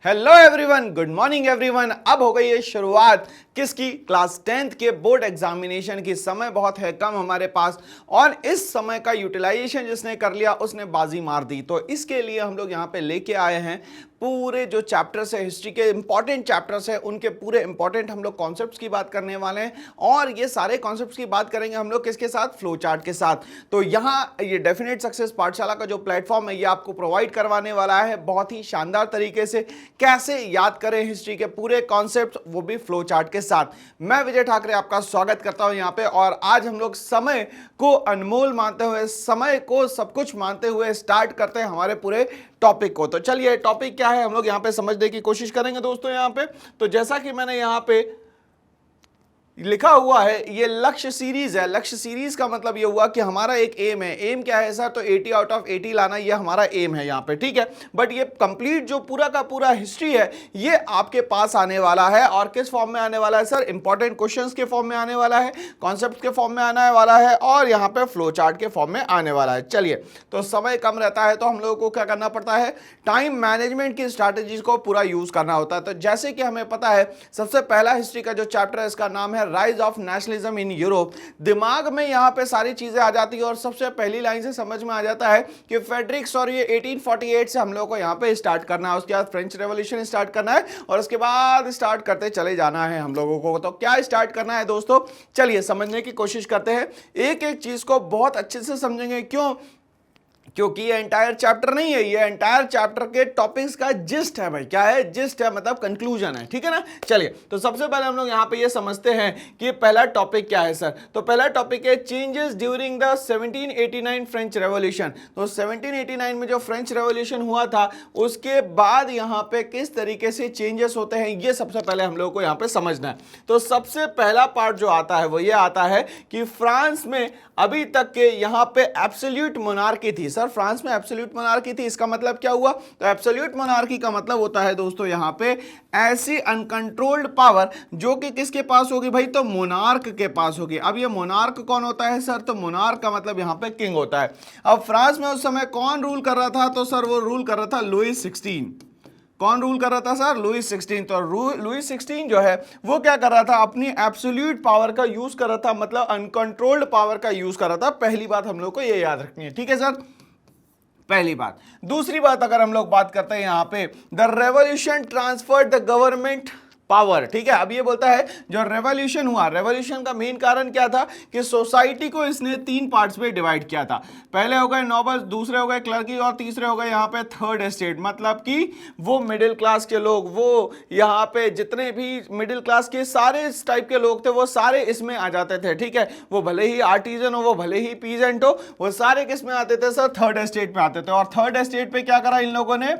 Hello everyone, good morning everyone. अब हो गई है शुरुआत किसकी? क्लास 10th के बोर्ड एग्जामिनेशन की। समय बहुत है कम हमारे पास और इस समय का यूटिलाइजेशन जिसने कर लिया उसने बाजी मार दी। तो इसके लिए हम लोग यहाँ पे लेके आए हैं पूरे जो चैप्टर्स है, हिस्ट्री के इंपॉर्टेंट चैप्टर्स है, उनके पूरे इंपॉर्टेंट हम लोग कॉन्सेप्ट्स की बात करने वाले हैं। और ये सारे कॉन्सेप्ट्स की बात करेंगे हम लोग किसके साथ? फ्लो चार्ट के साथ। तो यहाँ ये डेफिनेट सक्सेस पाठशाला का जो प्लेटफॉर्म है ये आपको प्रोवाइड करवाने वाला है बहुत ही शानदार तरीके से कैसे याद करें हिस्ट्री के पूरे कॉन्सेप्ट, वो भी फ्लो चार्ट के साथ। मैं विजय ठाकरे आपका स्वागत करता हूं यहाँ पे। और आज हम लोग समय को अनमोल मानते हुए, समय को सब कुछ मानते हुए स्टार्ट करते हैं हमारे पूरे टॉपिक को। तो चलिए टॉपिक क्या है हम लोग यहाँ पे समझने की कोशिश करेंगे दोस्तों। यहाँ पे तो जैसा कि मैंने यहाँ पे लिखा हुआ है, ये लक्ष्य सीरीज है। लक्ष्य सीरीज का मतलब ये हुआ कि हमारा एक एम है। एम क्या है सर? तो 80 आउट ऑफ 80 लाना, ये हमारा एम है यहाँ पे, ठीक है। बट ये कंप्लीट जो पूरा का पूरा हिस्ट्री है ये आपके पास आने वाला है। और किस फॉर्म में आने वाला है सर? इंपॉर्टेंट क्वेश्चंस के फॉर्म में आने वाला है, कॉन्सेप्ट के फॉर्म में आने वाला है और यहाँ पे फ्लो चार्ट के फॉर्म में आने वाला है। चलिए, तो समय कम रहता है तो हम लोगों को क्या करना पड़ता है? टाइम मैनेजमेंट की स्ट्रैटेजीज को पूरा यूज करना होता है। तो जैसे कि हमें पता है, सबसे पहला हिस्ट्री का जो चैप्टर है इसका नाम है rise of nationalism in Europe. दिमाग में यहां पे सारी चीजें आ जाती है और सबसे पहली लाइन से समझ में आ जाता है कि फेडरिक और ये 1848 से हम लोग को यहां पे स्टार्ट करना है। उसके बाद फ्रेंच रेवोल्यूशन स्टार्ट करना है और उसके बाद स्टार्ट करते चले जाना है हम लोगों को। तो क्या स्टार्ट करना है दोस्तों? चलिए समझने की कोशिश करते हैं। एक एक चीज को बहुत अच्छे से समझेंगे। क्यों? क्योंकि ये एंटायर चैप्टर नहीं है, ये एंटायर चैप्टर के टॉपिक्स का जिस्ट है भाई। क्या है? जिस्ट है, मतलब कंक्लूजन है, ठीक है ना। चलिए, तो सबसे पहले हम लोग यहाँ पे ये समझते हैं कि पहला टॉपिक क्या है सर। तो पहला टॉपिक है changes during the 1789 French revolution. तो 1789 में जो फ्रेंच रेवोल्यूशन हुआ था उसके बाद यहाँ पे किस तरीके से चेंजेस होते हैं, ये सबसे पहले हम लोग को यहाँ पे समझना है। तो सबसे पहला पार्ट जो आता है वो ये आता है कि फ्रांस में अभी तक के यहाँ पे एब्सोल्यूट मोनार्की थी। सर फ्रांस में एब्सोल्यूट मोनार्की थी, इसका मतलब क्या हुआ? तो एब्सोल्यूट मोनार्की का मतलब होता है दोस्तों यहाँ पे ऐसी अनकंट्रोल्ड पावर जो कि किसके पास होगी भाई? तो मोनार्क के पास होगी। अब ये मोनार्क कौन होता है सर? तो मोनार्क का मतलब यहाँ पे किंग होता है। अब फ्रांस में उस समय कौन रूल कर रहा था? तो सर वो रूल कर रहा था लुई 16। कौन रूल कर रहा था सर? लुई 16। तो लुई 16 जो है वो क्या कर रहा था? अपनी एब्सोल्यूट पावर का यूज कर रहा था, मतलब अनकंट्रोल्ड पावर का यूज कर रहा था। पहली बात हम लोग को ये याद रखनी है, ठीक है सर। पहली बात। दूसरी बात अगर हम लोग बात करते हैं यहाँ पे, the revolution transferred the government power, ठीक है। अब ये बोलता है जो रेवोल्यूशन हुआ, रेवोल्यूशन का मेन कारण क्या था कि सोसाइटी को इसने 3 पार्ट्स में डिवाइड किया था। पहले हो गए नोबल्स, दूसरे हो गए क्लर्की और तीसरे हो गए यहाँ पे थर्ड एस्टेट। मतलब कि वो मिडिल क्लास के लोग, वो यहाँ पे जितने भी मिडिल क्लास के सारे इस टाइप के लोग थे वो सारे इसमें आ जाते थे, ठीक है। वो भले ही आर्टिजन हो, वो भले ही पीजेंट हो, वो सारे किस में आते थे सर? थर्ड एस्टेट में आते थे। और थर्ड एस्टेट पे क्या करा इन लोगों ने?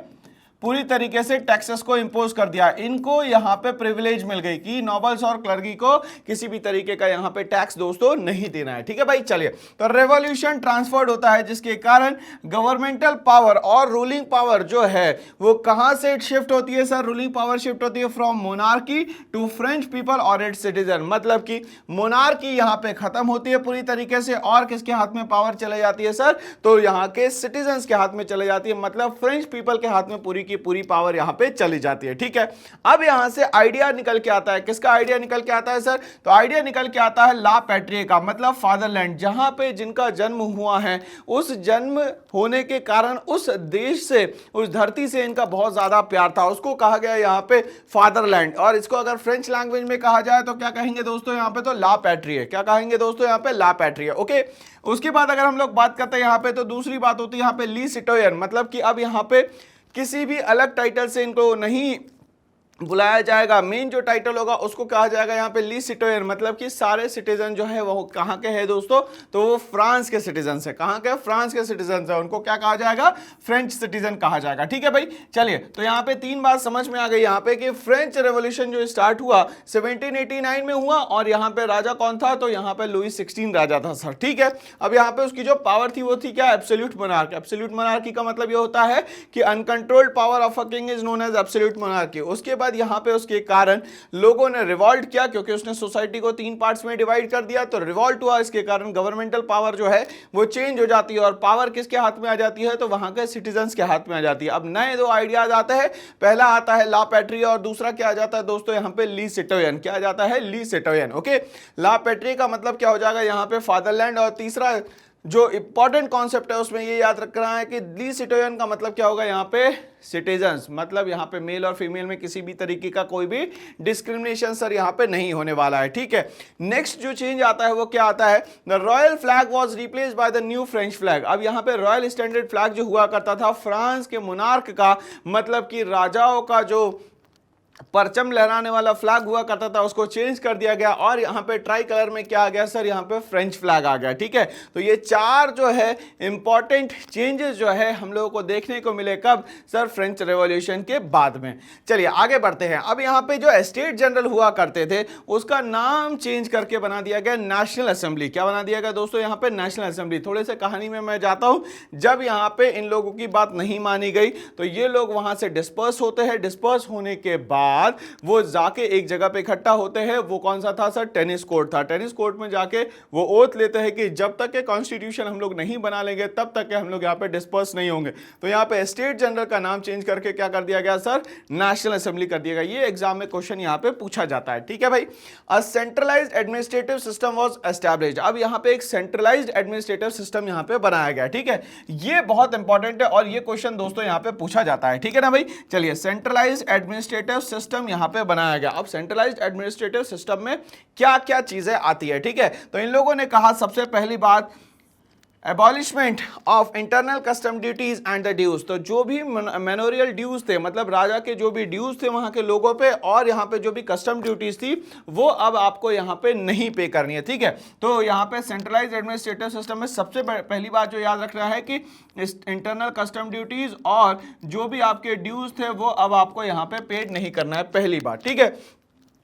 पूरी तरीके से टैक्सेस को इंपोज कर दिया। इनको यहां पे प्रिविलेज मिल गई कि नोबल्स और क्लर्की को किसी भी तरीके का यहां पे टैक्स दोस्तों नहीं देना है, ठीक है भाई। चलिए, तो रेवोल्यूशन ट्रांसफर्ड होता है जिसके कारण गवर्नमेंटल पावर और रूलिंग पावर जो है वो कहां से शिफ्ट होती है सर? रूलिंग पावर शिफ्ट होती है from monarchy to French people और इट्स सिटीजन। मतलब कि मोनार्की यहां पे खत्म होती है पूरी तरीके से और किसके हाथ में पावर चले जाती है सर? तो यहां के सिटीजन के हाथ में चले जाती है, मतलब फ्रेंच पीपल के हाथ में पूरी की पूरी पावर यहां पे चली जाती है, ठीक है। अब यहां से आइडिया निकल के आता है। किसका आइडिया निकल के आता है सर? तो आइडिया निकल के आता है ला पैट्रिये का, मतलब फादरलैंड। जहां पे जिनका जन्म हुआ है, उस जन्म होने के कारण उस देश से, उस धरती से इनका बहुत ज्यादा प्यार था, उसको कहा गया यहां पे फादरलैंड। और इसको अगर फ्रेंच लैंग्वेज में कहा जाए तो क्या कहेंगे दोस्तों यहां पे? तो ला पैट्रिये। क्या कहेंगे दोस्तों यहां पे? ला पैट्रिये, ओके। उसके बाद अगर हम लोग बात करते हैं यहां पे, तो दूसरी बात होती है यहां पे ली सिटोयन। मतलब कि अब यहां पे किसी भी अलग टाइटल से इनको नहीं बुलाया जाएगा। मेन जो टाइटल होगा उसको कहा जाएगा यहाँ पे ली सिटोयन। मतलब कि सारे सिटीजन जो है वो कहाँ के हैं दोस्तों? तो वो फ्रांस के सिटीजन है। कहाँ के? फ्रांस के सिटीजन है। उनको क्या कहा जाएगा? फ्रेंच सिटीजन कहा जाएगा, ठीक है भाई। चलिए, तो यहाँ पे 3 बात समझ में आ गई यहाँ पे कि फ्रेंच रेवोल्यूशन जो स्टार्ट हुआ 1789 में हुआ और यहाँ पे राजा कौन था? तो यहाँ पे लुई 16 राजा था सर, ठीक है। अब यहाँ पे उसकी जो पावर थी वो थी क्या? Absolute monarch. एब्सोल्यूट मोनार्की का मतलब ये होता है कि uncontrolled power of a king is known as absolute monarchy. उसके बाद यहाँ पे उसके कारण लोगों ने रिवॉल्ट किया, क्योंकि उसने सोसाइटी को 3 पार्ट्स में डिवाइड कर दिया, तो रिवॉल्ट हुआ। इसके कारण गवर्नमेंटल पावर जो है वो चेंज हो जाती है, और पावर किसके हाथ में आ जाती है, तो वहां के सिटीजन्स के हाथ में आ जाती है। अब नए 2 आइडियाज आते हैं, पहला आता है ला पैट्रिया और दूसरा क्या आ जाता है दोस्तों यहाँ पे ली सिटोयन। क्या आ जाता है, ली सिटोयन। ओके, ला पैट्रिया का मतलब क्या हो जाएगा यहाँ पे फादरलैंड, और तीसरा जो इंपॉर्टेंट कॉन्सेप्ट है उसमें ये याद रखना है कि ली सिटोयन का मतलब क्या होगा यहाँ पे, सिटीजन्स, मतलब यहाँ पे मेल और फीमेल में किसी भी तरीके का कोई भी डिस्क्रिमिनेशन सर यहाँ पे नहीं होने वाला है। ठीक है, नेक्स्ट जो चेंज आता है वो क्या आता है, the royal flag was replaced by the new French flag. अब यहाँ पे रॉयल स्टैंडर्ड फ्लैग जो हुआ करता था फ्रांस के मोनार्क का, मतलब कि राजाओं का जो परचम लहराने वाला फ्लैग हुआ करता था उसको चेंज कर दिया गया, और यहाँ पे ट्राई कलर में क्या आ गया सर, यहाँ पे फ्रेंच फ्लैग आ गया। ठीक है, तो ये 4 जो है इंपॉर्टेंट चेंजेस जो है हम लोगों को देखने को मिले कब सर, फ्रेंच रेवोल्यूशन के बाद में। चलिए आगे बढ़ते हैं। अब यहाँ पे जो स्टेट जनरल हुआ करते थे उसका नाम चेंज करके बना दिया गया नेशनल असेंबली। क्या बना दिया गया दोस्तों यहाँ पे, नेशनल असेंबली। थोड़े से कहानी में मैं जाता हूँ, जब यहाँ पे इन लोगों की बात नहीं मानी गई तो ये लोग वहां से डिस्पर्स होते हैं। डिस्पर्स होने के बाद वो जाके एक जगह पे इकट्ठा होते हैं, वो कौन सा था सर, टेनिस कोर्ट था। टेनिस कोर्ट में जाके वो ओथ लेते हैं कि जब तक के कॉन्स्टिट्यूशन हम लोग नहीं बना लेंगे तब तक के हम लोग यहाँ पे डिस्पर्स नहीं होंगे। तो यहाँ पे स्टेट जनरल का नाम चेंज करके क्या कर दिया गया सर, नेशनल असेंबली कर दिया गया। ये एग्जाम में क्वेश्चन यहाँ पे पूछा जाता है। ठीक है भाई, a centralised administrative system was established. अब यहाँ पे एक सेंट्रलाइज्ड एडमिनिस्ट्रेटिव सिस्टम यहाँ पे बनाया गया। ठीक है, ये बहुत इंपॉर्टेंट है और ये क्वेश्चन दोस्तों यहाँ पे पूछा जाता है। ठीक है ना भाई, चलिए सेंट्रलाइज्ड एडमिनिस्ट्रेटिव सिस्टम यहाँ पे बनाया गया। अब सेंट्रलाइज्ड एडमिनिस्ट्रेटिव सिस्टम में क्या क्या चीजें आती है। ठीक है, तो इन लोगों ने कहा सबसे पहली बात, abolishment of internal custom duties and the dues. तो जो भी मैनोरियल ड्यूज थे, मतलब राजा के जो भी ड्यूज थे वहां के लोगों पे, और यहाँ पे जो भी कस्टम ड्यूटीज थी वो अब आपको यहाँ पे नहीं पे करनी है। ठीक है, तो यहाँ पे सेंट्रलाइज्ड एडमिनिस्ट्रेटिव सिस्टम में सबसे पहली बात जो याद रखना है कि इंटरनल कस्टम ड्यूटीज और जो भी आपके ड्यूज थे वो अब आपको यहाँ पे पेड नहीं करना है, पहली बात। ठीक है,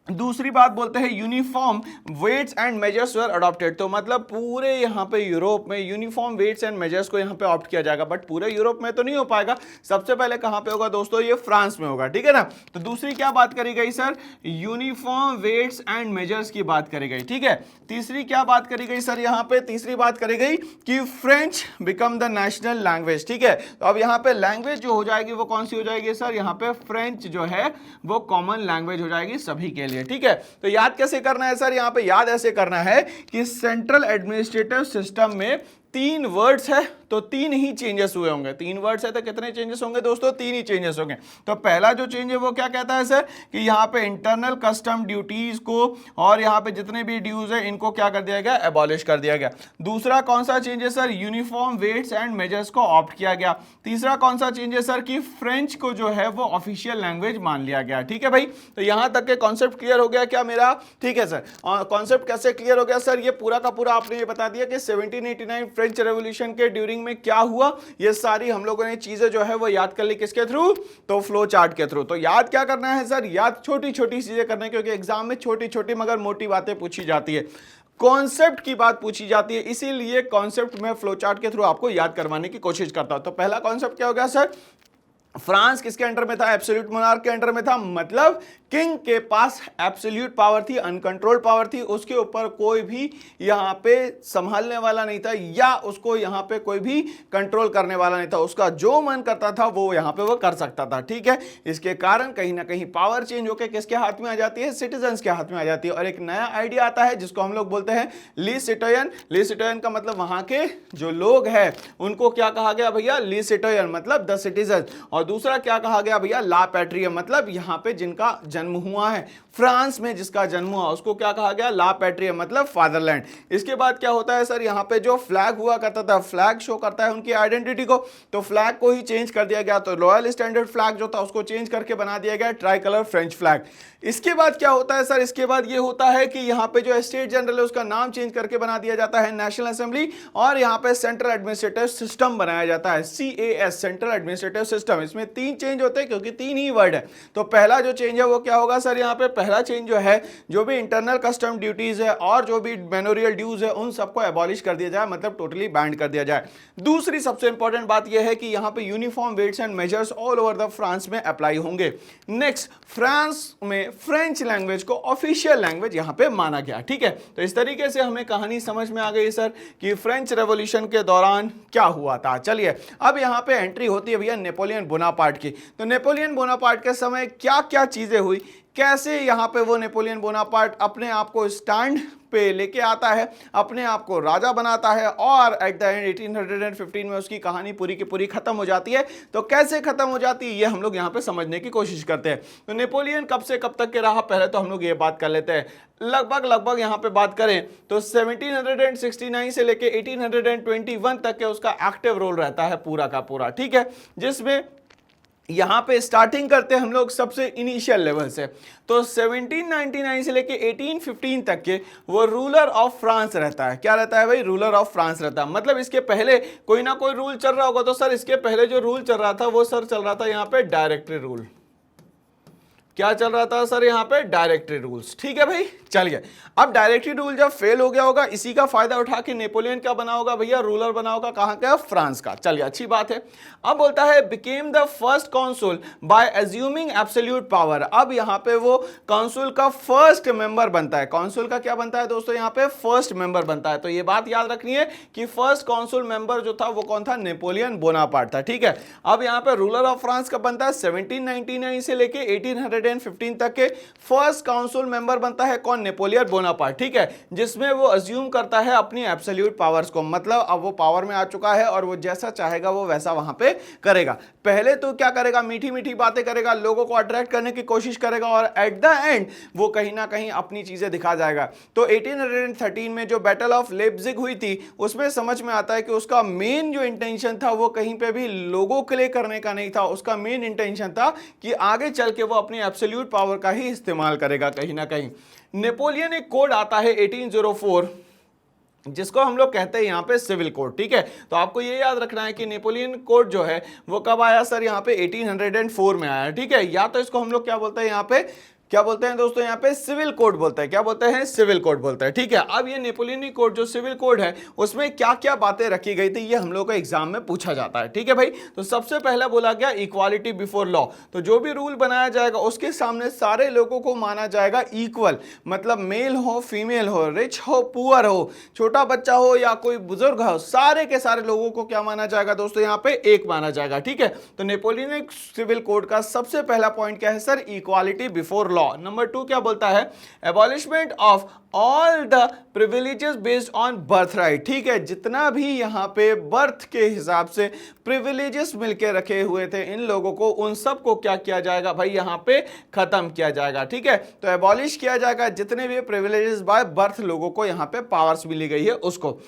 दूसरी बात बोलते हैं uniform weights and measures were adopted. तो मतलब पूरे यहाँ पे यूरोप में यूनिफॉर्म वेट्स एंड मेजर्स को यहाँ पे ऑप्ट किया जाएगा, बट पूरे यूरोप में तो नहीं हो पाएगा। सबसे पहले कहाँ पे होगा दोस्तों, ये फ्रांस में होगा। ठीक है ना, तो दूसरी क्या बात करी गई sir, uniform weights and measures की बात करी गई। ठीक है, तीसरी क्या बात करी गई सर, यहाँ पे तीसरी बात करी गई कि French become the national language. ठीक है, तो अब यहाँ पे लैंग्वेज जो हो जाएगी वो कौन सी हो जाएगी सर, यहाँ पे फ्रेंच जो है वो कॉमन लैंग्वेज हो जाएगी सभी के लिए। ठीक है, तो याद कैसे करना है सर, यहां पे याद ऐसे करना है कि सेंट्रल एडमिनिस्ट्रेटिव सिस्टम में 3 वर्ड्स है तो 3 ही चेंजेस हुए होंगे। 3 वर्ड्स है तो कितने चेंजेस होंगे दोस्तों, 3 ही चेंजेस होंगे। तो पहला जो चेंज है वो क्या कहता है सर, कि यहाँ पे इंटरनल कस्टम ड्यूटीज को और यहाँ पे जितने भी ड्यूज है इनको क्या कर दिया गया, एबॉलिश कर दिया गया। दूसरा कौन सा चेंज है sir, uniform weights and measures को ऑप्ट किया गया। तीसरा कौन सा चेंज है सर, कि फ्रेंच को जो है वो ऑफिशियल लैंग्वेज मान लिया गया। ठीक है भाई, तो यहां तक के कॉन्सेप्ट क्लियर हो गया क्या मेरा। ठीक है सर, कॉन्सेप्ट कैसे क्लियर हो गया सर, ये पूरा का पूरा आपने ये बता दिया कि 1789 फ्रेंच रेवोल्यूशन के ड्यूरिंग में क्या हुआ। ये सारी हम लोगों ने चीजें जो है वो याद कर ली किसके थ्रू, तो फ्लो चार्ट के थ्रू। तो याद क्या करना है सर, याद छोटी छोटी चीजें करना है, क्योंकि एग्जाम में छोटी छोटी मगर मोटी बातें पूछी जाती है, कॉन्सेप्ट की बात पूछी जाती है, इसीलिए कॉन्सेप्ट में फ्लो चार्ट के थ्रू आपको याद करवाने की कोशिश करता हूं। तो पहला कॉन्सेप्ट क्या हो गया सर, फ्रांस किसके अंडर में था, एब्सोल्यूट मोनार्क के अंडर में था, मतलब किंग के पास एब्सोल्यूट पावर थी, अनकंट्रोल्ड पावर थी, उसके ऊपर कोई भी यहाँ पे संभालने वाला नहीं था या उसको यहाँ पे कोई भी कंट्रोल करने वाला नहीं था, उसका जो मन करता था वो यहाँ पे वो कर सकता था। ठीक है, इसके कारण कहीं ना कहीं पावर चेंज होकर किसके हाथ में आ जाती है, सिटीजन्स के हाथ में आ जाती है, और एक नया आइडिया आता है जिसको हम लोग बोलते हैं ली सिटोयन। ली सिटोयन का मतलब वहां के जो लोग हैं उनको क्या कहा गया भैया, ली सिटोयन मतलब द सिटीजन, और दूसरा क्या कहा गया भैया, ला पैट्रियम मतलब यहाँ पे जिनका जन्म हुआ है, फ्रांस में जिसका जन्म हुआ उसको क्या कहा गया, ला पैट्रियम मतलब फादरलैंड। इसके बाद क्या होता है सर, यहाँ पे जो फ्लैग हुआ करता था, फ्लैग शो करता है उनकी आइडेंटिटी को, तो फ्लैग को ही चेंज कर दिया गया। तो रॉयल स्टैंडर्ड फ्लैग जो था उसको चेंज करके बना दिया गया ट्राई कलर फ्रेंच फ्लैग। इसके बाद क्या होता है सर, इसके बाद ये होता है कि यहाँ पे जो स्टेट जनरल है उसका नाम चेंज करके बना दिया जाता है नेशनल असेंबली, और यहाँ पे सेंट्रल एडमिनिस्ट्रेटिव सिस्टम बनाया जाता है, CAS सेंट्रल एडमिनिस्ट्रेटिव सिस्टम। इसमें 3 चेंज होते हैं क्योंकि 3 ही वर्ड है। तो पहला जो चेंज है वो क्या होगा सर, यहाँ पे पहला चेंज जो है, जो भी इंटरनल कस्टम ड्यूटीज है और जो भी मेमोरियल ड्यूज है उन सबको एबॉलिश कर दिया जाए, मतलब टोटली बैंड कर दिया जाए। दूसरी सबसे इंपॉर्टेंट बात यह है कि यहाँ पे uniform weights and measures all over the France में अप्लाई होंगे। नेक्स्ट, फ्रांस में फ्रेंच लैंग्वेज को ऑफिशियल लैंग्वेज यहाँ पे माना गया। ठीक है, तो इस तरीके से हमें कहानी समझ में आ गई सर कि फ्रेंच रेवोल्यूशन के दौरान क्या हुआ था। चलिए अब यहाँ पे एंट्री होती है भैया नेपोलियन बोनापार्ट की। तो नेपोलियन बोनापार्ट के समय क्या क्या चीजें हुई, कैसे यहाँ पे वो नेपोलियन बोनापार्ट अपने आप को स्टैंड पे लेके आता है, अपने आप को राजा बनाता है और एट द एंड 1815 में उसकी कहानी पूरी की पूरी खत्म हो जाती है। तो कैसे खत्म हो जाती है ये हम लोग यहाँ पे समझने की कोशिश करते हैं। तो नेपोलियन कब से कब तक के रहा, पहले तो हम लोग ये बात कर लेते हैं। लगभग यहाँ पे बात करें तो 1769 से लेके 1821 तक के उसका एक्टिव रोल रहता है पूरा का पूरा। ठीक है, जिसमें यहां पे स्टार्टिंग करते हैं हम लोग सबसे इनिशियल लेवल से। तो 1799 से लेके 1815 तक के वो रूलर ऑफ फ्रांस रहता है। क्या रहता है भाई, रूलर ऑफ फ्रांस रहता है। मतलब इसके पहले कोई ना कोई रूल चल रहा होगा। तो सर इसके पहले जो रूल चल रहा था वो सर चल रहा था यहाँ पे डायरेक्टरी रूल। क्या चल रहा था सर यहाँ पे, डायरेक्टरी रूल्स। ठीक है भाई, चलिए अब डायरेक्टरी रूल जब फेल हो गया होगा, इसी का फायदा उठा के नेपोलियन क्या बना होगा भैया, रूलर बना होगा। कहां का, फ्रांस का। चलिए अच्छी बात है। अब बोलता है became the first consul by assuming absolute power. अब यहाँ पे वो कॉन्सुल का फर्स्ट मेंबर बनता है। कॉन्सुल का क्या बनता है दोस्तों, यहाँ पे फर्स्ट मेंबर बनता है। तो ये बात याद रखनी है कि फर्स्ट कॉन्सुल मेंबर जो था वो कौन था, नेपोलियन बोनापार्ट था। ठीक है, अब यहाँ पे रूलर ऑफ फ्रांस का बनता है 1799 से लेके 1815 तक के फर्स्ट काउंसिल मेंबर बनता है कौन, नेपोलियन बोनापार्ट। ठीक है, जिसमें वो अज्यूम करता है अपनी एब्सोल्यूट पावर्स को। मतलब अब वो पावर में आ चुका है और वो जैसा चाहेगा वो वैसा वहां पे करेगा। पहले तो क्या करेगा, मीठी मीठी बातें करेगा, लोगों को अट्रैक्ट करने की कोशिश करेगा और एट द एंड वो कहीं ना कहीं अपनी चीजें दिखा जाएगा। तो 1813 में जो बैटल ऑफ लेप्जिग हुई थी उसमें समझ में आता है कि उसका मेन जो इंटेंशन था वो कहीं पे भी लोगों के लिए करने का नहीं था। उसका मेन इंटेंशन था कि आगे चल के वो अपनी एब्सोल्यूट पावर का ही इस्तेमाल करेगा कहीं ना कहीं। नेपोलियन एक कोड आता है 1804 जिसको हम लोग कहते हैं यहाँ पे सिविल कोड। ठीक है, तो आपको ये याद रखना है कि नेपोलियन कोड जो है वो कब आया सर, यहाँ पे 1804 में आया। ठीक है, या तो इसको हम लोग क्या बोलते हैं, यहाँ पे क्या बोलते हैं दोस्तों, यहाँ पे सिविल कोड बोलते हैं। क्या बोलते हैं, सिविल कोड बोलते हैं। ठीक है, अब ये नेपोलियन कोड जो सिविल कोड है उसमें क्या क्या बातें रखी गई थी ये हम लोग को एग्जाम में पूछा जाता है। ठीक है भाई, तो सबसे पहला बोला गया इक्वालिटी बिफोर लॉ। तो जो भी रूल बनाया जाएगा उसके सामने सारे लोगों को माना जाएगा इक्वल। मतलब मेल हो, फीमेल हो, रिच हो, पुअर हो, छोटा बच्चा हो या कोई बुजुर्ग हो, सारे के सारे लोगों को क्या माना जाएगा दोस्तों, यहाँ पे एक माना जाएगा। ठीक है, तो नेपोलियन सिविल कोड का सबसे पहला पॉइंट क्या है sir, equality before law. Number 2 क्या बोलता है, abolishment of all the privileges based on birth right. ठीक है, जितना भी यहां पे बर्थ के हिसाब से प्रिविलेजेस मिलके रखे हुए थे इन लोगों को, उन सब को क्या किया जाएगा भाई, यहां पे खत्म किया जाएगा। ठीक है, तो एबॉलिश किया जाएगा जितने भी प्रिविलेजेस बाय बर्थ लोगों को यहां पे पावर्स मिली गई है उसको।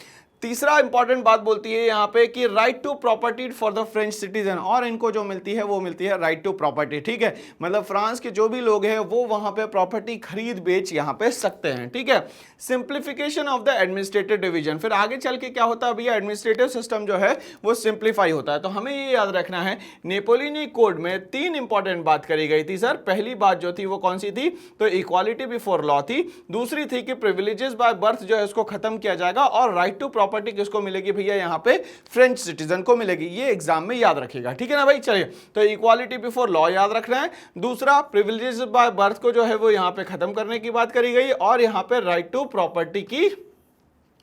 तीसरा इंपॉर्टेंट बात बोलती है यहां पे कि right to property for the French citizen, और इनको जो मिलती है वो मिलती है राइट टू प्रॉपर्टी। ठीक है, मतलब फ्रांस के जो भी लोग हैं वो वहां पे प्रॉपर्टी खरीद बेच यहां पे सकते हैं। ठीक है, simplification of the administrative division, फिर आगे चल के क्या होता है भैया, एडमिनिस्ट्रेटिव सिस्टम जो है वो सिंप्लीफाई होता है। तो हमें ये याद रखना है नेपोलियन कोड में 3 इंपॉर्टेंट बात करी गई थी सर। पहली बात जो थी वो कौन सी थी, तो इक्वालिटी बिफोर लॉ थी। दूसरी थी कि प्रिविलेजेस बाय बर्थ जो है उसको खत्म किया जाएगा और राइट टू प्रॉपर्टी किसको मिलेगी भैया, यहां पे फ्रेंच सिटीजन को मिलेगी। ये एग्जाम में याद रखिएगा। ठीक है ना भाई, चलिए तो इक्वालिटी बिफोर लॉ याद रखना है। दूसरा प्रिविलेजेस बाय बर्थ को जो है वो यहां पे खत्म करने की बात करी गई और यहां पे राइट टू प्रॉपर्टी की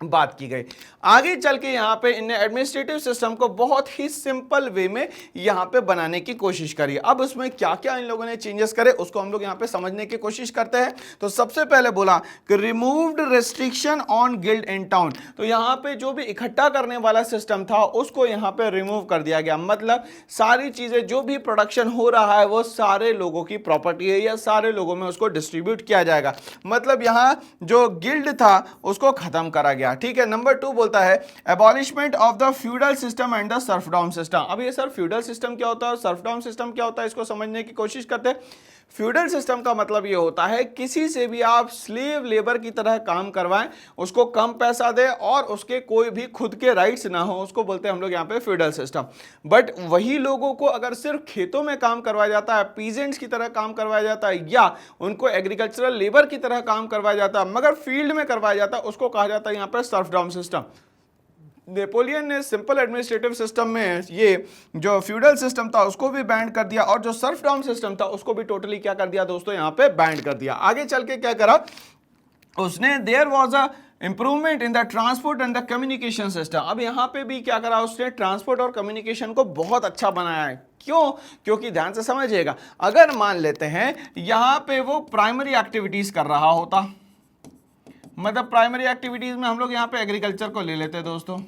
बात की गई। आगे चल के यहां पे इन्हें एडमिनिस्ट्रेटिव सिस्टम को बहुत ही सिंपल वे में यहां पे बनाने की कोशिश करी। अब उसमें क्या क्या इन लोगों ने चेंजेस करे उसको हम लोग यहां पे समझने की कोशिश करते हैं। तो सबसे पहले बोला कि removed restriction on guild in town. तो यहां पे जो भी इकट्ठा करने वाला सिस्टम था उसको यहां पे रिमूव कर दिया गया। मतलब सारी चीजें जो भी प्रोडक्शन हो रहा है वो सारे लोगों की प्रॉपर्टी है या सारे लोगों में उसको डिस्ट्रीब्यूट किया जाएगा। मतलब यहां जो गिल्ड था उसको खत्म करा गया। ठीक है, नंबर 2 बोलता है abolishment of the feudal system and the serfdom system. अब ये सर फ्यूडल सिस्टम क्या होता है और सर्फडाउन सिस्टम क्या होता है इसको समझने की कोशिश करते हैं। फ्यूडल सिस्टम का मतलब ये होता है किसी से भी आप स्लेव लेबर की तरह काम करवाएं, उसको कम पैसा दे और उसके कोई भी खुद के राइट्स ना हो, उसको बोलते हैं हम लोग यहाँ पे फ्यूडल सिस्टम। बट वही लोगों को अगर सिर्फ खेतों में काम करवाया जाता है, पीजेंट्स की तरह काम करवाया जाता है, या उनको एग्रीकल्चरल लेबर की तरह काम करवाया जाता है मगर फील्ड में करवाया जाता है, उसको कहा जाता है यहाँ पे सर्फडॉम सिस्टम। नेपोलियन ने सिंपल एडमिनिस्ट्रेटिव सिस्टम में ये जो फ्यूडल सिस्टम था उसको भी बैंड कर दिया, और जो सर्फडॉम सिस्टम था उसको भी टोटली क्या कर दिया दोस्तों, यहाँ पे बैंड कर दिया। आगे चल के क्या करा उसने, there was a improvement in the transport and the communication system. अब यहाँ पे भी क्या करा उसने, ट्रांसपोर्ट और कम्युनिकेशन को बहुत अच्छा बनाया है। क्यों? क्योंकि ध्यान से समझिएगा, अगर मान लेते हैं यहाँ पे वो प्राइमरी एक्टिविटीज कर रहा होता, मतलब प्राइमरी एक्टिविटीज में हम लोग यहाँ पे एग्रीकल्चर को ले लेते हैं दोस्तों,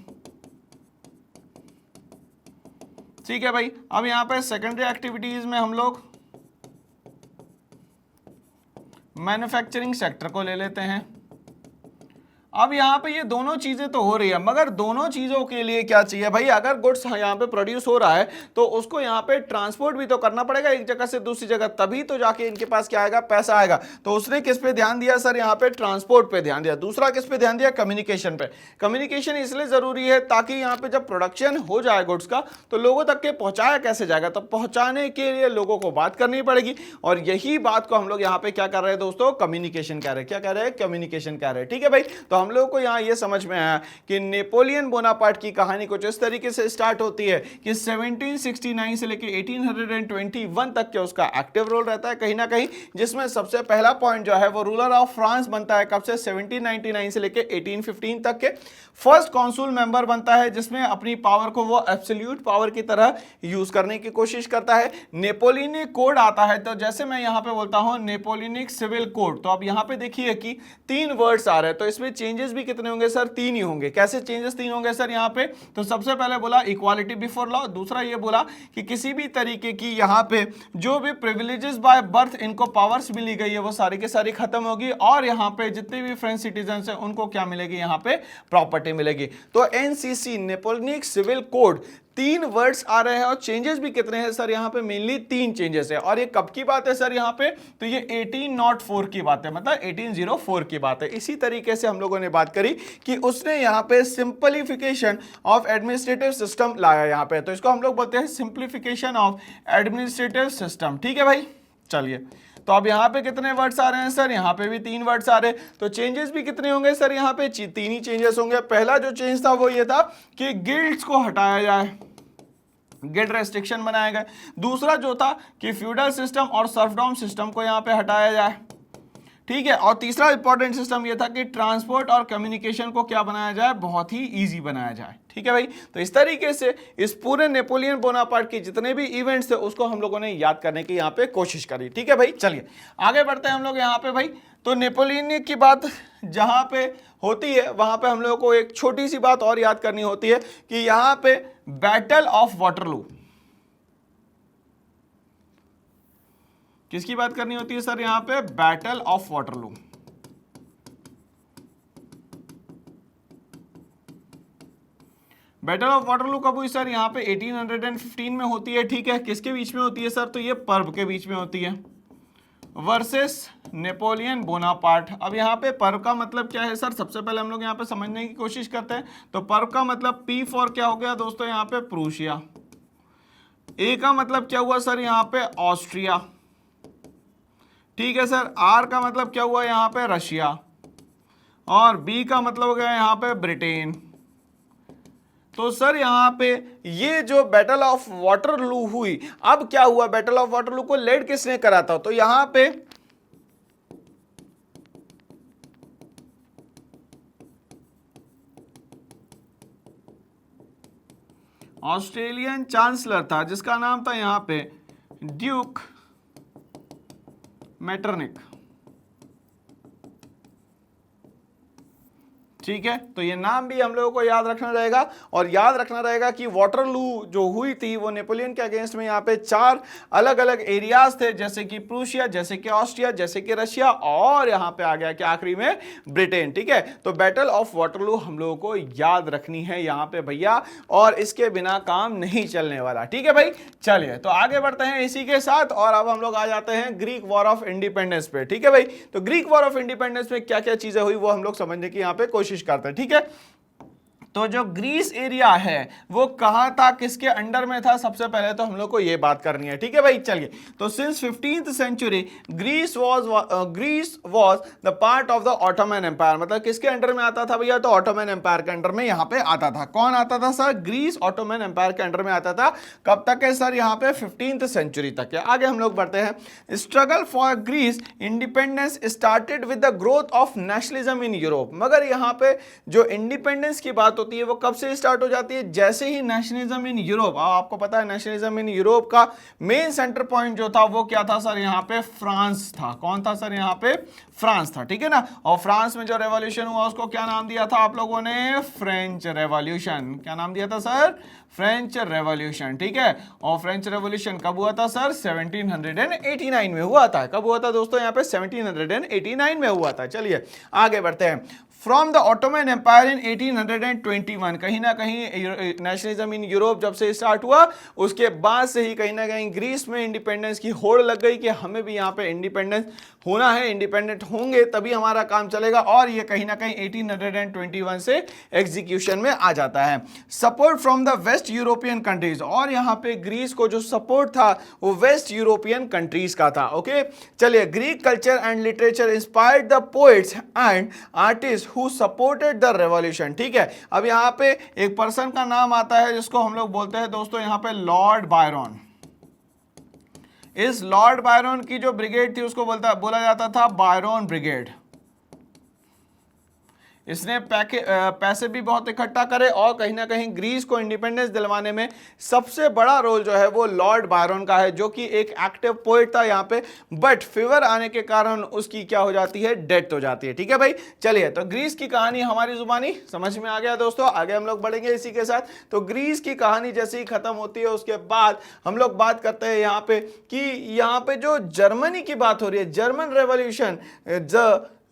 ठीक है भाई। अब यहाँ पे सेकेंडरी एक्टिविटीज में हम लोग मैन्युफैक्चरिंग सेक्टर को ले लेते हैं। अब यहाँ पे ये दोनों चीजें तो हो रही है, मगर दोनों चीजों के लिए क्या चाहिए भाई, अगर गुड्स यहाँ पे प्रोड्यूस हो रहा है तो उसको यहाँ पे ट्रांसपोर्ट भी तो करना पड़ेगा एक जगह से दूसरी जगह, तभी तो जाके इनके पास क्या आएगा, पैसा आएगा। तो उसने किस पे ध्यान दिया सर, यहाँ पे ट्रांसपोर्ट पे ध्यान दिया। दूसरा किस पे ध्यान दिया, कम्युनिकेशन पे। कम्युनिकेशन इसलिए जरूरी है ताकि यहाँ पे जब प्रोडक्शन हो जाए गुड्स का तो लोगों तक के पहुंचाया कैसे जाएगा, तो पहुंचाने के लिए लोगों को बात करनी पड़ेगी, और यही बात को हम लोग यहाँ पे क्या कर रहे हैं दोस्तों, कम्युनिकेशन कह रहे हैं। क्या कह रहे हैं, कम्युनिकेशन कह रहे हैं, ठीक है भाई। तो हम लोग को यहाँ ये समझ में आया कि नेपोलियन बोनापार्ट की कहानी कुछ इस तरीके से स्टार्ट होती है कि 1769 से लेके 1821 तक के उसका एक्टिव रोल रहता है कहीं ना कहीं, जिसमें सबसे पहला पॉइंट जो है वो रूलर ऑफ फ्रांस बनता है। कब से, 1799 से लेके 1815 तक के। फर्स्ट कॉन्सुल मेंबर बनता है जिसमें अपनी पावर को वो एब्सोल्यूट पावर की तरह यूज करने की कोशिश करता है। नेपोलियनिक कोड आता है, तो जैसे मैं यहाँ पे बोलता हूँ नेपोलियनिक सिविल कोड, तो अब यहाँ पे देखिए कि 3 वर्ड्स आ रहे हैं, तो इसमें चेंजेस भी कितने होंगे सर, 3 ही होंगे। कैसे चेंजेस 3 होंगे सर यहाँ पे, तो सबसे पहले बोला इक्वालिटी बिफोर लॉ, दूसरा ये बोला कि किसी भी तरीके की यहाँ पे जो भी प्रिविलेजेस बाय बर्थ इनको पावर्स मिली गई है वो सारी की सारी खत्म होगी, और यहाँ पे जितने भी फ्रेंच सिटीजन है उनको क्या मिलेगी, यहाँ पे प्रॉपर्टी मिलेगी। तो NCC Napoleonic civil code 3 words आ रहे हैं, और चेंजेस भी कितने हैं सर, यहाँ पे मेनली 3 चेंजेस है। और ये कब की बात है सर यहाँ पे, तो ये 1804 की बात है, मतलब 1804 की बात है। इसी तरीके से हम लोगों ने बात करी कि उसने यहाँ पे सिंपलीफिकेशन ऑफ एडमिनिस्ट्रेटिव सिस्टम लाया यहाँ पे, तो इसको हम लोग बोलते हैं सिंप्लीफिकेशन ऑफ एडमिनिस्ट्रेटिव सिस्टम, ठीक है भाई। चलिए, तो अब यहाँ पे कितने वर्ड्स आ रहे हैं सर, यहाँ पे भी 3 वर्ड्स आ रहे हैं, तो चेंजेस भी कितने होंगे सर, यहाँ पे 3 ही चेंजेस होंगे। पहला जो चेंज था वो ये था कि गिल्ड्स को हटाया जाए, गिल्ड रेस्ट्रिक्शन बनाया गया। दूसरा जो था कि फ्यूडल सिस्टम और सर्फडॉम सिस्टम को यहाँ पे हटाया जाए, ठीक है। और तीसरा इंपॉर्टेंट सिस्टम ये था कि ट्रांसपोर्ट और कम्युनिकेशन को क्या बनाया जाए, बहुत ही इजी बनाया जाए, ठीक है भाई। तो इस तरीके से इस पूरे नेपोलियन बोनापार्ट के जितने भी इवेंट्स थे उसको हम लोगों ने याद करने की यहाँ पे कोशिश करी, ठीक है भाई। चलिए आगे बढ़ते हैं हम लोग यहाँ पे भाई। तो नेपोलियन की बात जहाँ पे होती है वहां पे हम लोगों को एक छोटी सी बात और याद करनी होती है कि यहाँ पे बैटल ऑफ वाटरलू, किसकी बात करनी होती है सर, यहां पे battle of Waterloo. Battle of Waterloo कब हुई सर, यहां पे 1815 में होती है, ठीक है। किसके बीच में होती है सर, तो ये पर्व के बीच में होती है, वर्सेस नेपोलियन बोनापार्ट। अब यहाँ पे पर्व का मतलब क्या है सर, सबसे पहले हम लोग यहाँ पे समझने की कोशिश करते हैं। तो पर्व का मतलब पी फॉर क्या हो गया दोस्तों, यहाँ पे प्रूशिया। ए का मतलब क्या हुआ सर, यहाँ पे ऑस्ट्रिया, ठीक है सर। आर का मतलब क्या हुआ, यहाँ पे रशिया, और बी का मतलब हो गया यहाँ पे ब्रिटेन। तो सर यहाँ पे ये जो बैटल ऑफ वाटरलू हुई, अब क्या हुआ, बैटल ऑफ वाटरलू को लेड किसने करा था, तो यहाँ पे ऑस्ट्रेलियन चांसलर था जिसका नाम था यहाँ पे ड्यूक मेटरनिक, ठीक है, तो ये नाम भी हम लोगों को याद रखना रहेगा। और याद रखना रहेगा कि वाटरलू जो हुई थी वो नेपोलियन के अगेंस्ट में यहाँ पे 4 अलग अलग एरियाज थे, जैसे कि प्रूशिया, जैसे कि ऑस्ट्रिया, जैसे कि रशिया, और यहाँ पे आ गया कि आखिरी में ब्रिटेन। ठीक है, तो बैटल ऑफ वाटरलू हम लोगों को याद रखनी है यहाँ पे भैया, और इसके बिना काम नहीं चलने वाला। ठीक है भाई, चलिए तो आगे बढ़ते हैं इसी के साथ, और अब हम लोग आ जाते हैं ग्रीक वॉर ऑफ इंडिपेंडेंस पे। ठीक है भाई, तो ग्रीक वॉर ऑफ इंडिपेंडेंस में क्या क्या चीजें हुई वो हम लोग समझने की यहाँ पे कोशिश करते हैं। ठीक है, तो जो ग्रीस एरिया है वो कहां था, किसके अंडर में था, सबसे पहले तो हम लोग को ये बात करनी है। ठीक है भाई, चलिए तो since 15th century Greece was the part of the Ottoman Empire. मतलब किसके अंडर में आता था भैया, तो ऑटोमन एम्पायर के अंडर में यहां पे आता था। कौन आता था सर, ग्रीस ऑटोमन एम्पायर के अंडर में आता था। कब तक है सर, यहां पे 15th सेंचुरी तक है। आगे हम लोग बढ़ते हैं। Struggle for Greece independence started with the growth of nationalism in Europe. मगर यहां पे जो इंडिपेंडेंस की बात होती है वो कब से स्टार्ट हो जाती है, जैसे ही नेशनलिज्म इन यूरोप, आपको पता है नेशनलिज्म इन यूरोप का मेन सेंटर पॉइंट जो था वो क्या था सर, यहां पे फ्रांस था। कौन था सर, यहां पे फ्रांस था। ठीक है ना, और फ्रांस में जो रेवोल्यूशन हुआ उसको क्या नाम दिया था आप लोगों ने, फ्रेंच रेवोल्यूशन। क्या नाम दिया था सर, फ्रेंच रेवोल्यूशन। ठीक है, और फ्रेंच रेवोल्यूशन कब हुआ था सर, 1789 में हुआ था। कब हुआ था दोस्तों, यहाँ पे 1789 में हुआ था। चलिए आगे बढ़ते हैं। From the Ottoman Empire in 1821, कहीं ना कहीं नेशनलिज्म इन यूरोप जब से स्टार्ट हुआ उसके बाद से ही कहीं ना कहीं ग्रीस में इंडिपेंडेंस की होड़ लग गई कि हमें भी यहाँ पे इंडिपेंडेंस होना है, इंडिपेंडेंट होंगे तभी हमारा काम चलेगा, और ये कहीं ना कहीं 1821 से एग्जीक्यूशन में आ जाता है। Support from the waste European countries, और यहाँ पे ग्रीस को जो सपोर्ट था वो वेस्ट यूरोपियन कंट्रीज का था। ओके, चलिए Greek culture and literature inspired the poets and artist who supported the revolution. ठीक है, अब यहाँ पे एक पर्सन का नाम आता है जिसको हम लोग बोलते हैं दोस्तों यहाँ पे लॉर्ड बायरन। इस लॉर्ड बायरन की जो ब्रिगेड थी उसको बोला जाता था बायरन ब्रिगेड। इसने पैसे भी बहुत इकट्ठा करे और कहीं ना कहीं ग्रीस को इंडिपेंडेंस दिलवाने में सबसे बड़ा रोल जो है वो लॉर्ड बायरन का है, जो कि एक एक्टिव पोएट था यहाँ पे, बट फीवर आने के कारण उसकी क्या हो जाती है, डेथ हो जाती है। ठीक है भाई, चलिए तो ग्रीस की कहानी हमारी जुबानी समझ में आ गया दोस्तों। आगे हम लोग बढ़ेंगे इसी के साथ। तो ग्रीस की कहानी जैसे ही खत्म होती है उसके बाद हम लोग बात करते हैं यहाँ पे कि यहाँ पे जो जर्मनी की बात हो रही है, जर्मन रेवोल्यूशन,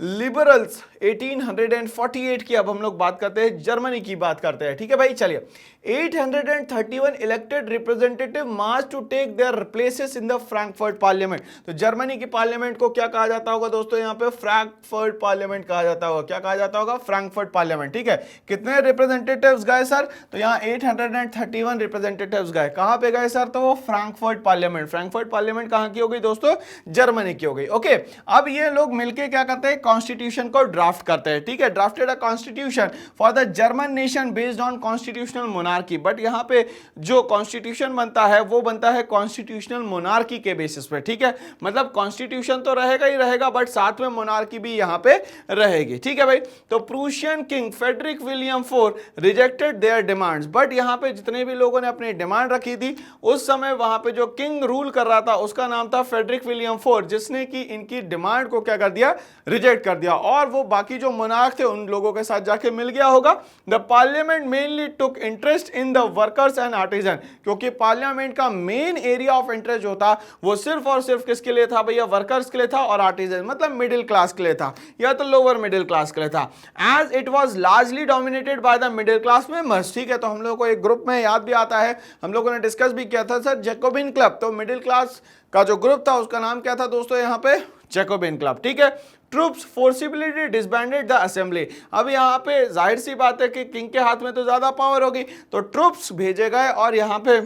लिबरल्स 1848 की अब हम लोग बात करते हैं, जर्मनी की बात करते हैं। ठीक है भाई, चलिए 831 elected representative march to take their places in the Frankfurt parliament. तो जर्मनी की पार्लियामेंट को क्या कहा जाता होगा दोस्तों, यहाँ पे फ्रैंकफर्ट पार्लियामेंट कहा जाता होगा। क्या कहा जाता होगा, फ्रैंकफर्ट पार्लियामेंट। ठीक है, कितने रिप्रेजेंटेटिव्स गए सर, तो यहाँ 831 रिप्रेजेंटेटिव्स गए। कहां पे गए सर, तो वो फ्रैंकफर्ट पार्लियामेंट। फ्रैंकफर्ट पार्लियामेंट कहां की हो गई दोस्तों, जर्मनी की हो गई। ओके, अब ये लोग मिलके क्या करते हैं, कॉन्स्टिट्यूशन को ड्राफ्ट करते हैं। ठीक है, drafted a constitution for the German nation based on constitutional monarchy. But यहां पे जो कॉन्स्टिट्यूशन बनता है वो बनता है कॉन्स्टिट्यूशनल मोनार्की के बेसिस पे। ठीक है, मतलब कॉन्स्टिट्यूशन तो रहेगा ही रहेगा बट साथ में मोनार्की भी यहां पे रहेगी। ठीक है भाई, तो Prussian king Frederick William IV rejected their demands. But यहां पे जितने भी लोगों ने अपनी डिमांड रखी थी उस समय वहां पे जो किंग रूल कर रहा था उसका नाम था फ्रेडरिक विलियम IV, जिसने की इनकी डिमांड को क्या कर दिया, रिजेक्ट कर दिया, और वो बाकी जो मोनार्क थे उन लोगों के साथ जाके मिल गया होगा। The parliament mainly took interest in the workers and artisan, क्योंकि पार्लियामेंट का मेन एरिया ऑफ इंटरेस्ट जो था वो सिर्फ और सिर्फ किसके लिए था भैया, वर्कर्स के लिए था, और आर्टिजन मतलब मिडिल क्लास के लिए था या तो लोअर मिडिल क्लास के लिए था। As it was largely dominated by the middle class members. ठीक है, तो हम लोगों को एक ग्रुप में याद भी आता है, हम लोगों ने डिस्कस भी किया था सर, जैकोबिन क्लब। तो मिडिल क्लास का जो ग्रुप था उसका नाम क्या था दोस्तों, यहाँ पे जैकोबिन क्लब। ठीक है, troops forcibly disbanded the assembly. अब यहाँ पे जाहिर सी बात है कि किंग के हाथ में तो ज्यादा पावर होगी, तो ट्रूप्स भेजे गए और यहाँ पे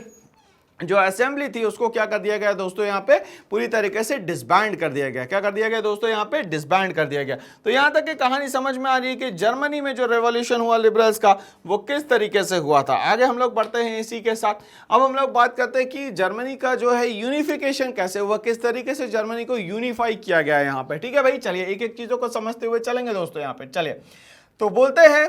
जो असेंबली थी उसको क्या कर दिया गया दोस्तों, यहाँ पे पूरी तरीके से डिसबैंड कर दिया गया। क्या कर दिया गया दोस्तों, यहाँ पे डिसबैंड कर दिया गया। तो यहाँ तक की कहानी समझ में आ रही है कि जर्मनी में जो रेवोल्यूशन हुआ लिबरल्स का वो किस तरीके से हुआ था। आगे हम लोग बढ़ते हैं इसी के साथ। अब हम लोग बात करते हैं कि जर्मनी का जो है यूनिफिकेशन कैसे हुआ, किस तरीके से जर्मनी को यूनिफाई किया गया है यहाँ पे। ठीक है भाई, चलिए एक एक चीजों को समझते हुए चलेंगे दोस्तों यहाँ पे। चलिए तो बोलते हैं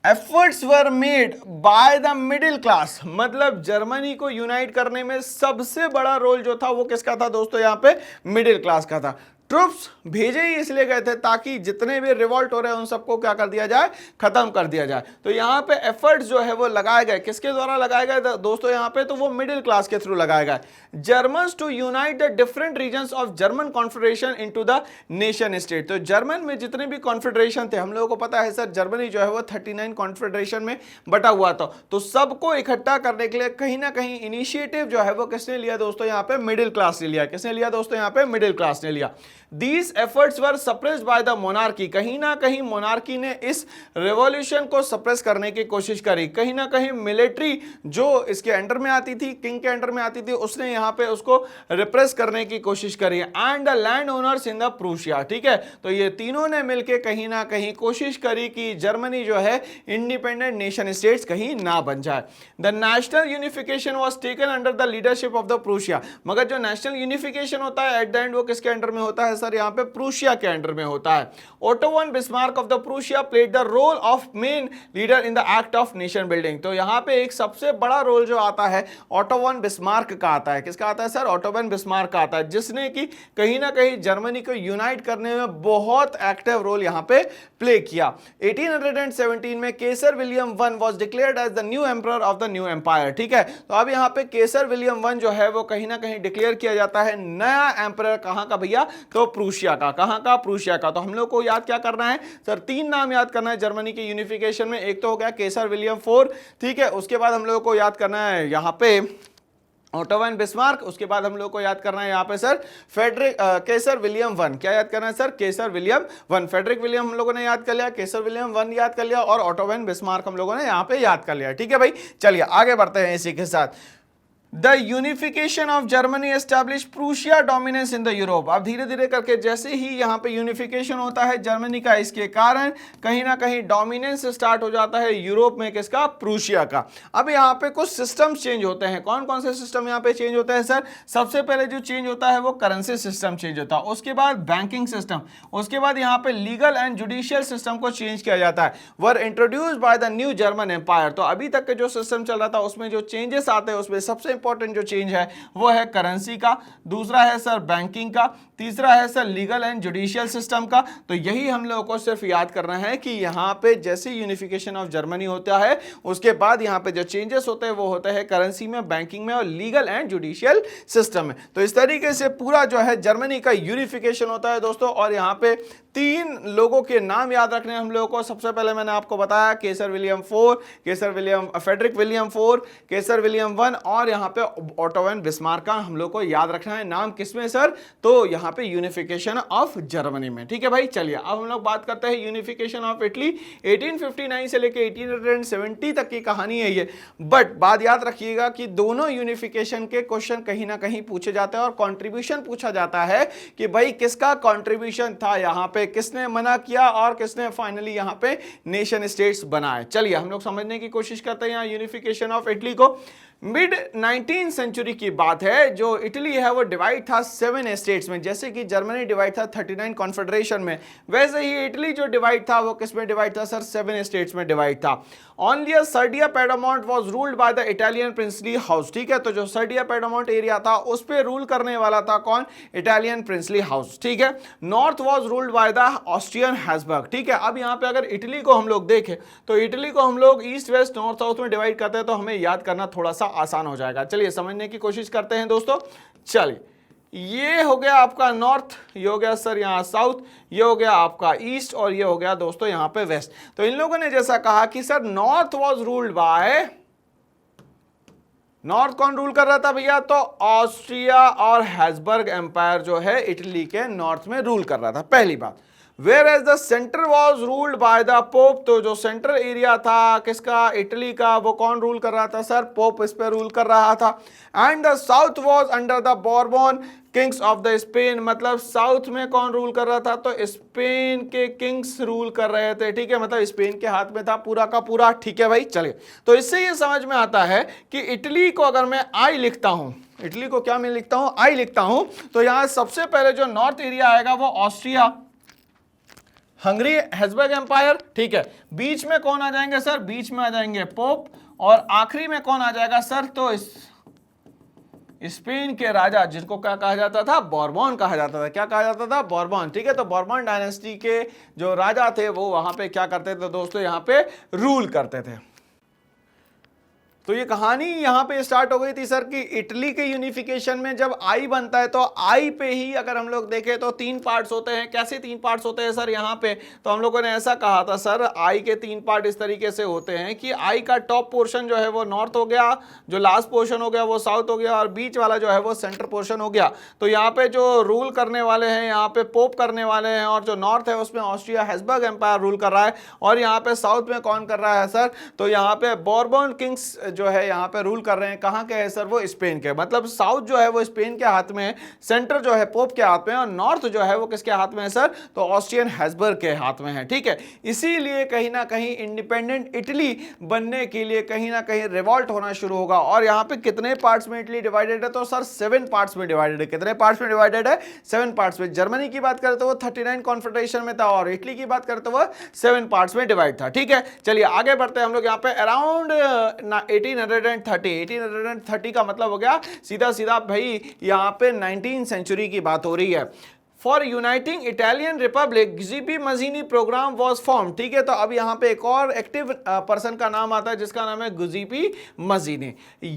efforts were made by the middle class, मतलब जर्मनी को यूनाइट करने में सबसे बड़ा रोल जो था वो किसका था दोस्तों, यहाँ पे मिडिल क्लास का था। ट्रुप्स भेजे ही इसलिए गए थे ताकि जितने भी रिवॉल्ट हो रहे हैं उन सबको क्या कर दिया जाए, खत्म कर दिया जाए। तो यहाँ पे एफर्ट्स जो है वो लगाए गए, किसके द्वारा लगाए गए दोस्तों यहाँ पे, तो वो मिडिल क्लास के थ्रू लगाए गए। Germans to unite the different regions of German confederation into the nation state. तो जर्मन में जितने भी कॉन्फेडरेशन थे, हम लोगों को पता है सर जर्मनी जो है वो 39 कॉन्फेडरेशन में बटा हुआ था, तो सबको इकट्ठा करने के लिए कहीं ना कहीं इनिशिएटिव जो है वो किसने लिया दोस्तों, यहाँ पे मिडिल क्लास ने लिया। किसने लिया दोस्तों, यहाँ पे मिडिल क्लास ने लिया। These efforts were suppressed by the monarchy। कहीं ना कहीं मोनार्की ने इस रेवोल्यूशन को सप्रेस करने की कोशिश करी। कहीं ना कहीं मिलिट्री जो इसके अंडर में आती थी, किंग के अंडर में आती थी, उसने यहाँ पे उसको रिप्रेस करने की कोशिश करी। And the land owners in the Prussia, ठीक है, तो ये तीनों ने मिलकर कहीं ना कहीं कोशिश करी कि जर्मनी जो है इंडिपेंडेंट नेशन स्टेट्स कहीं ना बन जाए। The national unification was taken under the leadership of the Prussia. मगर जो नेशनल यूनिफिकेशन होता है एट द एंड वो किसके अंडर में होता है सर, यहाँ पे प्रूशिया के अंडर में होता है। Otto von Bismarck of the Prussia played the role of main leader in the act of nation building. तो यहाँ पे एक सबसे बड़ा रोल जो आता है ओटो वन बिस्मार्क का आता है। किसका आता है सर, ओटो वन बिस्मार्क का आता है, जिसने कि कहीं ना कहीं जर्मनी को यूनाइट करने में बहुत एक्टिव रोल यहाँ पे प्ले किया। 1817 में Kaiser William one was declared as the new emperor of the new empire, ठीक है, तो अब यहाँ पे केसर विलियम वन जो है वो कहीं ना कहीं डिक्लेयर किया जाता है नया एम्परर। कहाँ का भैया, तो प्रूशिया का। कहां का, प्रूशिया का। तो हम लोग को याद क्या करना है सर, 3 नाम याद करना है जर्मनी के यूनिफिकेशन में। एक तो हो गया केसर विलियम 4, ठीक है, उसके बाद हम लोगों को याद करना है यहां पे ओटो वन बिस्मार्क, उसके बाद हम लोग को याद करना है यहाँ पे सर फेडरिक केसर विलियम वन। क्या याद करना है सर, केसर विलियम वन। फेडरिक विलियम हम लोगों ने याद कर लिया, केसर विलियम वन याद कर लिया, और ओटो वन बिस्मार्क हम लोगों ने यहाँ पे याद कर लिया, ठीक है भाई। चलिए आगे बढ़ते हैं इसी के साथ। The unification of Germany establish Prussia dominance in the Europe. अब धीरे धीरे करके जैसे ही यहाँ पे यूनिफिकेशन होता है जर्मनी का, इसके कारण कहीं ना कहीं डोमिनेंस स्टार्ट हो जाता है यूरोप में, किसका, प्रूशिया का। अब यहाँ पे कुछ सिस्टम्स चेंज होते हैं। कौन कौन से सिस्टम यहाँ पे चेंज होते हैं सर, सबसे पहले जो चेंज होता है वो करेंसी सिस्टम चेंज होता है, उसके बाद बैंकिंग सिस्टम, उसके बाद यहाँ पे लीगल एंड जुडिशियल सिस्टम को चेंज किया जाता है। Were introduced by the new German empire. तो अभी तक के जो सिस्टम चल रहा था उसमें जो चेंजेस आते हैं उसमें सबसे इंपॉर्टेंट जो चेंज है वो है करेंसी का, दूसरा है सर बैंकिंग का, तीसरा है sir legal and judicial system का। तो यही हम लोगों को सिर्फ याद करना है कि यहाँ पे जैसे यूनिफिकेशन ऑफ जर्मनी होता है उसके बाद यहाँ पे जो चेंजेस होते हैं वो होते हैं करेंसी में, बैंकिंग में और लीगल एंड जुडिशियल सिस्टम में। तो इस तरीके से पूरा जो है जर्मनी का यूनिफिकेशन होता है दोस्तों। और यहाँ पे 3 लोगों के नाम याद रखने हैं हम लोगों को। सबसे पहले मैंने आपको बताया केसर विलियम 4, फेडरिक विलियम 4, केसर विलियम 1 और यहाँ पे ओटो वन बिस्मार्क का हम लोग को याद रखना है। नाम किसमें सर, तो यहाँ पे यूनिफिकेशन ऑफ जर्मनी में, ठीक है भाई। चलिए अब हम लोग बात करते हैं यूनिफिकेशन ऑफ इटली। 1859 से लेके 1870 तक की कहानी है ये। बट बात याद रखिएगा कि दोनों यूनिफिकेशन के क्वेश्चन कहीं ना कहीं पूछे जाते हैं और कंट्रीब्यूशन पूछा जाता है कि भाई किसका कंट्रीब्यूशन था, यहाँ पे किसने मना किया और किसने फाइनली यहाँ पे नेशन स्टेट्स बनाए। चलिए हम लोग समझने की कोशिश करते हैं यहाँ यूनिफिकेशन ऑफ इटली को। मिड 19th सेंचुरी की बात है। जो इटली है वो डिवाइड था 7 स्टेट्स में। जैसे कि जर्मनी डिवाइड था 39 कॉन्फेडरेशन में, वैसे ही इटली जो डिवाइड था वो किस में डिवाइड था सर, 7 स्टेट्स में डिवाइड था। Only Sardinia Piedmont was ruled by the Italian princely house, ठीक है, तो जो सर्डिया पेडामोंट एरिया था उस पे रूल करने वाला था कौन, इटालियन प्रिंसली हाउस, ठीक है। North was ruled by the Austrian Habsburg, ठीक है। अब यहाँ पे अगर इटली को हम लोग देखें तो इटली को हम लोग ईस्ट वेस्ट नॉर्थ साउथ में डिवाइड करते हैं, तो हमें याद करना थोड़ा सा आसान हो जाएगा। चलिए समझने की कोशिश करते हैं दोस्तों। चलिए ये हो गया आपका नॉर्थ, ये हो गया सर यहाँ साउथ, ये हो गया आपका ईस्ट और ये हो गया दोस्तों यहाँ पे वेस्ट। तो इन लोगों ने जैसा कहा कि sir north was ruled bye, north कौन रूल कर रहा था भैया, तो ऑस्ट्रिया और हैब्सबर्ग एम्पायर जो है इटली के नॉर्थ में रूल कर रहा था, पहली बात। Whereas the center was ruled by the Pope, तो जो सेंट्रल एरिया था किसका, इटली का, वो कौन रूल कर रहा था सर, पोप इस पे रूल कर रहा था। And the south was under the Bourbon Kings of the Spain, मतलब साउथ में कौन रूल कर रहा था, तो स्पेन के किंग्स रूल कर रहे थे, ठीक है, मतलब स्पेन के हाथ में था पूरा का पूरा, ठीक है भाई। चलिए तो इससे ये समझ में आता है कि इटली को अगर मैं आई लिखता हूं, इटली को क्या मैं लिखता हूं, आई लिखता हूं, तो यहां सबसे पहले जो नॉर्थ एरिया आएगा वो ऑस्ट्रिया, हंगरी, हैब्सबर्ग एम्पायर, ठीक है। बीच में कौन आ जाएंगे सर, बीच में आ जाएंगे पोप, और आखिरी में कौन आ जाएगा सर, तो स्पेन के राजा, जिनको क्या कहा जाता था, बोरबॉन कहा जाता था। क्या कहा जाता था, बोरबॉन। ठीक है, तो बोरबॉन डायनेस्टी के जो राजा थे वो वहां पे क्या करते थे दोस्तों, यहां पे रूल करते थे। तो ये कहानी यहां पे स्टार्ट हो गई थी सर कि इटली के यूनिफिकेशन में जब आई बनता है तो आई पे ही अगर हम लोग देखें तो 3 पार्ट्स होते हैं। कैसे 3 पार्ट्स होते हैं सर यहां पे, तो हम लोगों ने ऐसा कहा था सर, आई के 3 पार्ट इस तरीके से होते हैं कि आई का टॉप पोर्शन जो है वो नॉर्थ हो गया, जो लास्ट पोर्शन हो गया वो साउथ हो गया, और बीच वाला जो है वो सेंटर पोर्शन हो गया। तो यहाँ पे जो रूल करने वाले हैं, यहाँ पे पोप करने वाले हैं, और जो नॉर्थ है उसमें ऑस्ट्रिया हैब्सबर्ग एम्पायर रूल कर रहा है, और यहाँ पे साउथ में कौन कर रहा है सर, तो यहाँ पे बोरबॉन किंग्स जो है यहाँ पे रूल कर रहे हैं। कहां के है सर, वो स्पेन के। मतलब साउथ जो है वो स्पेन के हाथ में है, सेंटर जो है पोप के हाथ में है, और नॉर्थ जो है वो किसके हाथ में है सर, तो ऑस्ट्रियन हैब्सबर्ग के हाथ में है। ठीक है, इसीलिए कहीं ना कहीं इंडिपेंडेंट इटली बनने के लिए कहीं ना कहीं रिवॉल्ट होना शुरू होगा। और यहाँ पे कितने पार्ट्स में इटली डिवाइडेड है, तो सर 7 पार्ट्स में डिवाइडेड है। कितने पार्ट्स में डिवाइडेड है, 7 पार्ट्स में। जर्मनी की बात करें तो वो 39 कॉन्फेडरेशन में था, और इटली की बात करें तो वो 7 पार्ट्स में डिवाइड था। ठीक है, चलिए आगे बढ़ते हैं हम लोग। यहाँ पे अराउंड 1830 का मतलब हो गया सीधा सीधा भाई, यहाँ पे 19वीं सेंचुरी की बात हो रही है। For uniting Italian republic Giuseppe Mazzini programme was form. ठीक है, तो अब यहाँ पे एक और एक्टिव पर्सन का नाम आता है जिसका नाम है Giuseppe मजीनी।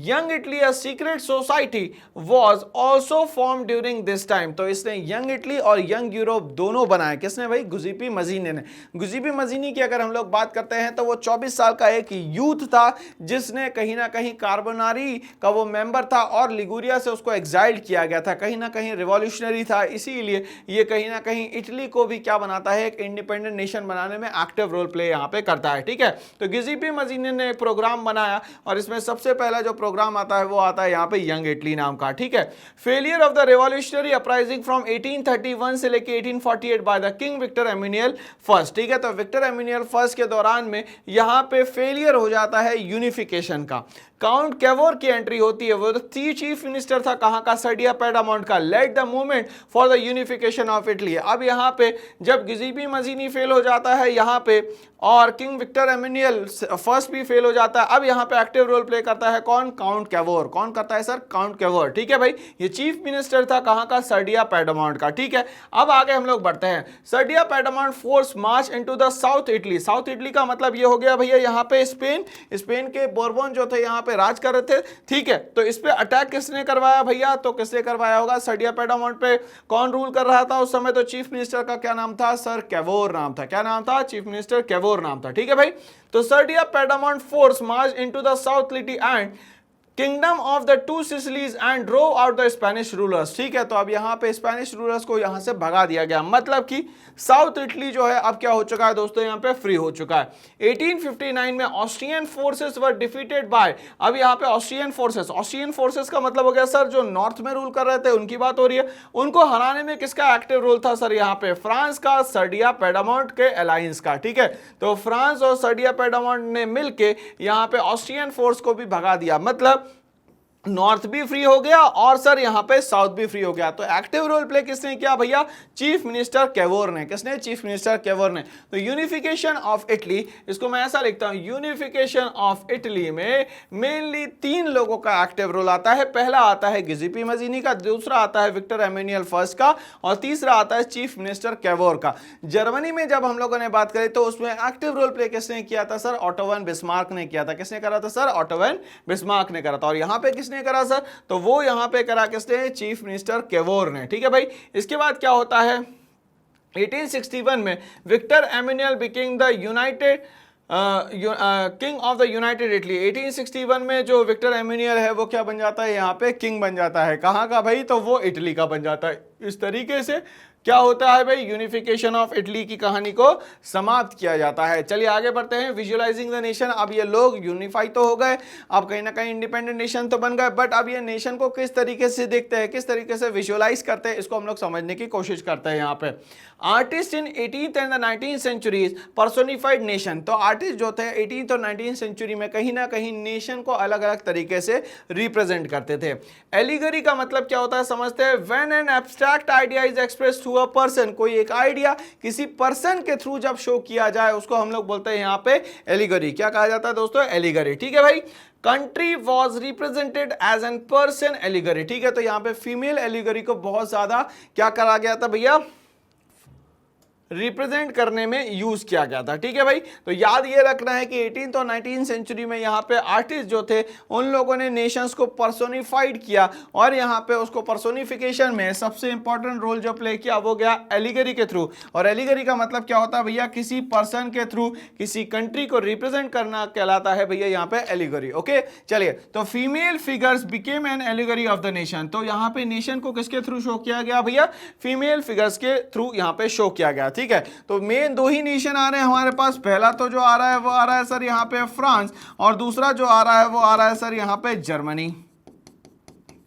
Young Italy a secret society was also form during this time. तो इसने यंग इटली और यंग यूरोप दोनों बनाए। किसने भाई, गिउसेप्पे मजीनी ने। गिउसेप्पे मजीनी की अगर हम लोग बात करते हैं तो वो 24 साल का एक यूथ था जिसने कहीं ना कहीं कार्बोनारी का वो मेंबर था, और लिगुरिया से उसको एग्जाइल्ड किया गया था। कहीं ना कहीं रिवॉल्यूशनरी था, इसीलिए ये कहीं ना कहीं इटली को भी क्या बनाता है, एक इंडिपेंडेंट नेशन बनाने में एक्टिव रोल प्ले यहां पे करता है। ठीक है, तो गिउसेप्पे मजीनी ने एक प्रोग्राम बनाया, और इसमें सबसे पहला जो प्रोग्राम आता है वो आता है यहां पे यंग इटली नाम का। ठीक है, failure of the revolutionary uprising from 1831 से लेके 1848 by the king Victor Emmanuel first. ठीक है, तो विक्टर एम्यूनियल फर्स्ट के दौरान में यहां पे फेलियर हो जाता है यूनिफिकेशन का। काउंट कैवोर की एंट्री होती है, वो चीफ मिनिस्टर था कहां का, सर्डिया पेडामोंट का। Led the movement for the unification of Italy. अब यहां पे जब गिउसेप्पे मजीनी फेल हो जाता है यहां पे, और किंग विक्टर एम्यूनियल फर्स्ट भी फेल हो जाता है, अब यहां पे एक्टिव रोल प्ले करता है कौन, काउंट कैवोर। कौन करता है सर, काउंट कैवोर। ठीक है भाई, ये चीफ मिनिस्टर था कहां का, सर्डिया पेडामोंट का। ठीक है, अब आगे हम लोग बढ़ते हैं। Sardinia Piedmont force march into the south Italy. South Italy का मतलब ये हो गया भैया यहाँ पे स्पेन के बोरबॉन जो थे यहाँ पे राज कर रहे थे। ठीक है, तो इस पे अटैक किसने करवाया भैया, तो किसने करवाया होगा, सर्डिया पेडामोंट पे कौन रूल कर रहा था उस समय, तो चीफ मिनिस्टर का क्या नाम था सर, कैवोर नाम था। क्या नाम था, चीफ मिनिस्टर कैवोर नाम था। ठीक है भाई, तो Sardinia Piedmont force march into the south Italy and kingdom of the two Sicilies and drove out the Spanish rulers. ठीक है, तो अब यहां पे स्पेनिश रूलर्स को यहां से भगा दिया गया, मतलब कि साउथ इटली जो है अब क्या हो चुका है दोस्तों, यहां पे फ्री हो चुका है। 1859 में Austrian forces were defeated by, अब यहां पे ऑस्ट्रियन फोर्सेस का मतलब हो गया सर जो नॉर्थ में रूल कर रहे थे उनकी बात हो रही है। उनको हराने में किसका एक्टिव रोल था सर, यहां पे फ्रांस का, सर्डिया पेडामोंट के अलायंस का। ठीक है, तो फ्रांस और सर्डिया पेडामोंट ने मिलके यहां पे ऑस्ट्रियन फोर्स को भी भगा दिया, मतलब नॉर्थ भी फ्री हो गया और सर यहां पे साउथ भी फ्री हो गया। तो एक्टिव रोल प्ले किसने किया भैया, चीफ मिनिस्टर कैवोर ने। किसने, चीफ मिनिस्टर कैवोर ने। तो यूनिफिकेशन ऑफ इटली, इसको मैं ऐसा लिखता हूं, यूनिफिकेशन ऑफ इटली में मेनली 3 लोगों का एक्टिव रोल आता है। पहला आता है गिउसेप्पे मजीनी का, दूसरा आता है विक्टर एम्यूनियल फर्स्ट का, और तीसरा आता है चीफ मिनिस्टर कैवोर का। जर्मनी में जब हम लोगों ने बात करी तो उसमें एक्टिव रोल प्ले किसने किया था सर, ऑटो वन बिस्मार्क ने किया था। किसने करा था सर, ऑटो वन बिस्मार्क ने करा था। और यहां पे किसने करा सर, तो वो यहां पे करा किसने, चीफ मिनिस्टर कैवोर ने। ठीक है भाई, इसके बाद क्या होता है, 1861 में Victor Emmanuel became the united king of the united Italy. 1861 में जो विक्टर एम्यूनियल है वो क्या बन जाता है, यहाँ पे किंग बन जाता है। कहाँ का भाई, तो वो इटली का बन जाता है। इस तरीके से क्या होता है भाई, यूनिफिकेशन ऑफ इटली की कहानी को समाप्त किया जाता है। चलिए आगे बढ़ते हैं। विजुअलाइजिंग द नेशन, अब ये लोग यूनिफाई तो हो गए, अब कहीं ना कहीं इंडिपेंडेंट नेशन तो बन गए, बट अब ये नेशन को किस तरीके से देखते हैं, किस तरीके से विजुअलाइज करते हैं, इसको हम लोग समझने की कोशिश करते हैं। यहाँ पे artist in 18th and 19th centuries personified nation. तो आर्टिस्ट जो थे 18th और 19th सेंचुरी में कहीं ना कहीं नेशन को अलग अलग तरीके से रिप्रेजेंट करते थे। एलिगरी का मतलब क्या होता है समझते हैं, when an abstract idea is express through a person, कोई एक आइडिया किसी पर्सन के थ्रू जब शो किया जाए उसको हम लोग बोलते हैं यहाँ पे एलिगरी। क्या कहा जाता है दोस्तों, एलिगरी। ठीक है भाई, country was represented as an person allegory. ठीक है, तो यहां पे फीमेल एलिगरी को बहुत ज्यादा क्या करा गया था भैया, रिप्रेजेंट करने में यूज किया गया था। ठीक है भाई, तो याद ये रखना है कि 18th और 19th सेंचुरी में यहाँ पे आर्टिस्ट जो थे उन लोगों ने नेशंस को पर्सोनिफाइड किया, और यहाँ पे उसको पर्सोनिफिकेशन में सबसे इंपॉर्टेंट रोल जो प्ले किया वो गया एलिगरी के थ्रू। और एलिगरी का मतलब क्या होता है भैया, किसी पर्सन के थ्रू किसी कंट्री को रिप्रेजेंट करना कहलाता है भैया यहाँ पे एलिगरी। ओके, चलिए, तो female figures became an allegory of the nation. तो यहाँ पे नेशन को किसके थ्रू शो किया गया भैया, फीमेल फिगर्स के थ्रू यहाँ पे शो किया गया। ठीक है, तो मेन दो ही नेशन आ रहे हैं हमारे पास। पहला तो जो आ रहा है वो आ रहा है सर यहाँ पे फ्रांस, और दूसरा जो आ रहा है वो आ रहा है सर यहाँ पे जर्मनी।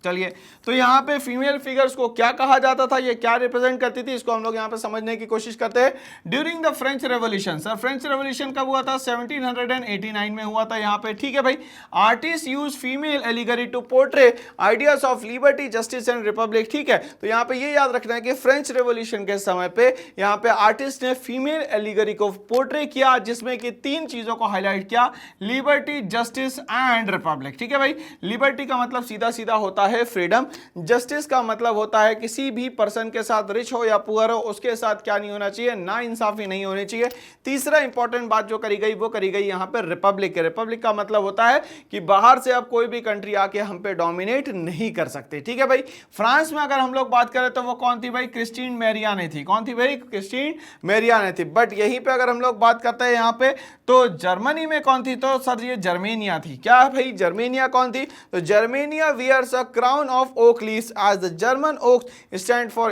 चलिए, तो यहाँ पे फीमेल फिगर्स को क्या कहा जाता था, ये क्या रिप्रेजेंट करती थी, इसको हम लोग यहाँ पे समझने की कोशिश करते हैं। During the French revolution, sir French revolution कब हुआ था, 1789 में हुआ था यहाँ पे। ठीक है भाई, artist use female allegory to portray ideas of liberty, justice and republic. ठीक है, तो यहाँ पे ये याद रखना है कि फ्रेंच रेवोल्यूशन के समय पे यहाँ पे आर्टिस्ट ने फीमेल एलिगरी को पोर्ट्रे किया, जिसमें कि तीन चीजों को हाईलाइट किया, लिबर्टी, जस्टिस एंड रिपब्लिक। ठीक है भाई, लिबर्टी का मतलब सीधा सीधा होता है फ्रीडम, जस्टिस का मतलब होता है किसी भी पर्सन के साथ, रिच हो या पुअर हो, उसके साथ क्या नहीं होना चाहिए, ना इंसाफी नहीं होनी चाहिए। तीसरा इंपॉर्टेंट बात जो करी गई वो करी गई यहाँ पे रिपब्लिक। रिपब्लिक का मतलब होता है कि बाहर से अब कोई भी कंट्री आके हम पे डोमिनेट नहीं कर सकते। ठीक है भाई, फ्रांस में अगर हम लोग बात करें तो वो कौन थी भाई, क्रिस्टीन मैरियाने थी। कौन थी भाई, क्रिस्टीन मैरियाने थी। बट यहीं पे अगर हम लोग बात करते हैं यहाँ पे, तो जर्मनी में कौन थी, तो सर ये जर्मेनिया थी। क्या भाई, जर्मेनिया कौन थी, तो Germania wears a crown of oak leaves as the German oak stand for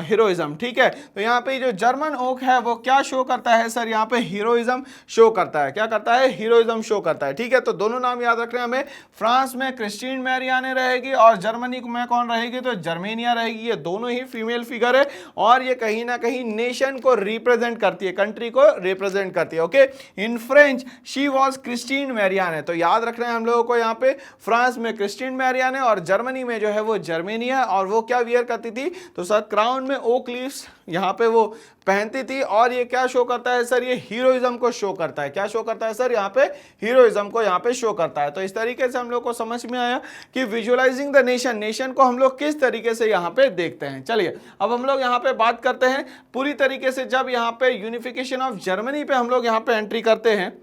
heroism. ठीक है, तो यहाँ पे जो जर्मन ओक है वो क्या शो करता है सर, यहाँ पे हीरोइज्म शो करता है। क्या करता है, हीरोइज्म शो करता है। ठीक है, तो दोनों नाम याद रखना है हमें। फ्रांस में क्रिस्टीन मैरियाने रहेगी और जर्मनी में कौन रहेगी, तो जर्मेनिया रहेगी। ये दोनों ही फीमेल फिगर है और ये कहीं ना कहीं नेशन को रिप्रेजेंट करती है, कंट्री को रिप्रेजेंट करती है। Okay, in French she was Christine Marianne. तो याद रखना है हम लोगों को यहाँ पे, फ्रांस में क्रिस्टीन मैरियाने और जर्मनी में जो है वो जर्मेनिया। और वो क्या वियर करती थी, तो सर क्राउन में ओक लीव्स यहाँ पे वो पहनती थी। और ये क्या शो करता है सर, ये हीरोइज्म को शो करता है। क्या शो करता है सर, यहाँ पे हीरोइज्म को यहाँ पे शो करता है। तो इस तरीके से हम लोग को समझ में आया कि विजुअलाइजिंग द नेशन, नेशन को हम लोग किस तरीके से यहाँ पे देखते हैं। चलिए, अब हम लोग यहाँ पे बात करते हैं पूरी तरीके से, जब यहाँ पे यूनिफिकेशन ऑफ जर्मनी पे हम लोग यहाँ पे एंट्री करते हैं,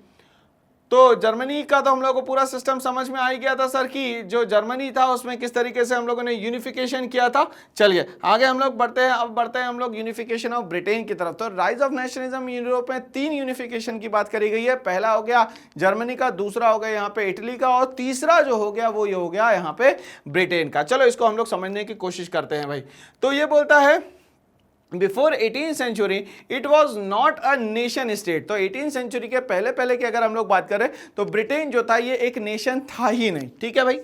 तो जर्मनी का तो हम लोग को पूरा सिस्टम समझ में आ ही गया था सर कि जो जर्मनी था उसमें किस तरीके से हम लोगों ने यूनिफिकेशन किया था। चलिए आगे हम लोग बढ़ते हैं। अब बढ़ते हैं हम लोग यूनिफिकेशन ऑफ ब्रिटेन की तरफ। तो राइज ऑफ नेशनलिज्म यूरोप में तीन यूनिफिकेशन की बात करी गई है। पहला हो गया जर्मनी का, दूसरा हो गया यहाँ पे इटली का, और तीसरा जो हो गया वो ये हो गया यहाँ पे ब्रिटेन का। चलो इसको हम लोग समझने की कोशिश करते हैं भाई। तो ये बोलता है before 18th century it was not a nation state. तो 18th सेंचुरी के पहले पहले की अगर हम लोग बात करें तो ब्रिटेन जो था ये एक नेशन था ही नहीं। ठीक है भाई,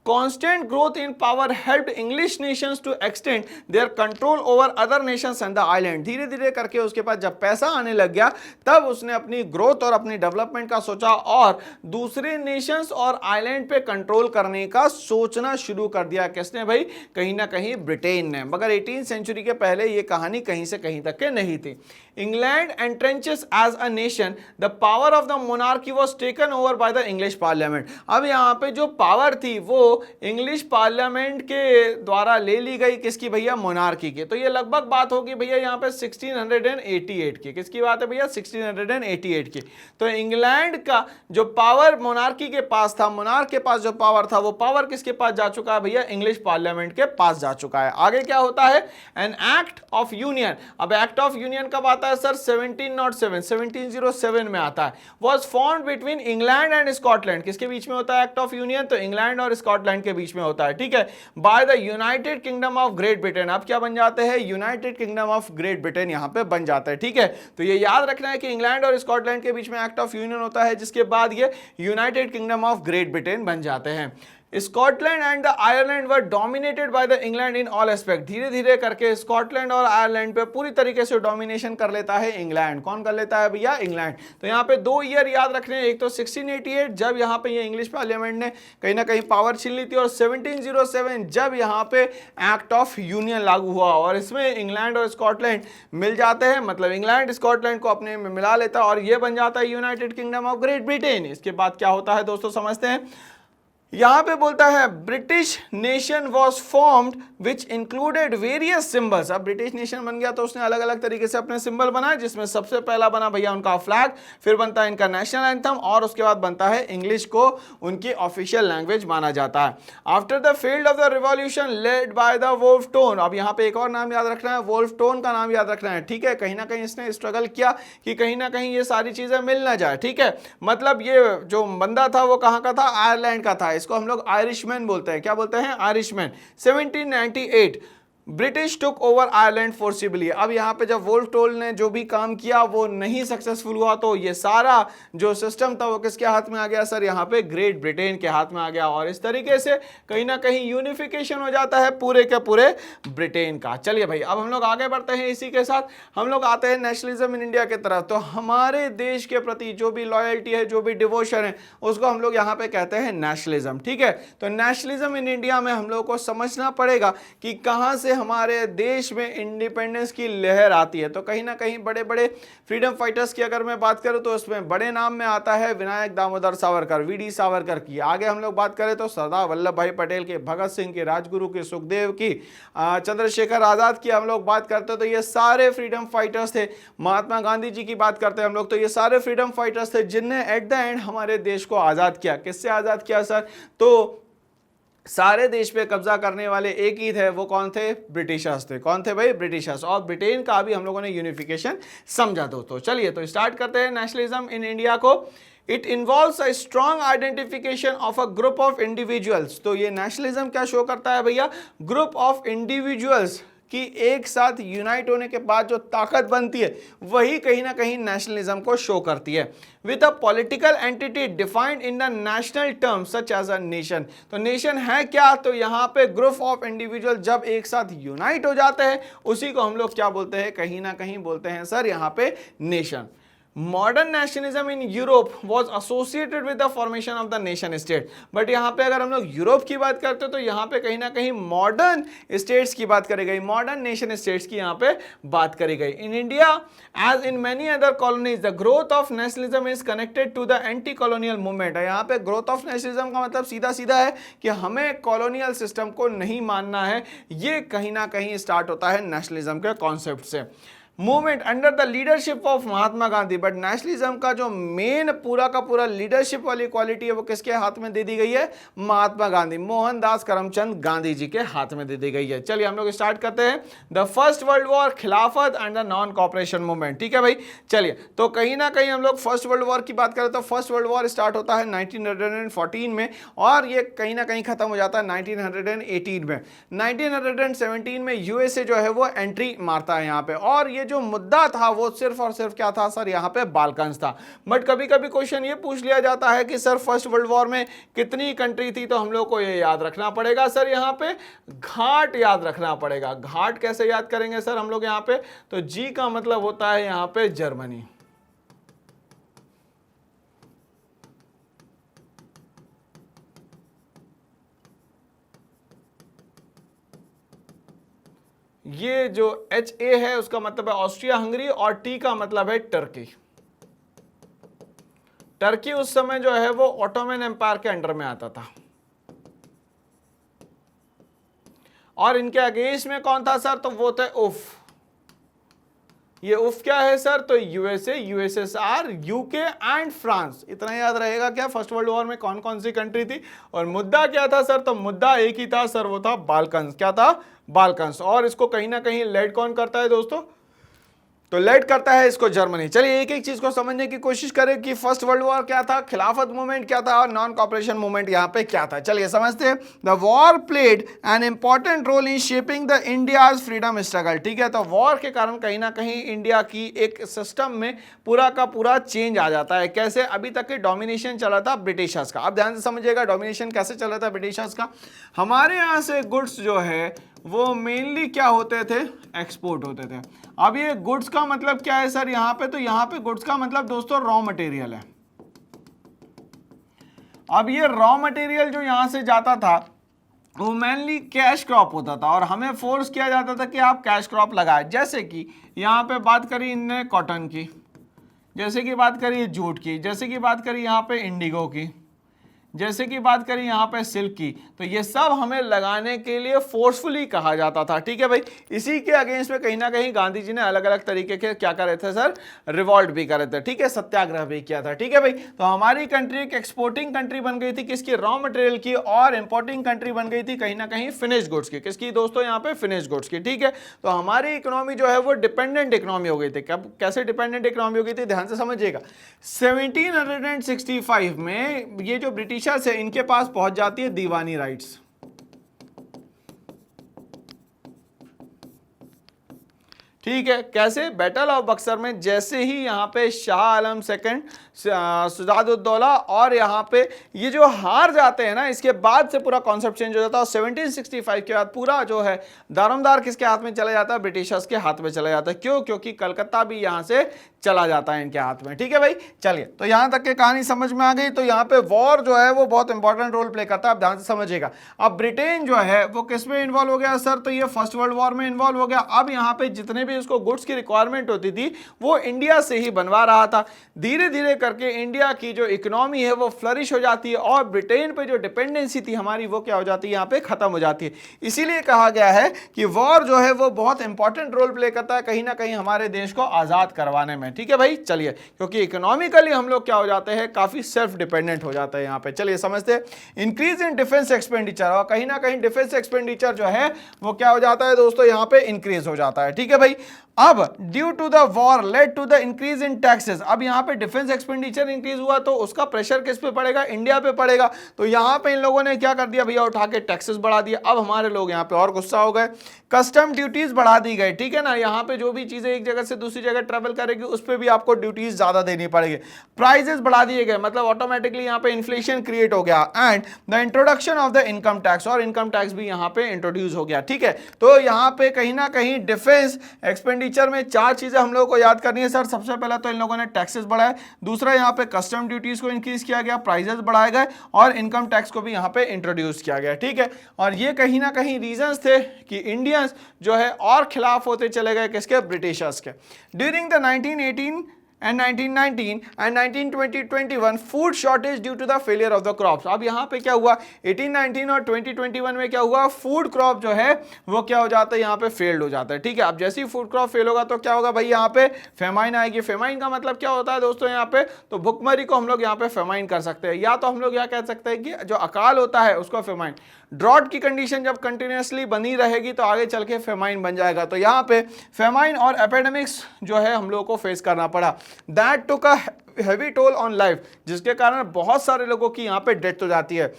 Constant growth in power helped English nations to extend their control over other nations and the island। धीरे धीरे करके उसके पास जब पैसा आने लग गया तब उसने अपनी ग्रोथ और अपनी डेवलपमेंट का सोचा और दूसरे नेशंस और आइलैंड पे कंट्रोल करने का सोचना शुरू कर दिया। किसने भाई, कहीं ना कहीं ब्रिटेन ने। मगर 18th सेंचुरी के पहले ये कहानी कहीं से कहीं तक के नहीं थी। England entrenches as a nation, the power of the monarchy was taken over by the English parliament. अब यहाँ पे जो पावर थी वो इंग्लिश पार्लियामेंट के द्वारा ले ली गई, किसकी भैया, मोनार्की की। तो ये लगभग बात होगी भैया यहाँ पे 1688 की। किसकी बात है भैया, 1688 की। तो इंग्लैंड का जो पावर मोनार्की के पास था, मोनार्क के पास जो पावर था वो पावर किसके पास जा चुका है भैया, इंग्लिश पार्लियामेंट के पास जा चुका है। आगे क्या होता है, एन एक्ट ऑफ यूनियन। अब एक्ट ऑफ यूनियन कब आता है सर, 1707 में आता है। Was formed between England and Scotland. किसके बीच में होता है एक्ट ऑफ यूनियन, तो इंग्लैंड और स्कॉटलैंड के बीच में होता है। ठीक है, by the United kingdom of great Britain. अब क्या बन जाते हैं, United kingdom of great Britain यहां पे बन जाता है। ठीक है, तो ये याद रखना है कि इंग्लैंड और स्कॉटलैंड के बीच में एक्ट ऑफ यूनियन होता है, जिसके बाद ये United kingdom of great Britain बन जाते हैं। Scotland and the Ireland were dominated by the England in all aspect. धीरे धीरे करके स्कॉटलैंड और आयरलैंड पे पूरी तरीके से डोमिनेशन कर लेता है इंग्लैंड। कौन कर लेता है भैया, इंग्लैंड। तो यहाँ पे दो ईयर याद रखने हैं, एक तो 1688 जब यहाँ पे ये इंग्लिश पार्लियामेंट ने कहीं ना कहीं पावर छीन ली थी, और 1707 जब यहाँ पे एक्ट ऑफ यूनियन लागू हुआ और इसमें इंग्लैंड और स्कॉटलैंड मिल जाते हैं। मतलब इंग्लैंड स्कॉटलैंड को अपने में मिला लेता है और ये बन जाता है United kingdom of great Britain. इसके बाद क्या होता है दोस्तों, समझते हैं। यहां पे बोलता है British nation was formed which included various symbols. अब ब्रिटिश नेशन बन गया तो उसने अलग अलग तरीके से अपने सिंबल बनाए, जिसमें सबसे पहला बना भैया उनका फ्लैग, फिर बनता है इनका नेशनल एंथम, और उसके बाद बनता है इंग्लिश को उनकी ऑफिशियल लैंग्वेज माना जाता है। After the field of the revolution led by the Wolff tone. अब यहाँ पे एक और नाम याद रखना है, वोल्फ टोन का नाम याद रखना है, ठीक है। कहीं ना कहीं इसने स्ट्रगल किया कि कहीं ना कहीं ये सारी चीजें मिल ना जाए, ठीक है। मतलब ये जो बंदा था वो कहाँ का था, आयरलैंड का था। इसको हम लोग आयरिशमैन बोलते हैं। क्या बोलते हैं, Irishman. 1798 British took over Ireland forcibly. अब यहां पे जब वोल्फ टोन ने जो भी काम किया वो नहीं सक्सेसफुल हुआ, तो ये सारा जो सिस्टम था वो किसके हाथ में आ गया सर, यहां पे ग्रेट ब्रिटेन के हाथ में आ गया, और इस तरीके से कहीं ना कहीं यूनिफिकेशन हो जाता है पूरे के पूरे ब्रिटेन का। चलिए भाई, अब हम लोग आगे बढ़ते हैं, इसी के साथ हम लोग आते हैं नेशनलिज्म इन इंडिया की तरफ। तो हमारे देश के प्रति जो भी लॉयल्टी है, जो भी डिवोशन है, उसको हम लोग यहाँ पे कहते हैं नेशनलिज्म, ठीक है। तो नेशनलिज्म इन इंडिया में हम लोग को समझना पड़ेगा कि कहां से हमारे देश में इंडिपेंडेंस की लहर आती है। तो कहीं ना कहीं बड़े बड़े फ्रीडम फाइटर्स की अगर मैं बात करूं तो उसमें बड़े नाम में आता है विनायक दामोदर सावरकर, वीडी सावरकर की। आगे हम लोग बात करें तो सरदार वल्लभ भाई पटेल के, भगत सिंह के, राजगुरु के, सुखदेव की, चंद्रशेखर आजाद की हम लोग बात करते हैं तो ये सारे फ्रीडम फाइटर्स थे। महात्मा गांधी जी की बात करते हैं हम लोग तो ये सारे फ्रीडम फाइटर्स थे जिनने एट द एंड हमारे देश को आजाद किया। किससे आजाद किया सर, तो सारे देश पे कब्जा करने वाले एक ही थे, वो कौन थे, ब्रिटिशर्स थे। कौन थे भाई, ब्रिटिशर्स। और ब्रिटेन का भी हम लोगों ने यूनिफिकेशन समझा दोस्तों। चलिए तो स्टार्ट करते हैं नेशनलिज्म इन इंडिया को। It involves a strong identification of a group of individuals. तो ये नेशनलिज्म क्या शो करता है भैया, ग्रुप ऑफ इंडिविजुअल्स कि एक साथ यूनाइट होने के बाद जो ताकत बनती है वही कहीं ना कहीं नेशनलिज्म को शो करती है। With a political entity defined in the national term such as a nation. तो नेशन है क्या, तो यहाँ पे ग्रुप ऑफ इंडिविजुअल जब एक साथ यूनाइट हो जाते हैं उसी को हम लोग क्या बोलते हैं, कहीं ना कहीं बोलते हैं सर यहाँ पे nation. Modern nationalism in Europe was associated with the formation of the nation state. But यहाँ पे अगर हम लोग यूरोप की बात करते हैं तो यहाँ पे कहीं ना कहीं मॉडर्न स्टेट्स की बात करी गई, मॉडर्न नेशन स्टेट्स की यहाँ पे बात करी गई। In India as in many other colonies the growth of nationalism is connected to the anti colonial movement. यहाँ पे ग्रोथ ऑफ नेशनलिज्म का मतलब सीधा सीधा है कि हमें कॉलोनियल सिस्टम को नहीं मानना है, ये कहीं ना कहीं स्टार्ट होता है नेशनलिज्म के कॉन्सेप्ट से। Movement under the leadership of Mahatma Gandhi. But nationalism का जो मेन पूरा का पूरा लीडरशिप वाली क्वालिटी है वो किसके हाथ में दे दी गई है, महात्मा गांधी, मोहनदास करमचंद गांधी जी के हाथ में दे दी गई है। चलिए हम लोग स्टार्ट करते हैं द फर्स्ट वर्ल्ड वॉर, खिलाफत and the non cooperation movement, ठीक है भाई। चलिए तो कहीं ना कहीं हम लोग फर्स्ट वर्ल्ड वॉर की बात करें तो फर्स्ट वर्ल्ड वॉर स्टार्ट होता है 1914 में और ये कहीं ना कहीं खत्म हो जाता है 1918 में। 1917 में यूएसए जो है वो एंट्री मारता है यहाँ पे, और ये जो मुद्दा था वो सिर्फ और सिर्फ क्या था सर, यहाँ पे बाल्कन्स था। बट कभी कभी क्वेश्चन ये पूछ लिया जाता है कि सर फर्स्ट वर्ल्ड वॉर में कितनी कंट्री थी, तो हम लोग को ये याद रखना पड़ेगा सर, यहाँ पे घाट याद रखना पड़ेगा। घाट कैसे याद करेंगे सर हम लोग यहाँ पे, तो जी का मतलब होता है यहाँ पे जर्मनी। ये जो HA है उसका मतलब है ऑस्ट्रिया हंगरी, और T का मतलब है टर्की। टर्की उस समय जो है वो ऑटोमन एम्पायर के अंडर में आता था। और इनके अगेंस्ट में कौन था सर, तो वो थे उफ। ये उफ क्या है सर, तो USA, USSR, UK and France. इतना याद रहेगा क्या, फर्स्ट वर्ल्ड वॉर में कौन कौन सी कंट्री थी और मुद्दा क्या था सर, तो मुद्दा एक ही था सर, वो था बाल्कन्स। क्या था, बाल्कन्स। और इसको कहीं ना कहीं लेड कौन करता है दोस्तों, तो लेड करता है इसको जर्मनी। चलिए एक एक चीज को समझने की कोशिश करें कि फर्स्ट वर्ल्ड वॉर क्या था, खिलाफत मूवमेंट क्या था और नॉन कॉपरेशन मूवमेंट यहाँ पे क्या था। चलिए समझते हैं। The war played an important role in shaping the India's freedom struggle, ठीक है। तो वॉर के कारण कहीं ना कहीं इंडिया की एक सिस्टम में पूरा का पूरा चेंज आ जाता है। कैसे, अभी तक के डोमिनेशन चला था ब्रिटिशर्स का। अब ध्यान से समझिएगा डोमिनेशन कैसे चला था ब्रिटिशर्स का। हमारे यहाँ से गुड्स जो है वो मेनली क्या होते थे, एक्सपोर्ट होते थे। अब ये गुड्स का मतलब क्या है सर यहाँ पे, तो यहाँ पे गुड्स का मतलब दोस्तों रॉ मटेरियल है। अब ये रॉ मटेरियल जो यहाँ से जाता था वो मेनली कैश क्रॉप होता था और हमें फोर्स किया जाता था कि आप कैश क्रॉप लगाए। जैसे कि यहाँ पे बात करी इनने कॉटन की, जैसे कि बात करी जूट की, जैसे कि बात करी यहाँ पे इंडिगो की, जैसे कि बात करें यहाँ पे सिल्क की, तो ये सब हमें लगाने के लिए फोर्सफुली कहा जाता था। ठीक है भाई, इसी के अगेंस्ट में कहीं ना कहीं गांधी जी ने अलग अलग तरीके के क्या करे थे सर, रिवॉल्ट भी करे थे। ठीक है, सत्याग्रह भी किया था। ठीक है भाई, तो हमारी कंट्री एक एक्सपोर्टिंग कंट्री बन गई थी किसकी, रॉ मटेरियल की, और इंपोर्टिंग कंट्री बन गई थी कहीं ना कहीं फिनिश गुड्स की। किसकी दोस्तों, यहाँ पे फिनिश गुड्स की। ठीक है, तो हमारी इकोनॉमी जो है वो डिपेंडेंट इकोनॉमी हो गई थी। कब, कैसे डिपेंडेंट इकोनॉमी हो गई थी, ध्यान से समझिएगा। 1765 में ये जो ब्रिटिशर्स है इनके पास पहुंच जाती है दीवानी राइट्स। ठीक है, कैसे, बैटल ऑफ बक्सर में जैसे ही यहाँ पे शाह आलम सेकंड, सुजादउद्दौला और यहाँ पे ये जो हार जाते हैं ना, इसके बाद से पूरा कॉन्सेप्ट चेंज हो जाता है। 1765 के बाद पूरा जो है दारोमदार किसके हाथ में चला जाता है, ब्रिटिशर्स के हाथ में चला जाता है। क्यों, क्योंकि कलकत्ता भी यहाँ से चला जाता है इनके हाथ में। ठीक है भाई, चलिए, तो यहाँ तक की कहानी समझ में आ गई। तो यहाँ पे वॉर जो है वो बहुत इंपॉर्टेंट रोल प्ले करता है, आप ध्यान से समझिएगा। अब ब्रिटेन जो है वो किस में इन्वॉल्व हो गया सर, तो ये फर्स्ट वर्ल्ड वॉर में इन्वॉल्व हो गया। अब यहाँ पे जितने भी उसको गुड्स की रिक्वायरमेंट होती थी वो इंडिया से ही बनवा रहा था। धीरे धीरे करके इंडिया की जो इकोनॉमी है वो फ्लरिश हो जाती है और ब्रिटेन पे जो डिपेंडेंसी थी हमारी वो क्या हो जाती है, यहाँ पे खत्म हो जाती है। इसीलिए कहा गया है कि वॉर जो है वो बहुत इंपॉर्टेंट रोल प्ले करता है कहीं ना कहीं हमारे देश को आजाद करवाने में। ठीक है भाई, चलिए, क्योंकि इकोनॉमिकली हम लोग क्या हो जाते हैं, काफी सेल्फ डिपेंडेंट हो जाता है यहाँ पे। चलिए समझते हैं, इंक्रीज इन डिफेंस एक्सपेंडिचर, और कहीं ना कहीं डिफेंस एक्सपेंडिचर जो है वो क्या हो जाता है दोस्तों, यहाँ पे इंक्रीज हो जाता है। ठीक है भाई, अब due to the war led to the increase in taxes. अब यहाँ पे डिफेंस एक्सपेंडिचर इंक्रीज हुआ तो उसका प्रेशर किस पे पड़ेगा, इंडिया पे पड़ेगा। तो यहाँ पे इन लोगों ने क्या कर दिया भैया, उठा के टैक्सेस बढ़ा दिया। अब हमारे लोग यहाँ पे और गुस्सा हो गए, कस्टम ड्यूटीज बढ़ा दी गई। ठीक है ना, यहाँ पे जो भी चीजें एक जगह से दूसरी जगह ट्रेवल करेगी उस पर भी आपको ड्यूटीज ज्यादा देनी पड़ेगी। प्राइजेस बढ़ा दिए गए, मतलब ऑटोमेटिकली यहाँ पे इन्फ्लेशन क्रिएट हो गया। And the introduction of the income tax, और इनकम टैक्स भी यहाँ पे इंट्रोड्यूस हो गया। ठीक है, तो यहाँ पे कहीं ना कहीं डिफेंस एक्सपेंडिचर में चार चीजें हम लोगों को याद करनी है सर। सबसे पहले तो इन लोगों ने टैक्सेस बढ़ाए, दूसरा यहाँ पे कस्टम ड्यूटीज को इंक्रीज किया गया, प्राइजेस बढ़ाए गए, और इनकम टैक्स को भी यहाँ पे इंट्रोड्यूस किया गया। ठीक है, और ये कहीं ना कहीं रीजंस थे कि इंडियंस जो है और खिलाफ होते चले गए किसके, ब्रिटिशर्स के। During the 1918 and 1919 and 1920-21 food shortage due to the failure of the crops. अब यहाँ पे क्या हुआ, 1819 और 2021 में क्या हुआ, फूड क्रॉप जो है वो क्या हो जाता है, यहाँ पे फेल्ड हो जाता है। ठीक है, अब जैसे ही फूड क्रॉप फेल होगा तो क्या होगा भाई, यहाँ पे फेमाइन आएगी। फेमाइन का मतलब क्या होता है दोस्तों, यहाँ पे तो भुखमरी को हम लोग यहाँ पे फेमाइन कर सकते हैं, या तो हम लोग यहाँ कह सकते हैं कि जो अकाल होता है उसको फेमाइन। ड्रॉट की कंडीशन जब कंटिन्यूसली बनी रहेगी तो आगे चल के फेमाइन बन जाएगा। तो यहाँ पे फेमाइन और एपिडेमिक्स जो है हम लोग को फेस करना पड़ा। That took a heavy toll on life, जिसके कारण बहुत सारे लोगों की यहाँ पे डेथ हो जाती है।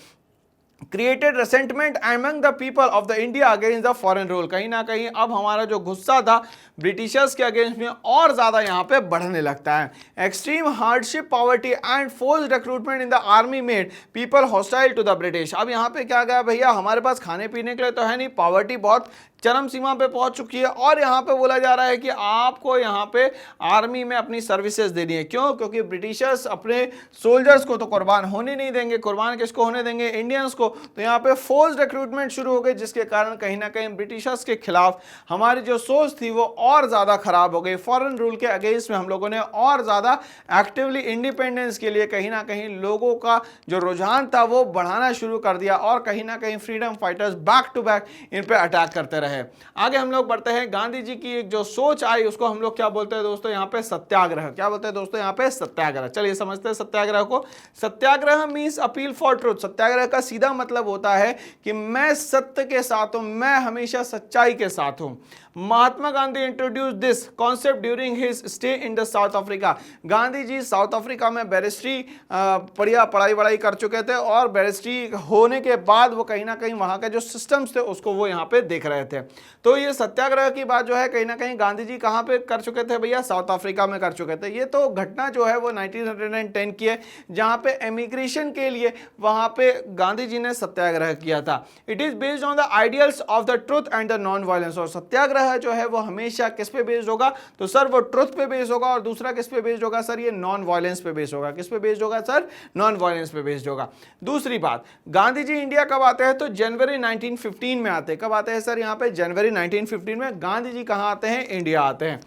Created resentment among the people of the India against the foreign rule. कहीं ना कहीं अब हमारा जो गुस्सा था ब्रिटिशर्स के अगेंस्ट में और ज्यादा यहाँ पे बढ़ने लगता है। Extreme hardship, poverty and forced recruitment in the army made people hostile to the British. अब यहाँ पे क्या गया भैया, हमारे पास खाने पीने के लिए तो है नहीं, पॉवर्टी बहुत चरम सीमा पे पहुंच चुकी है, और यहाँ पे बोला जा रहा है कि आपको यहाँ पे आर्मी में अपनी सर्विसेज देनी है। क्यों, क्योंकि ब्रिटिशर्स अपने सोल्जर्स को तो कुर्बान होने नहीं देंगे। कुर्बान किसको होने देंगे, इंडियंस को। तो यहाँ पे फोर्स्ड रिक्रूटमेंट शुरू हो गई, जिसके कारण कहीं ना कहीं ब्रिटिशर्स के खिलाफ हमारी जो सोच थी वो और ज्यादा खराब हो गई। फॉरेन रूल के अगेंस्ट में हम लोगों ने और ज्यादा एक्टिवली इंडिपेंडेंस के लिए कहीं ना कहीं लोगों का जो रुझान था वो बढ़ाना शुरू कर दिया, और कहीं ना कहीं freedom fighters back to back इन पे अटैक करते रहे। आगे हम लोग बढ़ते हैं, गांधी जी की एक जो सोच आई उसको हम लोग क्या बोलते हैं दोस्तों, यहाँ पे सत्याग्रह। क्या बोलते हैं दोस्तों, यहाँ पे सत्याग्रह। चलिए समझते हैं सत्याग्रह को। सत्याग्रह मींस अपील फॉर ट्रुथ। सत्याग्रह का सीधा मतलब होता है कि मैं सत्य के साथ हूं, मैं हमेशा सच्चाई के साथ हूं। Mahatma Gandhi introduce this concept during his stay in the South Africa. Gandhi ji South Africa में बैरिस्ट्री पढ़ाई वढ़ाई कर चुके थे, और बैरिस्ट्री होने के बाद वो कहीं ना कहीं वहां के जो सिस्टम्स थे उसको वो यहाँ पे देख रहे थे। तो ये सत्याग्रह की बात जो है कहीं ना कहीं गांधी जी कहाँ पे कर चुके थे भैया, साउथ अफ्रीका में कर चुके थे। ये तो घटना जो है वो 1910 की है, जहाँ पे एमिग्रेशन के लिए वहां पे गांधी जी ने सत्याग्रह किया था। It is based on the ideals of the truth and the non violence. और सत्याग्रह जो है वो हमेशा किस पे बेस्ड होगा, तो सर वो ट्रुथ पे बेस्ड होगा, और दूसरा किस पे बेस्ड होगा सर, ये नॉन वायलेंस पे बेस्ड होगा। किस पे बेस्ड होगा सर, नॉन वायलेंस पे बेस्ड होगा। दूसरी बात, गांधी जी इंडिया कब आते हैं, तो जनवरी 1915 में आते हैं। कब आते हैं सर, यहाँ पे जनवरी 1915 में गांधी जी कहां आते हैं, इंडिया आते हैं।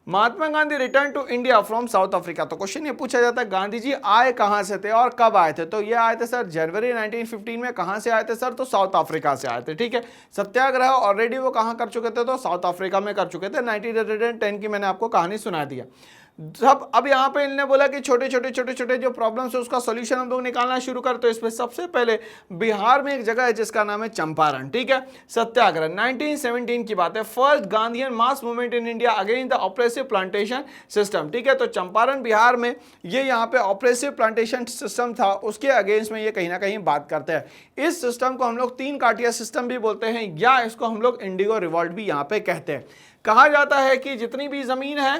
Mahatma Gandhi return to India from South Africa. तो क्वेश्चन ये पूछा जाता है गांधी जी आए कहां से थे और कब आए थे। तो ये आए थे सर जनवरी 1915 में। कहां से आए थे सर? तो साउथ अफ्रीका से आए थे। ठीक है, सत्याग्रह ऑलरेडी वो कहां कर चुके थे? तो साउथ अफ्रीका में कर चुके थे। 1910 की मैंने आपको कहानी सुना दिया। सब अब यहाँ पे इन्होंने बोला कि छोटे छोटे जो प्रॉब्लम्स है उसका सॉल्यूशन हम लोग निकालना शुरू कर। तो इसमें सबसे पहले बिहार में एक जगह है जिसका नाम है चंपारण। ठीक है, सत्याग्रह 1917 की बात है। First Gandhian mass movement in India against the oppressive plantation system. ठीक है, तो चंपारण बिहार में ये यहाँ पे ऑपरेसिव प्लांटेशन सिस्टम था, उसके अगेंस्ट में ये कहीं ना कहीं बात करते हैं। इस सिस्टम को हम लोग तीन काटिया सिस्टम भी बोलते हैं या इसको हम लोग इंडिगो रिवॉल्ट भी यहाँ पे कहते हैं। कहा जाता है कि जितनी भी जमीन है,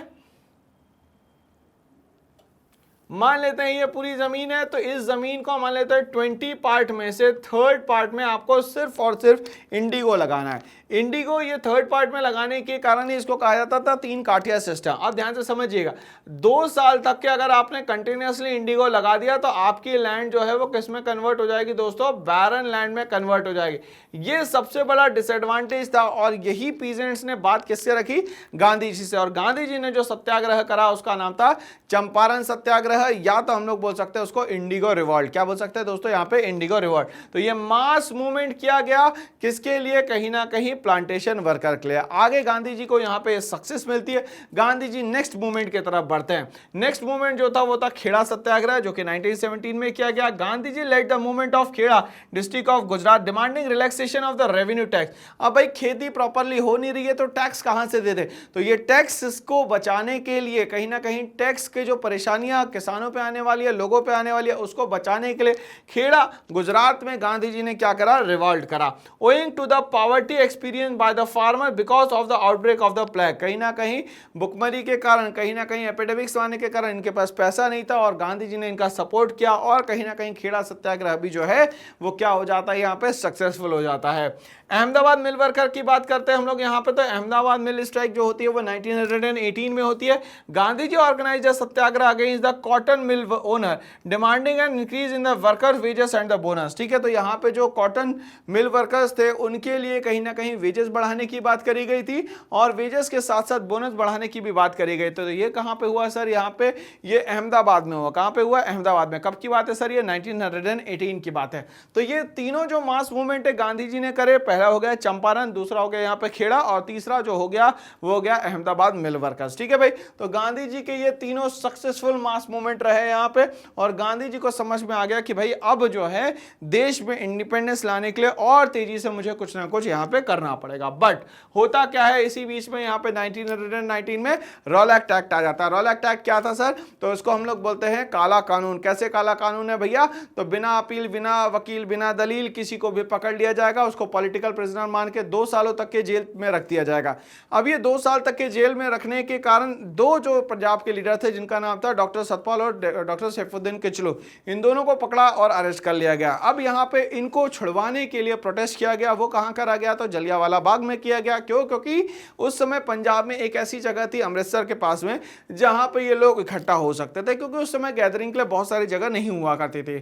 मान लेते हैं ये पूरी जमीन है, तो इस जमीन को मान लेते हैं 20 पार्ट में से थर्ड पार्ट में आपको सिर्फ और सिर्फ इंडिगो लगाना है। इंडिगो ये थर्ड पार्ट में लगाने के कारण ही इसको कहा जाता था तीन काठिया सिस्टम। अब ध्यान से समझिएगा, 2 साल तक के अगर आपने कंटिन्यूअसली इंडिगो लगा दिया तो आपकी लैंड जो है वो किस में कन्वर्ट हो जाएगी दोस्तों? बैरन लैंड में कन्वर्ट हो जाएगी। ये सबसे बड़ा डिसएडवांटेज था और यही पीजेंट्स ने बात किससे रखी? गांधी जी से। और गांधी जी ने जो सत्याग्रह करा उसका नाम था चंपारण सत्याग्रह, या तो हम लोग बोल सकते हैं उसको इंडिगो रिवॉल्ट। क्या बोल सकते हैं दोस्तों यहाँ पे? Indigo revolt. तो ये मास मूवमेंट किया गया किसके लिए? कहीं ना कहीं प्लांटेशन वर्कर के लिए। आगे गांधी जी को यहाँ पे सक्सेस मिलती है, गांधी जी नेक्स्ट मूवमेंट की तरफ बढ़ते हैं। नेक्स्ट मूवमेंट जो था वो था खेड़ा सत्याग्रह, जो कि 1917 में किया गया। Gandhi ji led the movement of Kheda district of Gujarat demanding relaxation of the revenue tax. अब भाई खेती प्रॉपरली हो नहीं रही है तो टैक्स कहां से दे दे? तो ये टैक्स को बचाने के लिए कहीं ना कहीं टैक्स के जो परेशानियां किसानों पे आने वाली है, लोगों पे आने वाली है, उसको बचाने के लिए खेड़ा गुजरात में गांधी जी ने क्या करा? रिवॉल्ट करा। Owing to the poverty experience by the farmer because of the outbreak of the plague. कहीं ना कहीं भुखमरी के कारण, कहीं ना कहीं एपिडेमिक्स आने के कारण इनके पास पैसा नहीं था और गांधी जी ने इनका सपोर्ट किया और कहीं ना कहीं खेड़ा सत्याग्रह भी जो है वो क्या हो जाता है? यहाँ पे सक्सेसफुल हो जाता है। अहमदाबाद मिल वर्कर की बात करते हैं हम लोग यहाँ पे। तो अहमदाबाद मिल स्ट्राइक जो होती है वो 1918 में होती है। Gandhi ji organize satyagraha against the cotton mill owner demanding an increase in the workers wages and the bonus. ठीक है, तो यहाँ पे जो कॉटन मिल वर्कर्स थे उनके लिए कहीं ना कहीं वेजेस बढ़ाने की बात करी गई थी और वेजेस के साथ साथ बोनस बढ़ाने की भी बात करी गई। तो ये कहाँ पे हुआ सर? यहाँ पे ये अहमदाबाद में हुआ। कहाँ पे हुआ? अहमदाबाद में। कब की बात है सर? ये 1918 की बात है। तो ये तीनों जो मास मूवमेंट है गांधी जी ने करे, पहला हो गया चंपारण, दूसरा हो गया यहाँ पे खेड़ा और तीसरा जो हो गया वो हो गया अहमदाबाद मिल वर्कर्स। ठीक है भाई, तो गांधी जी के ये तीनों सक्सेसफुल मास मूवमेंट रहे यहाँ पे और गांधी जी को समझ में आ गया कि भाई अब जो है देश में इंडिपेंडेंस लाने के लिए और तेजी से मुझे कुछ ना कुछ यहाँ पे करना पड़ेगा। बट होता क्या है, इसी बीच में यहाँ पे 1919 में रॉलेट एक्ट आ जाता है। रॉलेट एक्ट क्या था सर? तो इसको हम लोग बोलते हैं काला कानून। कैसे काला कानून है भैया? तो बिना अपील, बिना वकील, बिना दलील किसी को भी पकड़ लिया जाएगा, उसको पॉलिटिकल प्रिजनर मान के 2 सालों तक के जेल में रख दिया जाएगा। अब ये 2 साल तक के जेल में रखने के कारण दो जो पंजाब के लीडर थे जिनका नाम था डॉक्टर सतपाल और डॉक्टर सैफुद्दीन किचलू, इन दोनों को पकड़ा और अरेस्ट कर लिया गया। अब यहाँ पे इनको छुड़वाने के लिए प्रोटेस्ट किया गया। वो कहाँ करा गया? तो जलियांवाला बाग में किया गया। क्यों? क्योंकि उस समय पंजाब में एक ऐसी जगह थी अमृतसर के पास में जहां पे ये लोग इकट्ठा हो सकते थे, क्योंकि उस समय गैदरिंग के लिए बहुत सारी जगह नहीं हुआ करती थी।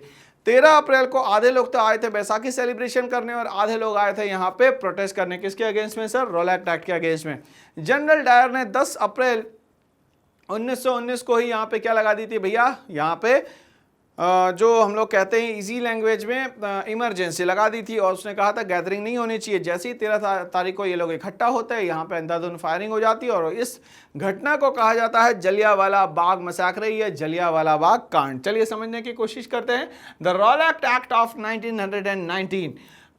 13 अप्रैल को आधे लोग तो आए थे बैसाखी सेलिब्रेशन करने और आधे लोग आए थे यहाँ पे प्रोटेस्ट करने। किसके अगेंस्ट में सर? रॉलेट एक्ट के अगेंस्ट में। जनरल डायर ने 10 अप्रैल 1919 को ही यहाँ पे क्या लगा दी थी भैया? यहाँ पे जो हम लोग कहते हैं इजी लैंग्वेज में इमरजेंसी लगा दी थी और उसने कहा था गैदरिंग नहीं होनी चाहिए। जैसे ही 13 तारीख को ये लोग इकट्ठा होते हैं यहाँ पे अंधाधुंध फायरिंग हो जाती है और इस घटना को कहा जाता है जलियांवाला बाग मसाकर, या जलियांवाला बाग कांड। चलिए समझने की कोशिश करते हैं। The Rowlatt act of 1919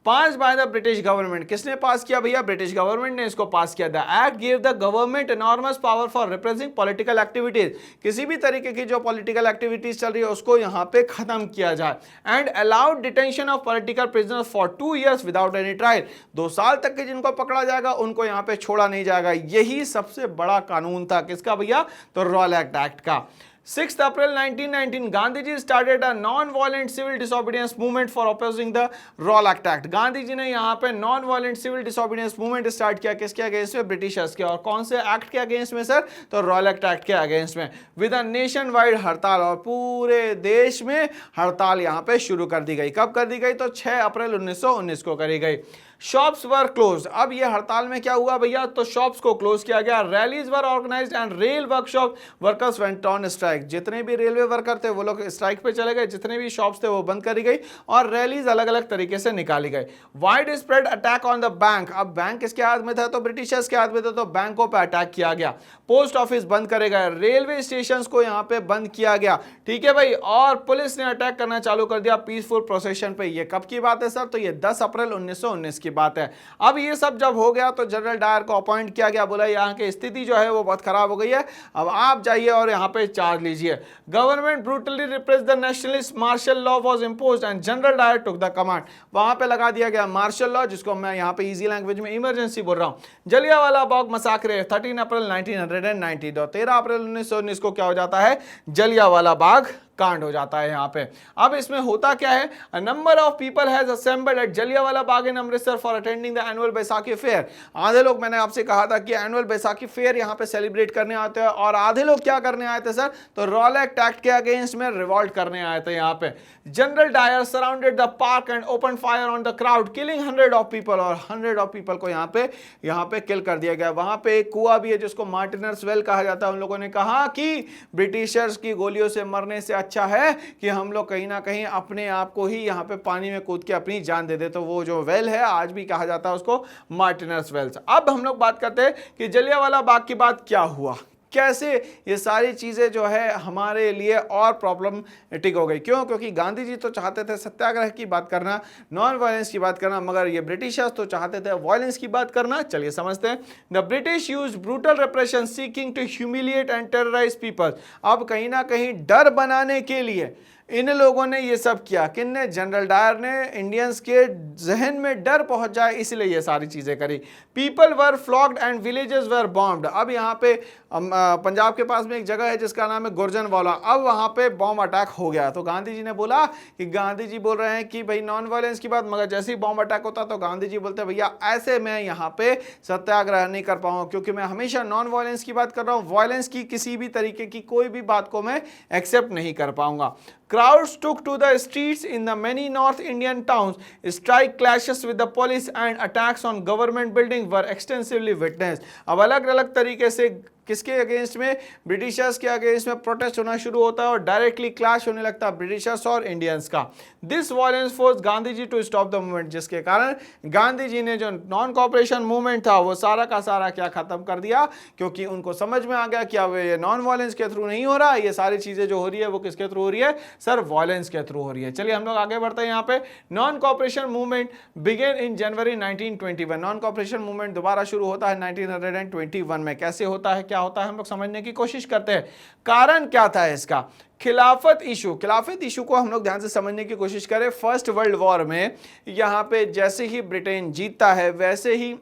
pass by the British government. किसने पास किया भैया? ब्रिटिश गवर्नमेंट ने इसको पास किया। The act give the government enormous power for repressing political activities. किसी भी तरीके की जो पॉलिटिकल एक्टिविटीज चल रही है उसको यहाँ पे खत्म किया जाए। And allowed detention of political prisoners for 2 years without any trial. 2 साल तक के जिनको पकड़ा जाएगा उनको यहाँ पे छोड़ा नहीं जाएगा। यही सबसे बड़ा कानून था किसका भैया? तो रॉलेट एक्ट का। 6 April 1919 Gandhi ji started a non violent civil disobedience movement for opposing the Rowlatt act. Gandhi ji ने यहाँ पे non violent civil disobedience movement start किया। किसके अगेंस्ट में? ब्रिटिशर्स के। और कौन से एक्ट के अगेंस्ट में सर? तो रॉलेट एक्ट के अगेंस्ट में। विद अ नेशन वाइड हड़ताल, और पूरे देश में हड़ताल यहाँ पे शुरू कर दी गई। कब कर दी गई? तो 6 अप्रैल 1919 को करी गई। शॉप्स वर क्लोज। अब ये हड़ताल में क्या हुआ भैया, तो शॉप्स को क्लोज किया गया। Rallies were organised and rail workshop workers went on strike. जितने भी रेलवे वर्कर थे वो लोग स्ट्राइक पे चले गए, जितने भी शॉप्स थे वो बंद करी गई और रैलीज अलग अलग तरीके से निकाली गई। Wide spread attack on the bank. अब बैंक किसके हाथ में था, तो ब्रिटिशर्स के हाथ में था, तो बैंकों पर अटैक किया गया। पोस्ट ऑफिस बंद करे गए, रेलवे स्टेशन को यहां पे बंद किया गया, ठीक है भाई। और पुलिस ने अटैक करना चालू कर दिया पीसफुल प्रोसेशन पे। ये कब की बात है सर, तो ये 10 अप्रैल 1919 की बात है। अब ये सब जब हो गया तो जनरल डायर को अपॉइंट किया गया, बोला यहाँ की स्थिति जो है वो बहुत खराब हो गई है, अब आप जाइए और यहाँ पे चार्ज लीजिए। Government brutally repress the nationalist, martial law was imposed and General Dyer took the command. वहां पे लगा दिया गया मार्शल लॉ, जिसको मैं यहाँ पे इजी लैंग्वेज में इमरजेंसी बोल रहा हूं। जलियांवाला बाग मसाकरे 13 अप्रैल 1990, 13 अप्रैल 1919 को क्या हो जाता है, जलियांवाला बाग कांड हो जाता है यहाँ पे। अब इसमें होता क्या है, a number of people has assembled at Jallianwala Bagh in Amritsar for attending the annual Baisakhi fair. आधे लोग, मैंने आपसे कहा था कि एनुअल बैसाखी फेयर यहाँ पे सेलिब्रेट करने आते हैं, और आधे लोग क्या करने आए थे सर, तो रॉलेट एक्ट के अगेंस्ट में रिवॉल्ट करने आए थे यहाँ पे। General Dyer surrounded the park and open fire on the crowd killing 100 of people, और 100 ऑफ पीपल को यहाँ पे किल कर दिया गया। वहां पे एक कुआं भी है जिसको मार्टिनर्स वेल कहा जाता है। उन लोगों ने कहा कि ब्रिटिशर्स की गोलियों से मरने से अच्छा है कि हम लोग कहीं ना कहीं अपने आप को ही यहाँ पे पानी में कूद के अपनी जान दे दे। तो वो जो वेल है आज भी कहा जाता है उसको मार्टिनर्स वेल्स। अब हम लोग बात करते हैं कि जलियांवाला बाग के बाद क्या हुआ, कैसे ये सारी चीजें जो है हमारे लिए और प्रॉब्लमेटिक हो गई। क्यों, क्योंकि गांधी जी तो चाहते थे सत्याग्रह की बात करना, नॉन वायलेंस की बात करना, मगर ये ब्रिटिशर्स तो चाहते थे वायलेंस की बात करना। चलिए समझते हैं। The British use brutal repression seeking to humiliate and terrorise people. अब कहीं ना कहीं डर बनाने के लिए इन लोगों ने ये सब किया। किनने, जनरल डायर ने। इंडियंस के जहन में डर पहुंच जाए इसलिए ये सारी चीजें करी। People were flogged and villages were bombed. अब यहाँ पे पंजाब के पास में एक जगह है जिसका नाम है गुर्जनवाला। अब वहां पे बॉम्ब अटैक हो गया, तो गांधी जी ने बोला कि गांधी जी बोल रहे हैं कि भाई नॉन वायलेंस की बात, मगर जैसे ही बॉम्ब अटैक होता तो गांधी जी बोलते भैया ऐसे मैं यहाँ पे सत्याग्रह नहीं कर पाऊंगा, क्योंकि मैं हमेशा नॉन वायलेंस की बात कर रहा हूँ, वायलेंस की किसी भी तरीके की कोई भी बात को मैं एक्सेप्ट नहीं कर पाऊंगा। Crowds took to the streets in the many North Indian towns. Strike clashes with the police and attacks on government buildings were extensively witnessed. अब अलग अलग तरीके से किसके अगेंस्ट में, ब्रिटिशर्स के अगेंस्ट में प्रोटेस्ट होना शुरू होता है और डायरेक्टली क्लैश होने लगता है ब्रिटिशर्स और इंडियंस का। This violence force Gandhi ji to stop the movement, जिसके कारण गांधी जी ने जो नॉन कॉपरेशन मूवमेंट था वो सारा का सारा क्या खत्म कर दिया, क्योंकि उनको समझ में आ गया कि अब ये नॉन वायलेंस के थ्रू नहीं हो रहा, ये सारी चीजें जो हो रही है वो किसके थ्रू हो रही है सर, वायलेंस के थ्रू हो रही है। चलिए हम लोग आगे बढ़ते हैं। यहाँ पे non cooperation movement began in January 1921। Non cooperation movement दोबारा शुरू होता है 1921 में। कैसे होता है, क्या होता है, हम लोग समझने की कोशिश करते हैं। कारण क्या था इसका, खिलाफत इशू। खिलाफत इशू को हम लोग ध्यान से समझने की कोशिश करें। फर्स्ट वर्ल्ड वॉर में यहां पे जैसे ही ब्रिटेन जीतता है वैसे ही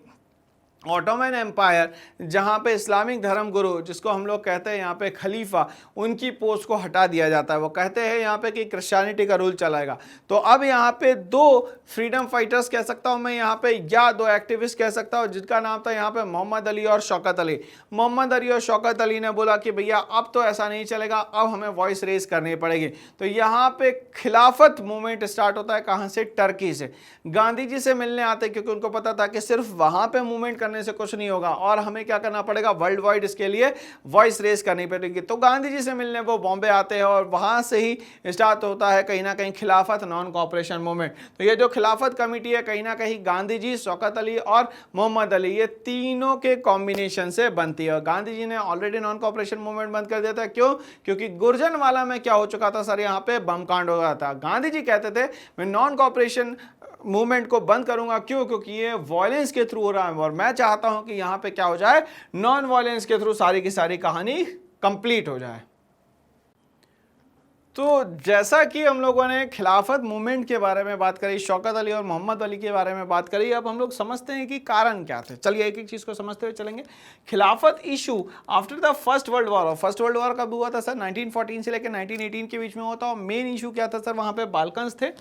ऑटोमन एम्पायर, जहाँ पे इस्लामिक धर्मगुरु जिसको हम लोग कहते हैं यहाँ पे खलीफा, उनकी पोस्ट को हटा दिया जाता है। वो कहते हैं यहाँ पे कि क्रिश्चियनिटी का रूल चलाएगा। तो अब यहाँ पे दो फ्रीडम फाइटर्स कह सकता हूँ मैं यहाँ पे, या दो एक्टिविस्ट कह सकता हूँ, जिनका नाम था यहाँ पे मोहम्मद अली और शौकत अली। मोहम्मद अली और शौकत अली ने बोला कि भैया अब तो ऐसा नहीं चलेगा, अब हमें वॉइस रेज करनी पड़ेगी। तो यहाँ पे खिलाफत मूवमेंट स्टार्ट होता है कहाँ से, टर्की से। गांधी जी से मिलने आते क्योंकि उनको पता था कि सिर्फ वहां पे मूवमेंट करने से कुछ नहीं होगा और हमें क्या करना पड़ेगा, वर्ल्ड वाइड इसके लिए वॉइस रेज करनी पड़ेगी। तो गांधी जी से मिलने वो बॉम्बे आते हैं और वहां से ही स्टार्ट होता है कहीं ना कहीं खिलाफत नॉन कॉपरेशन मूवमेंट। तो ये जो खिलाफत कमेटी है कहीं ना कहीं गांधी जी, शौकत अली और मोहम्मद अली, ये तीनों के कॉम्बिनेशन से बनती है। गांधी जी ने ऑलरेडी नॉन कॉपरेशन मूवमेंट बंद कर दिया था। क्यों, क्योंकि गुर्जनवाला में क्या हो चुका था सर, यहाँ पे बम कांड हो गया था। गांधी जी कहते थे मैं नॉन कॉपरेशन मूवमेंट को बंद करूंगा, क्यों, क्योंकि ये वायलेंस के थ्रू हो रहा है और मैं चाहता हूं कि यहां पे क्या हो जाए, नॉन वायलेंस के थ्रू सारी की सारी कहानी कंप्लीट हो जाए। तो जैसा कि हम लोगों ने खिलाफत मूवमेंट के बारे में बात करी, शौकत अली और मोहम्मद अली के बारे में बात करी, अब हम लोग समझते हैं कि कारण क्या थे। चलिए एक एक चीज को समझते हुए चलेंगे। खिलाफत issue after the first world war. First world war कब हुआ था सर, 1914 से लेकर 1918 के बीच में हुआ था। और मेन इशू क्या था सर, वहां पे बाल्कन्स थे।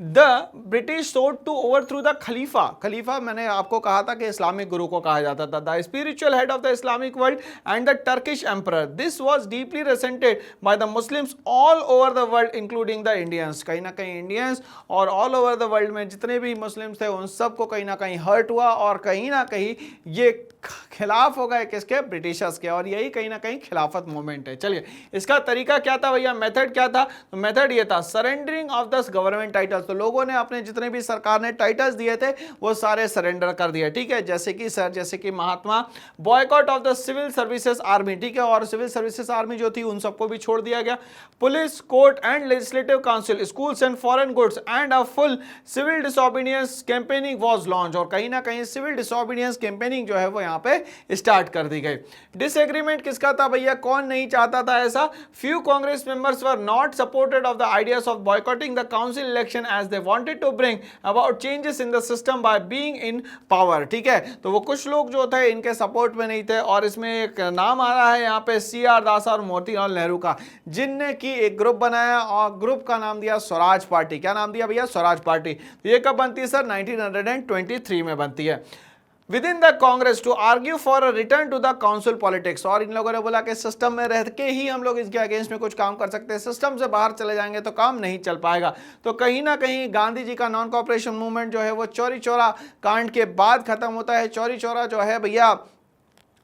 The British sought to overthrow the Khalifa. खलीफा मैंने आपको कहा था कि इस्लामिक गुरु को कहा जाता था, the spiritual head of the Islamic world and the Turkish emperor. This was deeply resented by the Muslims all over the world including the Indians, कहीं ना कहीं इंडियंस और ऑल ओवर द वर्ल्ड में जितने भी मुस्लिम्स थे उन सबको कहीं ना कहीं हर्ट हुआ और कहीं ना कहीं ये खिलाफ हो गए किसके, ब्रिटिशर्स के, और यही कहीं ना कहीं खिलाफत मूवमेंट है। चलिए इसका तरीका क्या था भैया, मेथड क्या था, तो मेथड ये था surrendering of the government titles, तो लोगों ने अपने जितने भी सरकार ने टाइटल्स दिए थे वो सारे सरेंडर कर दिए, ठीक है, जैसे कि सर जैसे कि Mahatma, boycott of the civil services army, ठीक है, और सिविल सर्विसेज आर्मी जो थी उन सबको भी छोड़ दिया गया, police, court and legislative council, schools and foreign goods and a full civil disobedience campaigning was launch, और कहीं ना कहीं सिविल डिसोबीडियंस कैंपेनिंग जो है वो यहाँ पे स्टार्ट कर दी गई। डिसएग्रीमेंट किसका था भैया, कौन नहीं चाहता था ऐसा, few Congress members were not supported of the ideas of boycotting the council election as they wanted to bring about changes in the system by being in power, ठीक है, तो वो कुछ लोग जो थे इनके सपोर्ट में नहीं थे, और इसमें एक नाम आ रहा है यहाँ पे CR दास और मोतीलाल नेहरू का, जिनने की एक ग्रुप बनाया और ग्रुप का नाम दिया स्वराज पार्टी। क्या नाम दिया भैया, स्वराज पार्टी। तो ये कब बनती है सर, 1923 में बनती है। Within the Congress to argue for a return to the council politics, और इन लोगों ने बोला कि सिस्टम में रह के ही हम लोग इसके अगेंस्ट में कुछ काम कर सकते हैं, सिस्टम से बाहर चले जाएंगे तो काम नहीं चल पाएगा। तो कहीं ना कहीं गांधी जी का नॉन कॉपरेशन मूवमेंट जो है वो चौरी चौरा कांड के बाद खत्म होता है। चौरी चौरा जो है भैया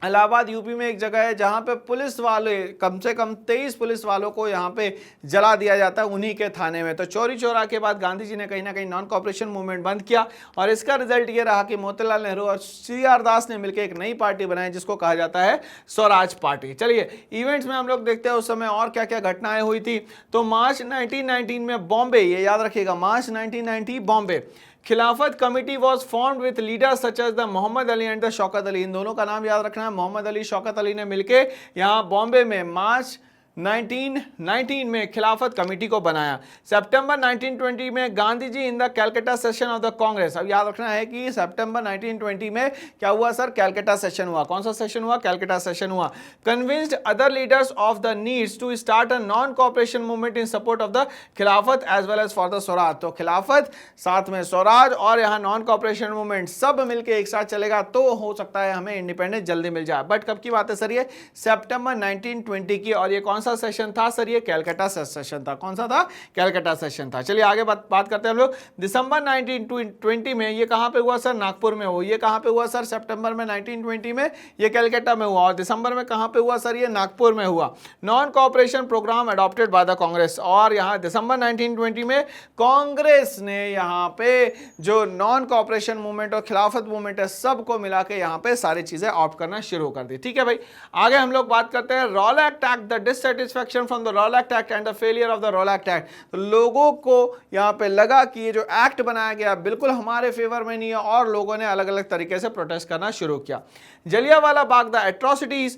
इलाहाबाद यूपी में एक जगह है जहां पे पुलिस वाले कम से कम 23 पुलिस वालों को यहां पे जला दिया जाता है उन्हीं के थाने में। तो चौरी चौरा के बाद गांधी जी ने कहीं ना कहीं नॉन कॉपरेशन मूवमेंट बंद किया, और इसका रिजल्ट ये रहा कि मोतीलाल नेहरू और CR दास ने मिलकर एक नई पार्टी बनाई जिसको कहा जाता है स्वराज पार्टी। चलिए इवेंट्स में हम लोग देखते हैं उस समय और क्या क्या घटनाएं हुई थी। तो मार्च 1919 में बॉम्बे, ये याद रखिएगा, मार्च 1990 Bombay Khilafat committee was formed with leaders such as the Mohammad Ali and the Shaukat Ali, इन दोनों का नाम याद रखना है, मोहम्मद अली, शौकत अली ने मिलके यहाँ बॉम्बे में मार्च 1919 में खिलाफत कमेटी को बनाया। सितंबर 1920 में Gandhi ji in the Calcutta session of the Congress, अब याद रखना है कि सितंबर 1920 में क्या हुआ सर, कैलकाटा सेशन हुआ। कौन सा सेशन हुआ, कैलकाटा सेशन हुआ। Convinced other leaders of the needs to start a non cooperation movement in support of the Khilafat as well as for the swaraj, तो खिलाफत साथ में स्वराज और यहाँ नॉन कॉपरेशन मूवमेंट सब मिलकर एक साथ चलेगा तो हो सकता है हमें इंडिपेंडेंस जल्दी मिल जाए। बट कब की बात है सर, ये सितंबर 1920 की, और ये कौन सा सेशन था सर, ये कैलकाटा सेशन था। कौन सा था, कैलकाटा सेशन था। चलिए आगे बात करते हैं हम लोग। दिसंबर 1920 में ये कहां पे हुआ सर, नागपुर में हुआ। ये कहां पे हुआ सर, सितंबर में 1920 में ये कैलकाटा में हुआ, और दिसंबर में कहां पे हुआ सर, ये नागपुर में हुआ। Non cooperation programme adopted by the Congress, और यहां दिसंबर 1920 में कांग्रेस ने यहां पे जो नॉन कॉपरेशन मूवमेंट और खिलाफत मूवमेंट है सबको मिला के यहां पे सारी चीजें ऑप्ट करना शुरू कर दी। ठीक है भाई, आगे हम लोग बात करते हैं Rowlatt act, the dissatisfaction from the Rowlatt act and the failure of the Rowlatt act. तो लोगों को यहां पे लगा कि ये जो एक्ट बनाया गया बिल्कुल हमारे फेवर में नहीं है, और लोगों ने अलग अलग तरीके से प्रोटेस्ट करना शुरू किया। Jallianwala Bagh, the atrocities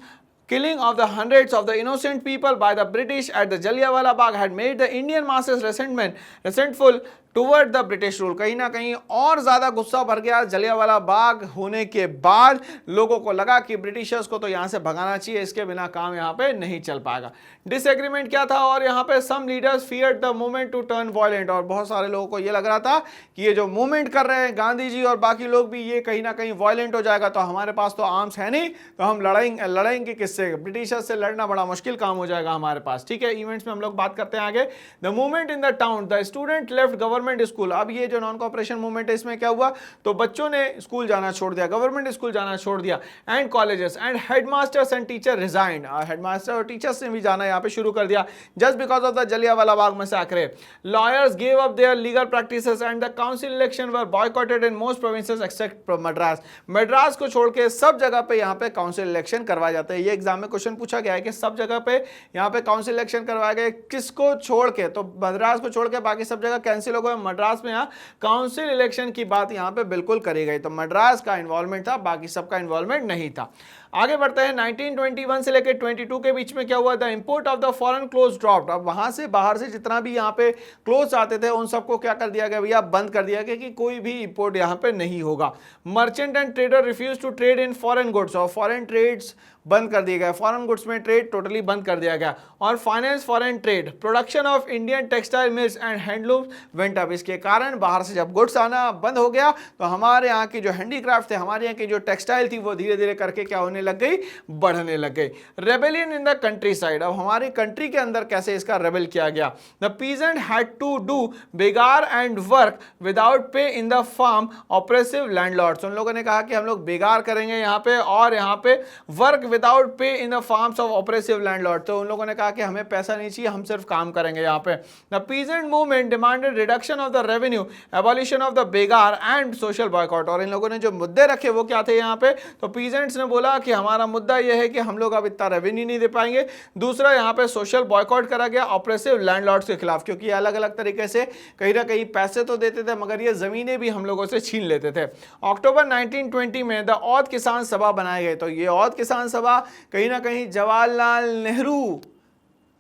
killing of the hundreds of the innocent people by the British at the Jallianwala Bagh had made the Indian masses resentful toward the British rule. कहीं ना कहीं और ज्यादा गुस्सा भर गया जलियांवाला बाग होने के बाद, लोगों को लगा कि ब्रिटिशर्स को तो यहां से भगाना चाहिए, इसके बिना काम यहां पे नहीं चल पाएगा। डिसएग्रीमेंट क्या था, और यहां पे some leaders feared the movement to turn violent, और बहुत सारे लोगों को ये लग रहा था कि ये जो मूवमेंट कर रहे हैं गांधी जी और बाकी लोग भी, ये कहीं ना कहीं वायलेंट हो जाएगा, तो हमारे पास तो आर्म्स है नहीं, तो हम लड़ेंगे किससे, ब्रिटिशर्स से लड़ना बड़ा मुश्किल काम हो जाएगा हमारे पास। ठीक है, इवेंट्स में हम लोग बात करते हैं आगे। The movement in the town, the student left government school. अब ये जो नॉन कॉपरेशन मूवमेंट है इसमें क्या हुआ, तो बच्चों ने स्कूल जाना छोड़ दिया, गवर्नमेंट स्कूल जाना छोड़ दिया, and colleges and headmasters and teacher resigned, headmaster और टीचर्स ने भी जाना यहाँ पे शुरू कर दिया just because of the Jallianwala Bagh massacre. Lawyers gave up their legal practices and the council election were boycotted in most provinces except Madras. Madras को छोड़ के सब जगह पे यहाँ पे काउंसिल इलेक्शन करवाए जाते हैं। ये एग्जाम में क्वेश्चन पूछा गया है कि सब जगह पे यहाँ पे काउंसिल इलेक्शन करवाए गए, किसको छोड़ के, तो मद्रास को छोड़ के बाकी सब जगह कैंसिल हो गए, मद्रास में यहाँ काउंसिल इलेक्शन की बात यहाँ पे बिल्कुल करी गई। तो मद्रास का इन्वॉल्वमेंट था, बाकी सबका इन्वॉल्वमेंट नहीं था। आगे बढ़ते हैं, 1921 से लेकर 22 के बीच में क्या हुआ, the import of the foreign clothes dropped. अब वहां से बाहर से जितना भी यहाँ पे क्लोथ्स आते थे उन सबको क्या कर दिया गया भैया, बंद कर दिया गया कि कोई भी इंपोर्ट यहाँ पे नहीं होगा। Merchant and trader refuse to trade in foreign goods, और फॉरेन ट्रेड्स बंद कर दिए गए, फॉरेन गुड्स में ट्रेड टोटली बंद कर दिया गया। और finance foreign trade, production of Indian textile mills and handloom went up. इसके कारण बाहर से जब गुड्स आना बंद हो गया तो हमारे यहाँ की जो हैंडीक्राफ्ट थे, हमारे यहाँ की जो टेक्सटाइल थी, वो धीरे धीरे करके क्या होने होने लग गई, बढ़ने लग गई। Rebellion in the country side, अब हमारी कंट्री के अंदर कैसे इसका रेबेल किया गया। The peasant had to do begar and work without pay in the farm oppressive landlords, उन लोगों ने कहा कि हम लोग बेगार करेंगे यहाँ पे, और यहाँ पे work without pay in the farms of oppressive landlord, तो उन लोगों ने कहा कि हमें पैसा नहीं चाहिए, हम सिर्फ काम करेंगे यहाँ पे। The peasant movement demanded reduction of the revenue, abolition of the begar and social boycott, और इन लोगों ने जो मुद्दे रखे वो क्या थे यहाँ पे, तो पीजेंट्स ने बोला कि हमारा मुद्दा यह है कि हम लोग अब इतना रेवेन्यू नहीं दे पाएंगे। दूसरा यहाँ पे सोशल बॉयकॉट करा गया ऑपरेसिव लैंडलॉर्ड्स के खिलाफ, क्योंकि अलग अलग तरीके से कहीं ना कहीं पैसे तो देते थे मगर ये जमीनें भी हम लोगों से छीन लेते थे। अक्टूबर 1920 में द औध किसान सभा बनाए गए, तो ये औध किसान सभा कहीं ना कहीं जवाहरलाल नेहरू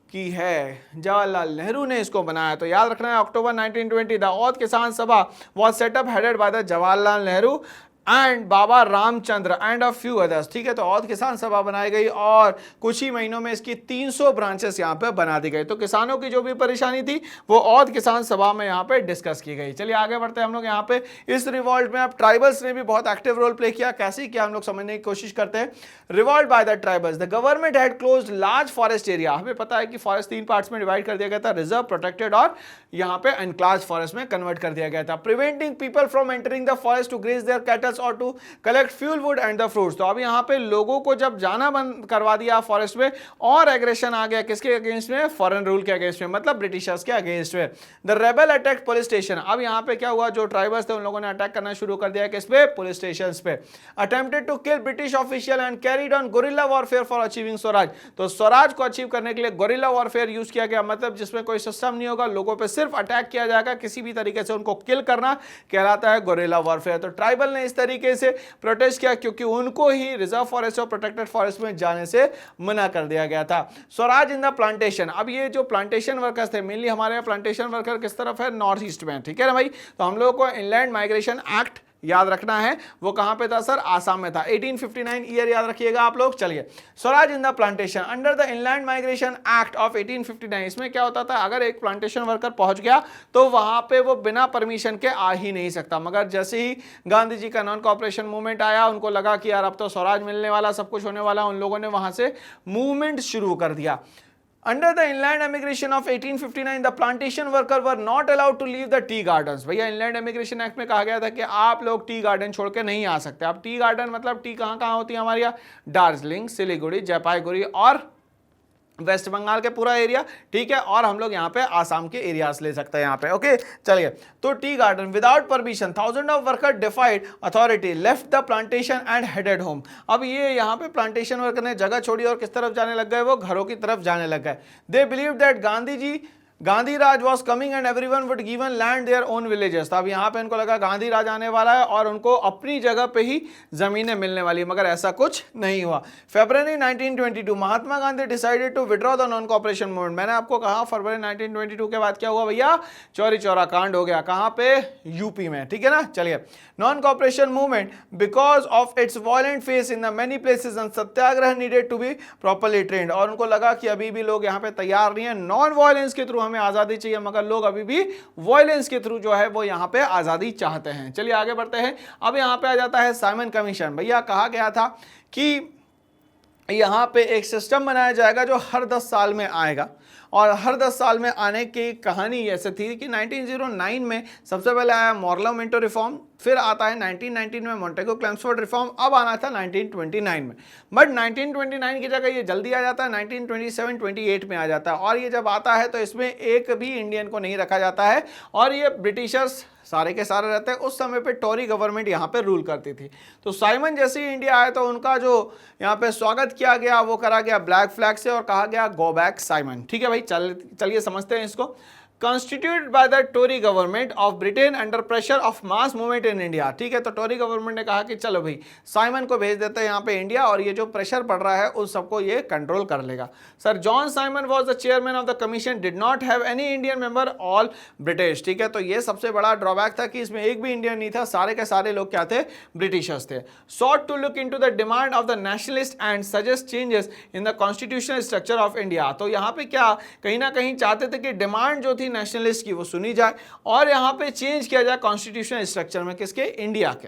की है, जवाहरलाल नेहरू ने इसको बनाया, तो याद रखना है अक्टूबर 1920 द औध किसान सभा was setup headed by the Jawaharlal Nehru and Baba Ramchandra and a few others, ठीक है। तो औध किसान सभा बनाई गई और कुछ ही महीनों में इसकी 300 ब्रांचेस यहाँ पे बना दी गई। तो किसानों की जो भी परेशानी थी वो औध किसान सभा में यहाँ पे डिस्कस की गई। चलिए आगे बढ़ते हैं हम लोग यहाँ पे। इस रिवॉल्ट में अब ट्राइबल्स ने भी बहुत एक्टिव रोल प्ले किया, कैसे किया हम लोग समझने की कोशिश करते हैं। Revolt by the tribals, the government had closed large forest area, हमें पता है कि फॉरेस्ट 3 पार्ट्स में डिवाइड कर दिया गया था, रिजर्व, प्रोटेक्टेड और यहाँ पे एनक्लाज फॉरेस्ट में कन्वर्ट कर दिया गया था। Preventing people from entering the forest to graze their cattles और to collect fuel wood and the fruits, तो अब यहाँ पे लोगों को जब जाना बंद करवा दिया फॉरेस्ट में, और एग्रेशन आ गया किसके अगेंस्ट में, फॉरेन रूल के अगेंस्ट में, मतलब ब्रिटिशर्स के अगेंस्ट में। The rebel attack police station, अब यहाँ पे क्या हुआ, जो ट्राइबल्स थे उन लोगों ने अटैक करना शुरू कर दिया किस पे, पुलिस स्टेशन पे। Attempted to kill British official and carried on guerrilla warfare for achieving swaraj, तो स्वराज को अचीव करने के लिए गोरिल्ला वॉरफेयर यूज किया गया, मतलब जिसमें कोई सिस्टम नहीं होगा, लोगों पे सिर्फ अटैक किया जाएगा, किसी भी तरीके से उनको किल करना कहलाता है गोरिल्ला वॉरफेयर। तो ट्राइबल ने इस तरीके से प्रोटेस्ट किया क्योंकि उनको ही रिजर्व फॉरेस्ट और प्रोटेक्टेड फॉरेस्ट में जाने से मना कर दिया गया था। स्वराज इन द प्लांटेशन, अब ये जो प्लांटेशन वर्कर्स थे, मेनली हमारे प्लांटेशन वर्कर किस तरफ है, नॉर्थ ईस्ट में, ठीक है ना भाई। तो हम लोगों को इनलैंड माइग्रेशन एक्ट याद रखना है, वो कहां पे था सर, आसाम में था। 1859 ईयर याद रखिएगा आप लोग। चलिए, Swaraj in the plantation under the inland migration act of 1859, इसमें क्या होता था, अगर एक प्लांटेशन वर्कर पहुंच गया तो वहां पे वो बिना परमिशन के आ ही नहीं सकता, मगर जैसे ही गांधी जी का नॉन कॉपरेशन मूवमेंट आया, उनको लगा कि यार अब तो स्वराज मिलने वाला, सब कुछ होने वाला, उन लोगों ने वहां से मूवमेंट शुरू कर दिया। Under the inland emigration of 1859, the plantation worker were not allowed to leave the tea gardens। भैया इंलैंड एमिग्रेशन एक्ट में कहा गया था कि आप लोग टी गार्डन छोड़ के नहीं आ सकते। अब टी गार्डन मतलब टी कहाँ कहाँ होती है हमारे यहाँ, दार्जिलिंग, सिलीगुड़ी, जलपाईगुड़ी और वेस्ट बंगाल के पूरा एरिया, ठीक है, और हम लोग यहाँ पे आसाम के एरियाज ले सकते हैं यहाँ पे। ओके चलिए, तो tea garden without permission, thousand of worker डिफाइड authority, left the plantation and headed home. अब ये यहाँ पे प्लांटेशन वर्कर ने जगह छोड़ी और किस तरफ जाने लग गए, वो घरों की तरफ जाने लग गए। They believe that Gandhi Raj was coming and everyone would given land their own villages. अब यहाँ पे इनको लगा गांधी राज आने वाला है और उनको अपनी जगह पे ही जमीनें मिलने वाली, मगर ऐसा कुछ नहीं हुआ। फरवरी 1922 Mahatma Gandhi decided to withdraw the non cooperation movement. मैंने आपको कहा फरवरी 1922 के बाद क्या हुआ भैया, चौरी चौरा कांड हो गया, कहाँ पे, यूपी में, ठीक है ना। चलिए, non cooperation movement because of its violent phase in the many places and satyagraha needed to be properly trained, और उनको लगा कि अभी भी लोग यहाँ पे तैयार नहीं है, नॉन वायलेंस के थ्रू हमें आजादी चाहिए, मगर लोग अभी भी वायलेंस के थ्रू जो है वो यहाँ पे आजादी चाहते हैं। चलिए आगे बढ़ते हैं। अब यहाँ पे आ जाता है साइमन कमीशन। भैया कहा गया था कि यहाँ पे एक सिस्टम बनाया जाएगा जो हर 10 साल में आएगा, और हर 10 साल में आने की कहानी ऐसे थी कि 1909 में सबसे पहले आया मॉर्लो मिंटो रिफॉर्म, फिर आता है 1919 में मॉन्टेगो क्लेम्सफोर्ड रिफॉर्म, अब आना था 1929 में। बट 1929 की जगह ये जल्दी आ जाता है, 1927-28 में आ जाता है, और ये जब आता है तो इसमें एक भी इंडियन को नहीं रखा जाता है, और ये ब्रिटिशर्स सारे के सारे रहते हैं। उस समय पे टोरी गवर्नमेंट यहाँ पे रूल करती थी। तो साइमन जैसे ही इंडिया आए तो उनका जो यहाँ पे स्वागत किया गया वो करा गया ब्लैक फ्लैग से, और कहा गया गो बैक साइमन। ठीक है भाई, चलिए समझते हैं इसको। Constituted by the Tory government of Britain under pressure of mass movement in India। ठीक है, तो टोरी गवर्नमेंट ने कहा कि चलो भाई साइमन को भेज देते हैं यहाँ पे इंडिया, और ये जो प्रेशर पड़ रहा है उस सबको ये कंट्रोल कर लेगा। Sir John Simon was the chairman of the commission, did not have any Indian member, all British. ठीक है, तो ये सबसे बड़ा ड्रॉबैक था कि इसमें एक भी इंडियन नहीं था, सारे के सारे लोग क्या थे, ब्रिटिशर्स थे। Sought to look into the demand of the nationalist and suggest changes in the constitutional structure of India. तो यहाँ पे क्या कहीं ना कहीं चाहते थे कि डिमांड जो थी नेशनलिस्ट की वो सुनी जाए, और यहाँ पे चेंज किया जाए कॉन्स्टिट्यूशनल स्ट्रक्चर में, किसके, इंडिया के।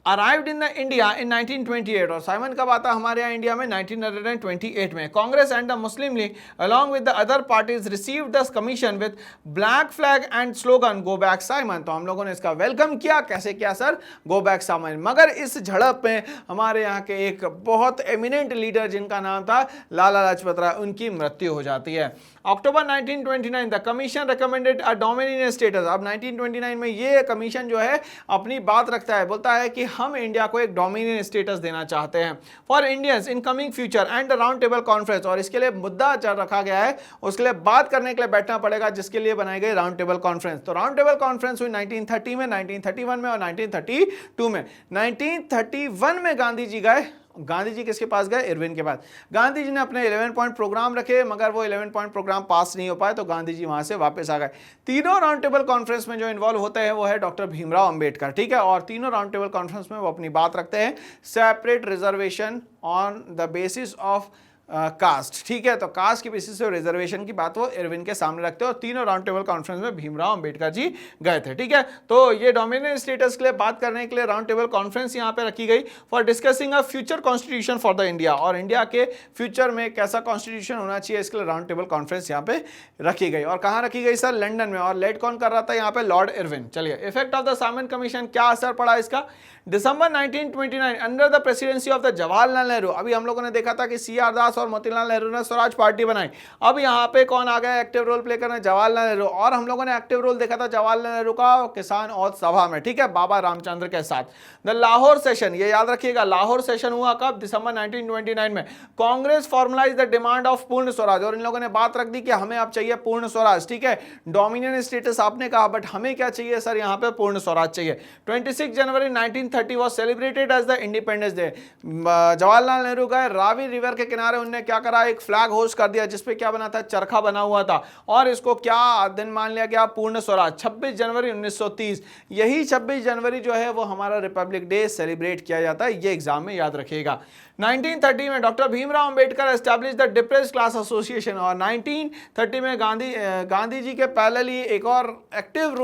अराइव्ड इन इंडिया इन 1928 और साइमन कब आता हमारे यहाँ इंडिया में 1928 में। Congress and the Muslim league along with the other parties received the commission with black flag and slogan go back Simon. तो हम लोगों ने इसका वेलकम किया। कैसे किया सर? Go back Simon. मगर इस झड़प में हमारे यहाँ के एक बहुत एमिनेंट लीडर जिनका नाम था लाला लाजपत राय, उनकी मृत्यु हो जाती है। अक्टूबर 1929 the commission recommended a dominion status. अब 1929 में ये कमीशन जो है अपनी बात रखता है, बोलता है कि हम इंडिया को एक डोमिनियन स्टेटस देना चाहते हैं for Indians in coming future and round table conference. और इसके लिए मुद्दा चल रखा गया है, उसके लिए बात करने के लिए बैठना पड़ेगा, जिसके लिए बनाई गई राउंड टेबल कॉन्फ्रेंस। तो राउंड टेबल कॉन्फ्रेंस हुई 1930 में, 1931 में और 1932 में। 1931 में गांधी जी गए। गांधी जी किसके पास गए? इरविन के पास। गांधी जी ने अपने 11 पॉइंट प्रोग्राम रखे, मगर वो 11 पॉइंट प्रोग्राम पास नहीं हो पाए, तो गांधी जी वहां से वापस आ गए। तीनों राउंड टेबल कॉन्फ्रेंस में जो इन्वॉल्व होते हैं वो है डॉक्टर भीमराव अंबेडकर, ठीक है। और तीनों राउंड टेबल कॉन्फ्रेंस में वो अपनी बात रखते हैं, separate reservation on the basis of caste, ठीक है। तो कास्ट की बेसिस पे रिजर्वेशन की बात वो इरविन के सामने रखते हैं और तीनों राउंड टेबल कॉन्फ्रेंस में भीमराव अंबेडकर जी गए थे, ठीक है। तो ये डोमिनियन स्टेटस के लिए बात करने के लिए राउंड टेबल कॉन्फ्रेंस यहाँ पे रखी गई for discussing a future constitution for the India. और इंडिया के फ्यूचर में कैसा कॉन्स्टिट्यूशन होना चाहिए, इसके लिए राउंड टेबल कॉन्फ्रेंस यहाँ पे रखी गई। और कहाँ रखी गई सर? लंदन में। और लेड कौन कर रहा था यहाँ पे? Lord Irwin. चलिए, effect of the Simon commission, क्या असर पड़ा इसका? दिसंबर 1929 under the presidency of the Jawaharlal Nehru. अभी हम लोगों ने देखा था कि CR दास और मोतीलाल नेहरू ने स्वराज पार्टी बनाई। अब यहाँ पे कौन आ गया एक्टिव रोल प्ले करने? जवाहरलाल नेहरू। और हम लोगों ने एक्टिव रोल देखा था जवाहरलाल नेहरू का किसान औध सभा में, ठीक है, बाबा रामचंद्र के साथ। द लाहौर सेशन, ये याद रखिएगा, लाहौर सेशन हुआ कब? दिसंबर 1929 में। Congress formalize the demand of purna swaraj. और इन लोगों ने बात रख दी कि हमें अब चाहिए पूर्ण स्वराज, ठीक है। डोमिनियन स्टेटस आपने कहा, बट हमें क्या चाहिए सर? यहाँ पे पूर्ण स्वराज चाहिए। 26 जनवरी 1930 was celebrated as the Independence Day। Jawaharlal Nehru गए रावी रिवर के किनारे, उनने क्या करा? एक फ्लैग होस्ट कर दिया जिसपे क्या बना था? चरखा बना हुआ था। और इसको क्या दिन मान लिया गया? पूर्ण स्वराज। 26 जनवरी 1930। यही 26 जनवरी जो है वो हमारा रिपब्लिक डे सेलिब्रेट किया जाता है, ये एग्जाम में याद रखिएगा। 1930 में doctor Bhimrao Ambedkar establish the depressed class association. और 1930 में गांधी जी के पैरेलली एक और एक्टिव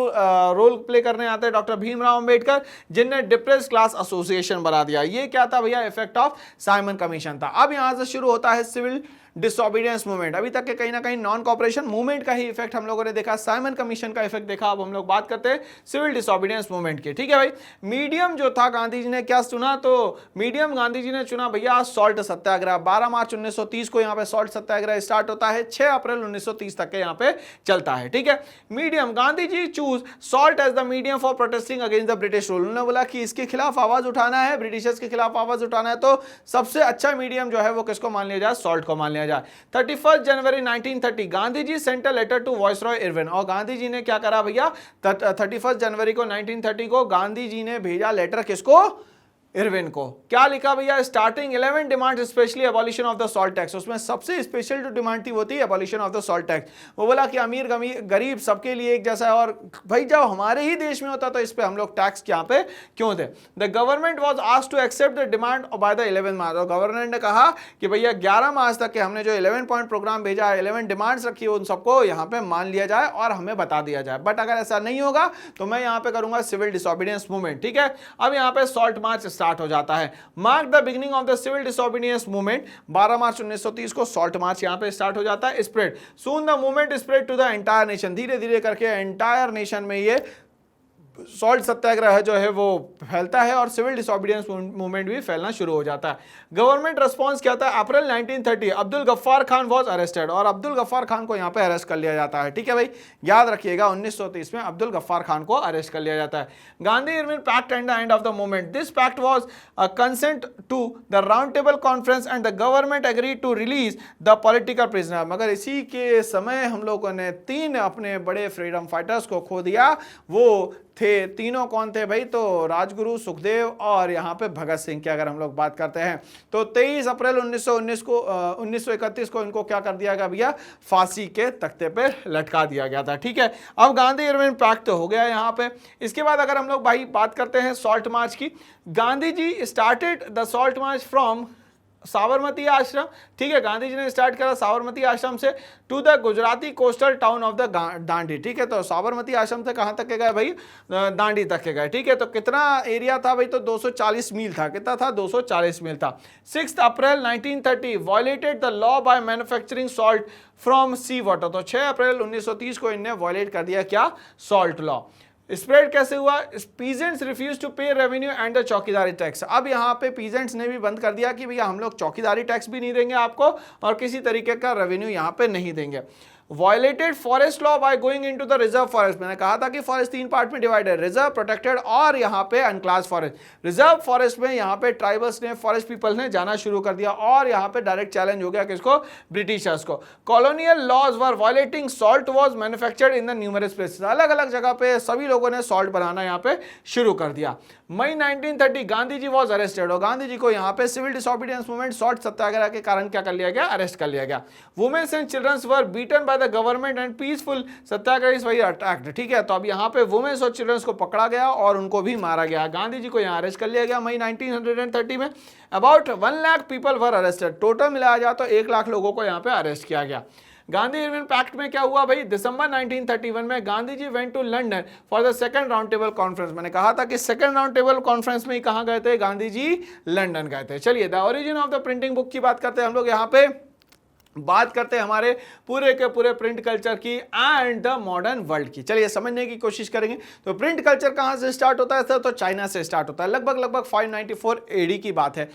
रोल प्ले करने आते हैं डॉक्टर भीमराव अंबेडकर, जिनने डिप्रेस्ड क्लास एसोसिएशन बना दिया। ये क्या था भैया? इफेक्ट ऑफ साइमन कमीशन था। अब यहां से शुरू होता है सिविल डिसोबीडियंस मूवमेंट। अभी तक के कहीं ना कहीं नॉन कॉपरेशन मूवमेंट का ही इफेक्ट हम लोगों ने देखा, साइमन कमीशन का इफेक्ट देखा। अब हम लोग बात करते हैं सिविल डिसोबीडियंस मूवमेंट की, ठीक है भाई। मीडियम जो था गांधी जी ने क्या चुना? तो मीडियम गांधी जी ने चुना भैया सॉल्ट सत्याग्रह। 12 मार्च 1930 को यहाँ पे सॉल्ट सत्याग्रह स्टार्ट होता है, 6 अप्रैल 1930 तक के यहाँ पे चलता है, ठीक है। Medium, Gandhi ji choose salt as the medium for protesting against the British rule. उन्होंने बोला कि इसके खिलाफ आवाज उठाना है, ब्रिटिशर्स के खिलाफ आवाज उठाना है, तो सबसे अच्छा मीडियम जो है वो किसको मान लिया जाए? सॉल्ट को मान लिया जाए। 31 जनवरी 1930 Gandhi ji sent a letter to viceroy Irwin. और गांधी जी ने क्या करा भैया? 31 जनवरी को 1930 को गांधी जी ने भेजा लेटर किसको? इरविन को। क्या लिखा भैया? Starting 11 demand specially abolition of the salt tax. उसमें सबसे स्पेशल जो डिमांड थी वो थी abolition of the salt tax. वो बोला कि अमीर गरीब सबके लिए एक जैसा है, और भाई जब हमारे ही देश में होता तो इस पे हम लोग टैक्स यहाँ पे क्यों दे? The government was asked to accept the demand by the 11 March. और गवर्नमेंट ने कहा कि भैया 11 मार्च तक के हमने जो 11 पॉइंट प्रोग्राम भेजा है, 11 डिमांड्स रखी है, उन सबको यहाँ पे मान लिया जाए और हमें बता दिया जाए। बट अगर ऐसा नहीं होगा तो मैं यहाँ पे करूंगा सिविल डिसोबीडियंस मूवमेंट, ठीक है। अब यहाँ पे सॉल्ट मार्च स्टार्ट हो जाता है। Mark the beginning of the civil disobedience movement. 12 मार्च 1930 को सॉल्ट मार्च यहां पे स्टार्ट हो जाता है। Spread soon the movement spread to the entire nation. धीरे धीरे करके एंटायर नेशन में ये सॉल्ट सत्याग्रह जो है वो फैलता है और सिविल डिसोबीडियंस मूवमेंट भी फैलना शुरू हो जाता है। गवर्नमेंट रिस्पांस क्या था? अप्रैल 1930 अब्दुल गफ्फार खान वाज अरेस्टेड। और अब्दुल गफ्फार खान को यहां पे अरेस्ट कर लिया जाता है, ठीक है भाई, याद रखिएगा। 1930 में अब्दुल गफ्फार खान को अरेस्ट कर लिया जाता है। Gandhi Irwin pact and the end of the movement. This pact was a consent to the round table conference and the government agreed to release the political prisoner. मगर इसी के समय हम लोगों ने 3 अपने बड़े फ्रीडम फाइटर्स को खो दिया। वो थे, तीनों कौन थे भाई? तो राजगुरु, सुखदेव और यहाँ पे भगत सिंह की अगर हम लोग बात करते हैं तो 23 अप्रैल 1931 को इनको क्या कर दिया गया भैया? फांसी के तख्ते पे लटका दिया गया था, ठीक है। अब गांधी इरविन पैक्ट तो हो गया यहाँ पे। इसके बाद अगर हम लोग भाई बात करते हैं सॉल्ट मार्च की, Gandhi ji started the salt march from Sabarmati ashram, ठीक है, गांधी जी ने स्टार्ट करा साबरमती आश्रम से to the Gujarati coastal town of the Dandi, ठीक है, तो साबरमती आश्रम से कहां तक के गए भाई, दांडी तक के गए, ठीक है, तो कितना एरिया था भाई, तो 240 मील था, कितना था, 240 मील था। 6 April 1930 violated the law by manufacturing salt from sea water, तो 6 अप्रैल 1930 को इन्हें वायलेट कर दिया क्या, सॉल्ट लॉ। स्प्रेड कैसे हुआ, पीजेंट्स रिफ्यूज टू पे रेवेन्यू एंड द चौकीदारी टैक्स, अब यहाँ पे पीजेंट्स ने भी बंद कर दिया कि भैया हम लोग चौकीदारी टैक्स भी नहीं देंगे आपको और किसी तरीके का रेवेन्यू यहाँ पे नहीं देंगे। Violated forest law by going into the reserve forest, मैंने कहा था कि फॉरेस्ट 3 पार्ट में डिवाइड है, रिजर्व, प्रोटेक्टेड और यहाँ पे अनक्लास फॉरेस्ट। रिजर्व फॉरेस्ट में यहाँ पे ट्राइबल्स ने, फॉरेस्ट पीपल ने जाना शुरू कर दिया और यहाँ पे डायरेक्ट चैलेंज हो गया किसको, ब्रिटिशर्स को। Colonial laws were violating, salt was manufactured in the numerous places, अलग अलग जगह पे सभी लोगों ने सॉल्ट बनाना यहाँ पे शुरू कर दिया। मई 1930 गांधी जी वॉज अरेस्टेड, और गांधी जी को यहाँ पे सिविल डिसोबीडियंस मूवमेंट, सॉल्ट सत्याग्रह के कारण क्या कर लिया गया, अरेस्ट कर लिया गया। Womens and childrens were beaten by the government and peaceful satyagraha वही अटैक्ड, ठीक है, तो अब यहाँ पे वुमेन्स और चिल्ड्रंस को पकड़ा गया और उनको भी मारा गया। गांधी जी को यहाँ अरेस्ट कर लिया गया मई 1930 में। About 1 lakh people were arrested, total मिलाया जाए तो 1 लाख लोगों को यहाँ पे अरेस्ट किया गया। गांधी इरविन पैक्ट में क्या हुआ भाई, दिसंबर 1931 में Gandhi ji went to London for the second round table conference, मैंने कहा था कि सेकंड राउंड टेबल कॉन्फ्रेंस में ही कहां गए थे, गांधी जी लंदन गए थे। चलिए the origin of the printing book की बात करते हैं हम लोग, यहाँ पे बात करते हैं हमारे पूरे के पूरे प्रिंट कल्चर की एंड द मॉडर्न वर्ल्ड की। चलिए समझने की कोशिश करेंगे। तो प्रिंट कल्चर कहां से स्टार्ट होता है सर, तो चाइना से स्टार्ट होता है, लगभग 594 एडी की बात है।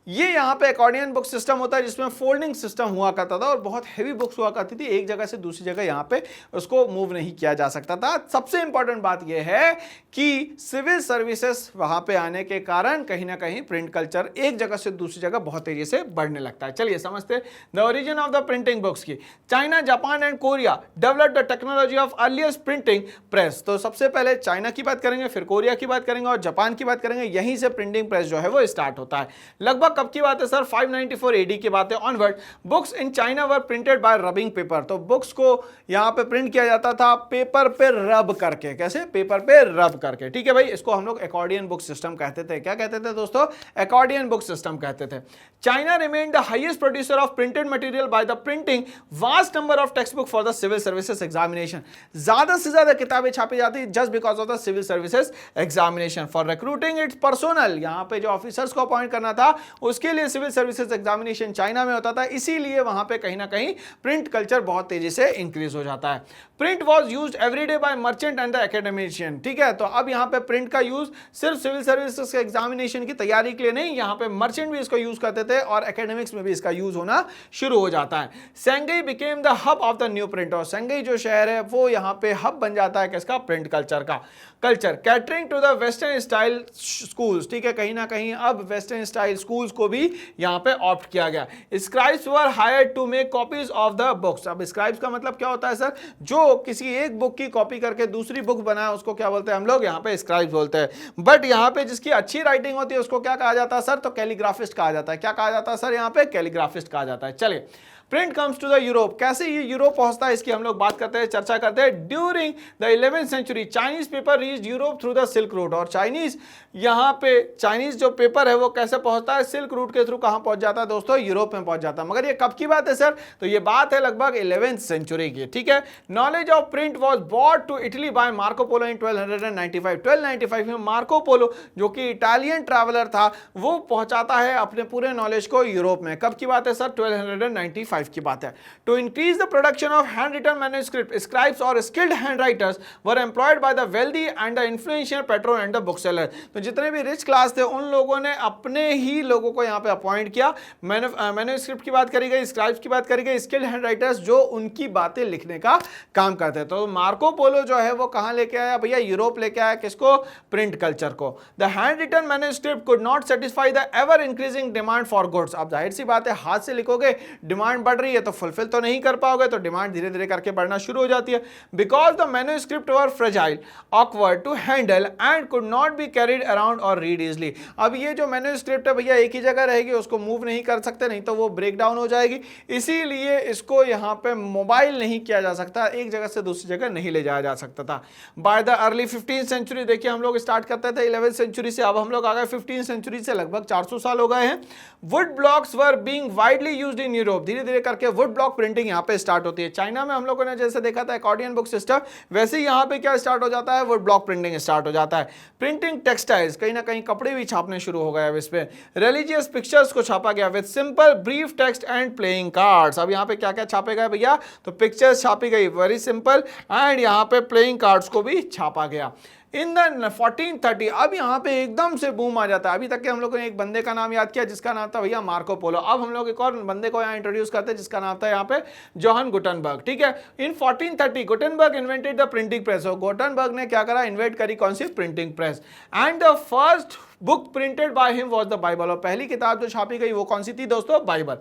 ये यहाँ पे अकॉर्डियन बुक सिस्टम होता है जिसमें फोल्डिंग सिस्टम हुआ करता था और बहुत हैवी बुक्स हुआ करती थी, एक जगह से दूसरी जगह यहाँ पे उसको मूव नहीं किया जा सकता था। सबसे इंपॉर्टेंट बात यह है कि सिविल सर्विसेज वहां पे आने के कारण कहीं ना कहीं प्रिंट कल्चर एक जगह से दूसरी जगह बहुत तेजी से बढ़ने लगता है। चलिए समझते हैं the origin of the printing books की। China, Japan and Korea developed the technology of earliest printing press, तो सबसे पहले चाइना की बात करेंगे, फिर कोरिया की बात करेंगे और जापान की बात करेंगे। यहीं से प्रिंटिंग प्रेस जो है वो स्टार्ट होता है। लगभग कब की बात है सर, 594 एडी की बात है onward. Books in China were printed by rubbing paper, तो बुक्स को यहां पे प्रिंट किया जाता था पेपर पे रब करके, कैसे, पेपर पे रब करके, ठीक है भाई, इसको हम लोग अकॉर्डियन बुक सिस्टम कहते थे। क्या कहते थे दोस्तों, अकॉर्डियन बुक सिस्टम कहते थे। China remained the highest producer of printed material by the printing vast number of text book for the civil services examination, ज्यादा से ज्यादा किताबें छापी जाती just because of the civil services examination. For recruiting its personnel, यहां पे जो officers को अपॉइंट करना था उसके लिए सिविल सर्विसेज एग्जामिनेशन चाइना में होता था, इसीलिए वहां पे कहीं ना कहीं प्रिंट कल्चर बहुत तेजी से इंक्रीज हो जाता है। Print was used everyday bye merchant and the academician, ठीक है, तो अब यहां पे प्रिंट का यूज सिर्फ सिविल सर्विसेज के एग्जामिनेशन की तैयारी के लिए नहीं, यहां पे मर्चेंट भी इसको यूज करते थे और एकेडमिक्स में भी इसका यूज होना शुरू हो जाता है। Shanghai became the hub of the new print, और शेंघाई जो शहर है वो यहां पे हब बन जाता है किसका, प्रिंट कल्चर का। Culture catering to the western style schools, ठीक है, कहीं ना कहीं अब वेस्टर्न स्टाइल स्कूल्स को भी यहां पे ऑप्ट किया गया। Scribes were hired to make copies of the books, अब स्क्राइब्स का मतलब क्या होता है सर, जो किसी एक बुक की कॉपी करके दूसरी बुक बनाए उसको क्या बोलते हैं हम लोग, यहाँ पे स्क्राइब्स बोलते हैं। बट यहाँ पे जिसकी अच्छी राइटिंग होती है उसको क्या कहा जाता है सर, तो कैलीग्राफिस्ट कहा जाता है। क्या कहा जाता है सर, यहाँ पे कैलीग्राफिस्ट कहा जाता है। चलिए print comes to the Europe, कैसे ये यूरोप पहुंचता है इसकी हम लोग बात करते हैं, चर्चा करते हैं। During the 11th century Chinese paper reach Europe through the silk route, और चाइनीज यहाँ पे चाइनीज जो पेपर है वो कैसे पहुंचता है, सिल्क रूट के थ्रू कहां पहुंच जाता है दोस्तों, यूरोप में पहुंच जाता है। मगर ये कब की बात है सर, तो ये बात है लगभग 11th सेंचुरी की, ठीक है। Knowledge of print was brought to Italy by Marco Polo in 1295 में मार्को पोलो जो कि इटालियन ट्रैवलर था वो पहुंचाता है अपने पूरे नॉलेज को यूरोप में। कब की बात है सर, 1295 की बात है। To increase the production of hand written manuscript, scribes और skilled hand writers were employed by the wealthy and the influential patron and the book seller, तो जितने भी रिच क्लास थे उन लोगों ने अपने ही लोगों को यहां पे अपॉइंट किया। मैन्युस्क्रिप्ट की बात करी गई, स्क्राइब्स की बात करी गई, स्किल्ड हैंड राइटर्स जो उनकी बातें लिखने का काम करते हैं। तो मार्को पोलो जो है वो कहां लेके आया भैया, यूरोप लेके आया, किसको, प्रिंट कल्चर को। The hand written manuscript could not satisfy the ever increasing demand for goods, अब जाहिर सी बात है हाथ से लिखोगे डिमांड बढ़ रही है तो फुलफिल तो नहीं कर पाओगे, तो डिमांड धीरे धीरे करके बढ़ना शुरू हो जाती है। Because the manuscript were fragile, awkward awkward to handle and could not be carried around or read easily। अब ये जो मैन्युस्क्रिप्ट है भैया एक ही जगह रहेगी, उसको मूव नहीं कर सकते, नहीं तो वो ब्रेक डाउन हो जाएगी, इसीलिए इसको यहाँ पे मोबाइल नहीं किया जा सकता, एक जगह से दूसरी जगह नहीं ले जाया जा सकता था। By the early 15th century, देखिए हम लोग स्टार्ट करते थे 11th सेंचुरी से, अब हम लोग आ गए 15th सेंचुरी से, लगभग 400 साल हो गए हैं। Would blocks were being widely used in Europe, धीरे धीरे करके वुड ब्लॉक प्रिंटिंग यहाँ पे स्टार्ट होती है। चाइना में हम लोगों ने जैसे देखा था अकॉर्डियन बुक सिस्टम, वैसे ही यहाँ पे क्या स्टार्ट हो जाता है, वुड ब्लॉक प्रिंटिंग स्टार्ट हो जाता है। प्रिंटिंग टेक्सटाइल्स, कहीं ना कहीं कपड़े भी छापने शुरू हो गए अब इस पे। रिलीजियस पिक्चर्स को छापा गया with simple brief text and playing cards. अब यहाँ पे क्या क्या छापे गए भैया, तो पिक्चर्स छापी गई वेरी सिंपल, एंड यहाँ पे प्लेइंग कार्ड्स को भी छापा गया। इन द 1430, अब यहाँ पे एकदम से बूम आ जाता है। अभी तक के हम लोगों ने एक बंदे का नाम याद किया जिसका नाम था भैया मार्को पोलो, अब हम लोग एक और बंदे को यहाँ इंट्रोड्यूस करते हैं जिसका नाम था यहाँ पे जोहन गुटेनबर्ग। ठीक है, in 1430 Gutenberg invented the printing press. Gutenberg ने क्या करा, इन्वेंट करी कौन सी, printing press. And the first book printed by him was the Bible, और पहली किताब जो छापी गई वो कौन सी थी दोस्तों, Bible.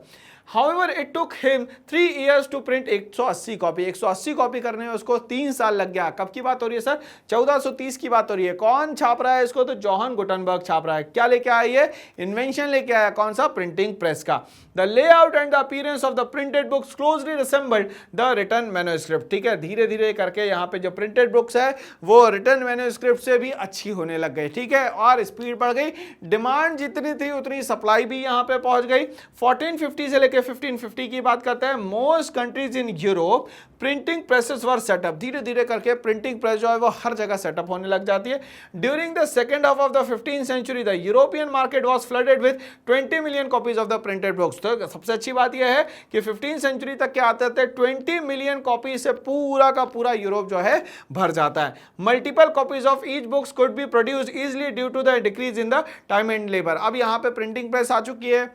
However, it took him 3 years to print 180 copy. 180 copy करने में उसको 3 साल लग गया। कब की बात हो रही है सर, 1430 की बात हो रही है। कौन छाप रहा है इसको, तो जोहन गुटेनबर्ग छाप रहा है। क्या लेके आया ये, इन्वेंशन लेके आया, कौन सा, प्रिंटिंग प्रेस का। The layout and the appearance of the printed books closely resembled the written manuscript. ठीक है, धीरे धीरे करके यहाँ पे जो प्रिंटेड बुक्स है वो रिटन मैन्युस्क्रिप्ट से भी अच्छी होने लग गई। ठीक है, और स्पीड बढ़ गई, डिमांड जितनी थी उतनी सप्लाई भी यहाँ पे पहुंच गई। 1450 से लेके 1550 की बात करते हैं, most countries in Europe printing presses were set up. धीरे धीरे करके प्रिंटिंग प्रेस जो है वो हर जगह सेटअप होने लग जाती है। During the second half of the 15th century the European market was flooded with 20 million copies of the printed books. तो सबसे अच्छी बात यह है कि 15th सेंचुरी तक क्या आते थे, 20 मिलियन कॉपी से पूरा का पूरा यूरोप जो है भर जाता है। Multiple copies of each books could be produced easily due to the decrease in the time and labour. अब यहाँ पे प्रिंटिंग प्रेस आ चुकी है,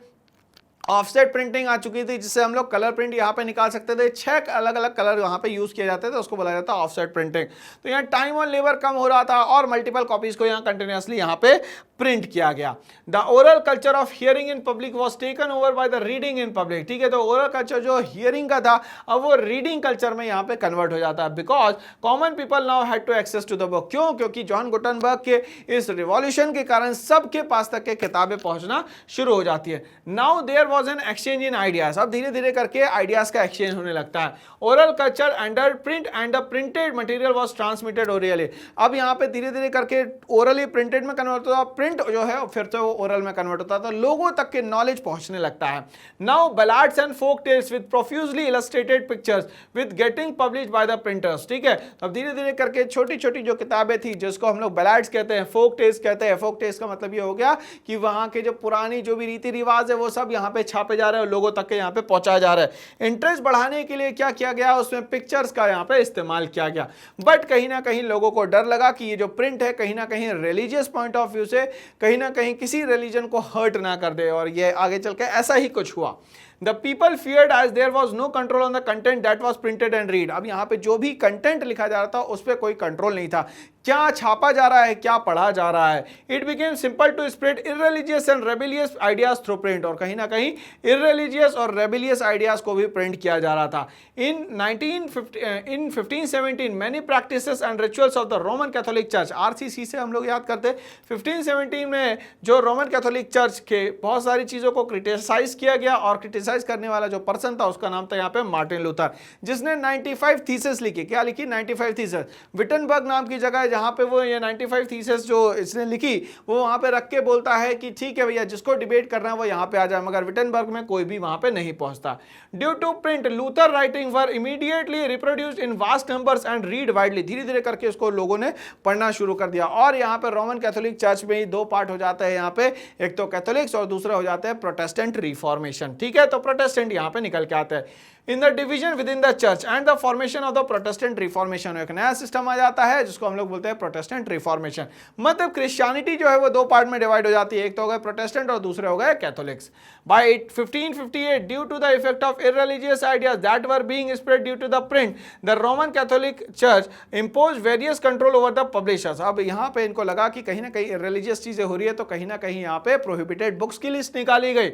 ऑफसेट प्रिंटिंग आ चुकी थी, जिससे हम लोग कलर प्रिंट यहाँ पे निकाल सकते थे। 6 अलग अलग कलर यहाँ पे यूज किए जाते थे, उसको बोला जाता है ऑफसेट प्रिंटिंग। तो यहाँ टाइम और लेबर कम हो रहा था और मल्टीपल कॉपीज को यहाँ कंटिन्यूअसली यहाँ पे प्रिंट किया गया। The oral culture of hearing in public was taken over by the reading in public. ठीक है, तो ओरल कल्चर जो हियरिंग का था अब वो रीडिंग कल्चर में यहाँ पे कन्वर्ट हो जाता है, because common people now had to access to the book. क्यों, क्योंकि जॉन गुटेनबर्ग के इस रिवॉल्यूशन के कारण सबके पास तक के किताबें पहुंचना शुरू हो जाती है। Now there was an exchange in ideas, अब धीरे धीरे करके आइडियाज का एक्सचेंज होने लगता है। Oral culture under print and the printed material was transmitted orally. अब यहाँ पे धीरे धीरे करके ओरली प्रिंटेड में कन्वर्ट होता, प्रिंट जो है फिर से वो ओरल में कन्वर्ट होता, तो लोगों तक के नॉलेज पहुंचने लगता है। Now ballads and folk tales with profusely illustrated pictures with getting published by the printers. ठीक है, अब धीरे धीरे करके छोटी छोटी जो किताबें थी जिसको हम लोग बैलाड्स कहते हैं, फोक टेल्स कहते हैं। फोक टेल्स का मतलब ये हो गया कि वहां के जो पुरानी जो भी रीति रिवाज है वो सब यहाँ पे छापे जा रहे हैं, लोगों तक के यहाँ पे पहुंचाया जा रहा है। इंटरेस्ट बढ़ाने के लिए क्या किया गया, उसमें पिक्चर्स का यहाँ पे इस्तेमाल किया गया। बट कहीं ना कहीं लोगों को डर लगा कि ये जो प्रिंट है कहीं ना कहीं रिलीजियस पॉइंट ऑफ व्यू से कहीं ना कहीं किसी रिलीजन को हर्ट ना कर दे, और ये आगे चल के ऐसा ही कुछ हुआ। The people feared as there was no control on the content that was printed and read। अब यहाँ पे जो भी कंटेंट लिखा जा रहा था उस पर कोई कंट्रोल नहीं था, क्या छापा जा रहा है, क्या पढ़ा जा रहा है। It became simple to spread irreligious and rebellious ideas through print, और कहीं ना कहीं irreligious और rebellious ideas को भी प्रिंट किया जा रहा था। In 1517 many practices and rituals of the Roman Catholic Church, RCC से हम लोग याद करते हैं, 1517 में जो रोमन कैथोलिक चर्च के बहुत सारी चीज़ों को क्रिटिसाइज किया गया, और क्रिटिसाइज करने वाला जो पर्सन था उसका नाम था यहाँ पे मार्टिन लूथर, जिसने 95 थीसिस लिखी। क्या लिखी, 95 थीसिस। विटनबर्ग नाम की जगह जहाँ पे वो ये 95 थीसिस जो इसने लिखी वो वहाँ पे रख के बोलता है कि ठीक है भैया जिसको डिबेट करना है वो यहाँ पे आ जाए, मगर विटनबर्ग में कोई भी वहाँ पे नहीं पहुँचता। Due to print Luther writing were immediately reproduced in vast numbers and read widely. धीरे धीरे करके उसको लोगों ने पढ़ना शुरू कर दिया, और यहाँ पे रोमन कैथोलिक चर्च में ही 2 पार्ट हो जाता है यहाँ पे, एक तो कैथोलिक्स और दूसरा हो जाता है प्रोटेस्टेंट रिफॉर्मेशन। ठीक है, तो प्रोटेस्टेंट यहाँ पे निकल के आते हैं। In the division with in the church and the formation of the Protestant reformation, एक नया सिस्टम आ जाता है जिसको हम लोग बोलते हैं प्रोटेस्टेंट रिफॉर्मेशन। मतलब क्रिश्चियनिटी जो है वो 2 पार्ट में डिवाइड हो जाती है, एक तो हो गए प्रोटेस्टेंट और दूसरे हो गए Catholics. By 1558 due to the effect of irreligious ideas that were being spread due to the print, the Roman Catholic church impose various control over the publishers. अब यहाँ पे इनको लगा कि कहीं ना कहीं इररिलीजियस चीजें हो रही है, तो कहीं ना कहीं यहाँ पे प्रोहिबिटेड बुक्स की लिस्ट निकाली गई।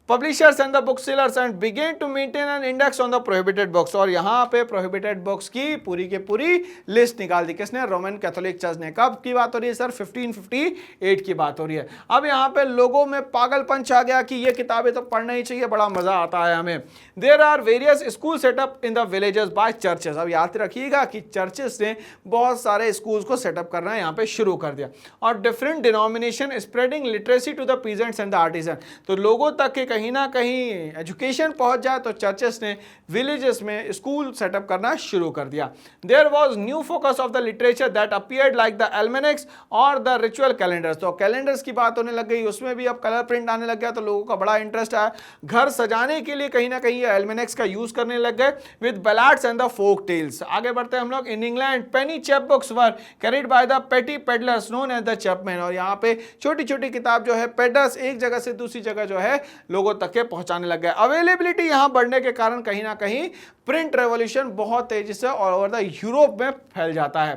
Publishers and the book sellers and began to maintain an index on the prohibited books. और यहाँ पे प्रोहिबिटेड बुक्स की पूरी लिस्ट निकाल दी किसने? रोमन कैथोलिक चर्च ने। कब की बात हो रही है सर? 1558 की बात हो रही है। अब यहाँ पे लोगों में पागलपन छा गया कि ये किताबें तो पढ़ना ही चाहिए, बड़ा मजा आता है हमें। There are various school setup in the villages by churches. अब याद रखिएगा कि चर्चेस ने बहुत सारे स्कूल्स को सेटअप करना यहाँ पे शुरू कर दिया। और different denomination spreading literacy to the peasants and the artisan. तो लोगों तक के कहीं ना कहीं एजुकेशन पहुंच जाए तो चर्चेस ने विलेजेस में स्कूल सेटअप करना शुरू कर दिया। There was new focus of the literature that appeared like the almanacs और द रिचुअल कैलेंडर्स। तो कैलेंडर्स की बात होने लग गई, उसमें भी अब कलर प्रिंट आने लग गया, तो लोगों का बड़ा इंटरेस्ट आया। घर सजाने के लिए कहीं ना कहीं ये एल्मेनेक्स का यूज करने लग गए with ballads and the folk tales. आगे बढ़ते हैं हम लोग। In England penny chapbooks were carried by the petty peddlers known as the chapman. और यहाँ पे छोटी छोटी किताब जो है पेडलर्स एक जगह से दूसरी जगह जो है लोगों तक के पहुंचाने लग गए। अवेलेबिलिटी यहां बढ़ने के कारण कहीं ना कहीं प्रिंट रेवोल्यूशन बहुत तेजी से ऑल ओवर द यूरोप में फैल जाता है।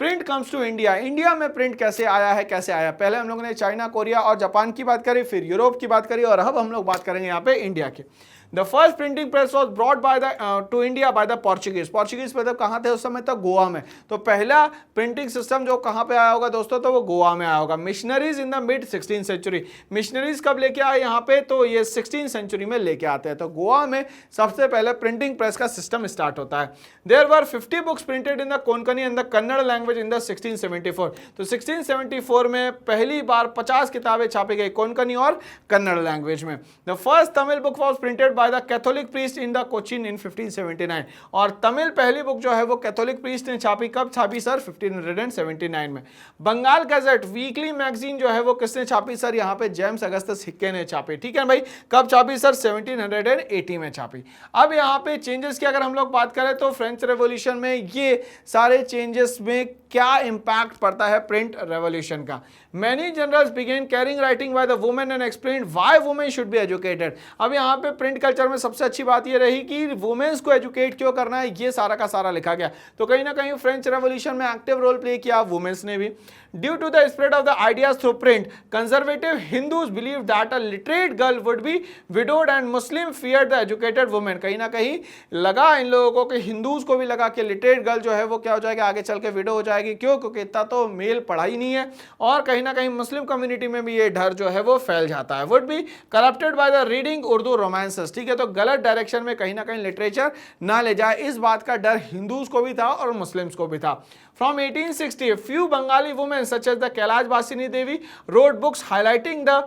Print comes to India. India में प्रिंट कैसे आया है, कैसे आया? पहले हम लोगों ने चाइना, कोरिया और जापान की बात करी, फिर यूरोप की बात करी, और अब हम लोग बात करेंगे यहाँ पे इंडिया की। The first printing press was brought by the to India by the Portuguese। Portuguese मतलब कहाँ थे उस समय तक? गोवा में। तो पहला प्रिंटिंग सिस्टम जो कहाँ पे आया होगा दोस्तों? तो वो गोवा में आया होगा। Missionaries in the mid 16th century. Missionaries कब लेके आए यहाँ पे? तो ये 16th सेंचुरी में लेके आते हैं। तो गोवा में सबसे पहले प्रिंटिंग प्रेस का सिस्टम स्टार्ट होता है। There were 50 books printed in the Konkani and the Kannada language in the 1674। तो 1674 में पहली बार 50 किताबें छापी गई कोंकणी और कन्नड़ लैंग्वेज में। The first Tamil book was printed by the Catholic priest in the Cochin in 1579। और तमिल पहली बुक जो है वो कैथोलिक प्रीस्ट ने छापी। कब छापी सर? 1579 में। बंगाल गैजेट वीकली मैगजीन जो है वो किसने छापी सर? यहाँ पे जेम्स अगस्टस हिक्के ने छापी। ठीक है भाई। कब छापी सर? 1780 में छापी। अब यहाँ पे चेंजेस की अगर हम लोग बात करें तो फ्रेंच रेवोल्यूशन में ये सारे चेंजेस में क्या इंपैक्ट पड़ता है प्रिंट रेवोल्यूशन का? Many generals began carrying writing by the women and explained why women should be educated। अब यहाँ पे प्रिंट कल्चर में सबसे अच्छी बात ये रही कि वुमेन्स को एजुकेट क्यों करना है, ये सारा का सारा लिखा गया। तो कहीं ना कहीं फ्रेंच रेवोल्यूशन में एक्टिव रोल प्ले किया वुमेन्स ने भी। Due to the spread of the ideas through print, conservative Hindus believe that a literate girl would be widowed and Muslim fear the educated women. कहीं ना कहीं लगा इन लोगों को कि हिंदूज को भी लगा कि लिटरेट गर्ल जो है वो क्या हो जाएगी, आगे चल के विडो हो जाएगी। क्यों? क्योंकि इतना तो मेल पढ़ा ही नहीं है। और कहीं ना कहीं मुस्लिम कम्युनिटी में भी ये डर जो है वो फैल जाता है। Would be corrupted by the reading Urdu romances. ठीक है, तो गलत डायरेक्शन में कहीं ना कहीं लिटरेचर ना ले जाए, इस बात का डर हिंदूज को भी था और मुस्लिम्स को भी था। From 1860, few Bengali women such as the Kailash Basini Devi wrote books highlighting the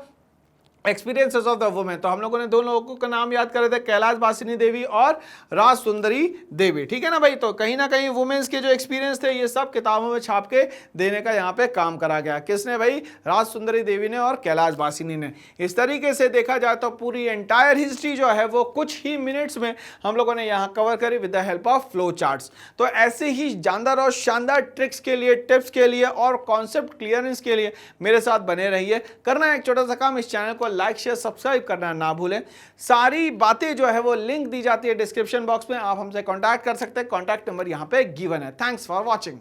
experiences of the women. तो हम लोगों ने दोनों लोगों का नाम याद करे थे, कैलाश बासिनी देवी और राज सुंदरी देवी। ठीक है ना भाई। तो कहीं ना कहीं वुमेन्स के जो एक्सपीरियंस थे ये सब किताबों में छाप के देने का यहाँ पे काम करा गया। किसने भाई? राज सुंदरी देवी ने और कैलाश बासिनी ने। इस तरीके से देखा जाए तो पूरी एंटायर हिस्ट्री जो है वो कुछ ही मिनट्स में हम लोगों ने यहाँ कवर करी with the help of flow charts. तो ऐसे ही जानदार और शानदार ट्रिक्स के लिए, टिप्स के लिए और कॉन्सेप्ट क्लियरेंस के लिए मेरे साथ बने रहिए। करना है एक छोटा सा काम, इस चैनल को लाइक शेयर सब्सक्राइब करना ना भूलें। सारी बातें जो है वो लिंक दी जाती है डिस्क्रिप्शन बॉक्स में, आप हमसे कांटेक्ट कर सकते हैं। कांटेक्ट नंबर यहां पे गिवन है। Thanks for watching.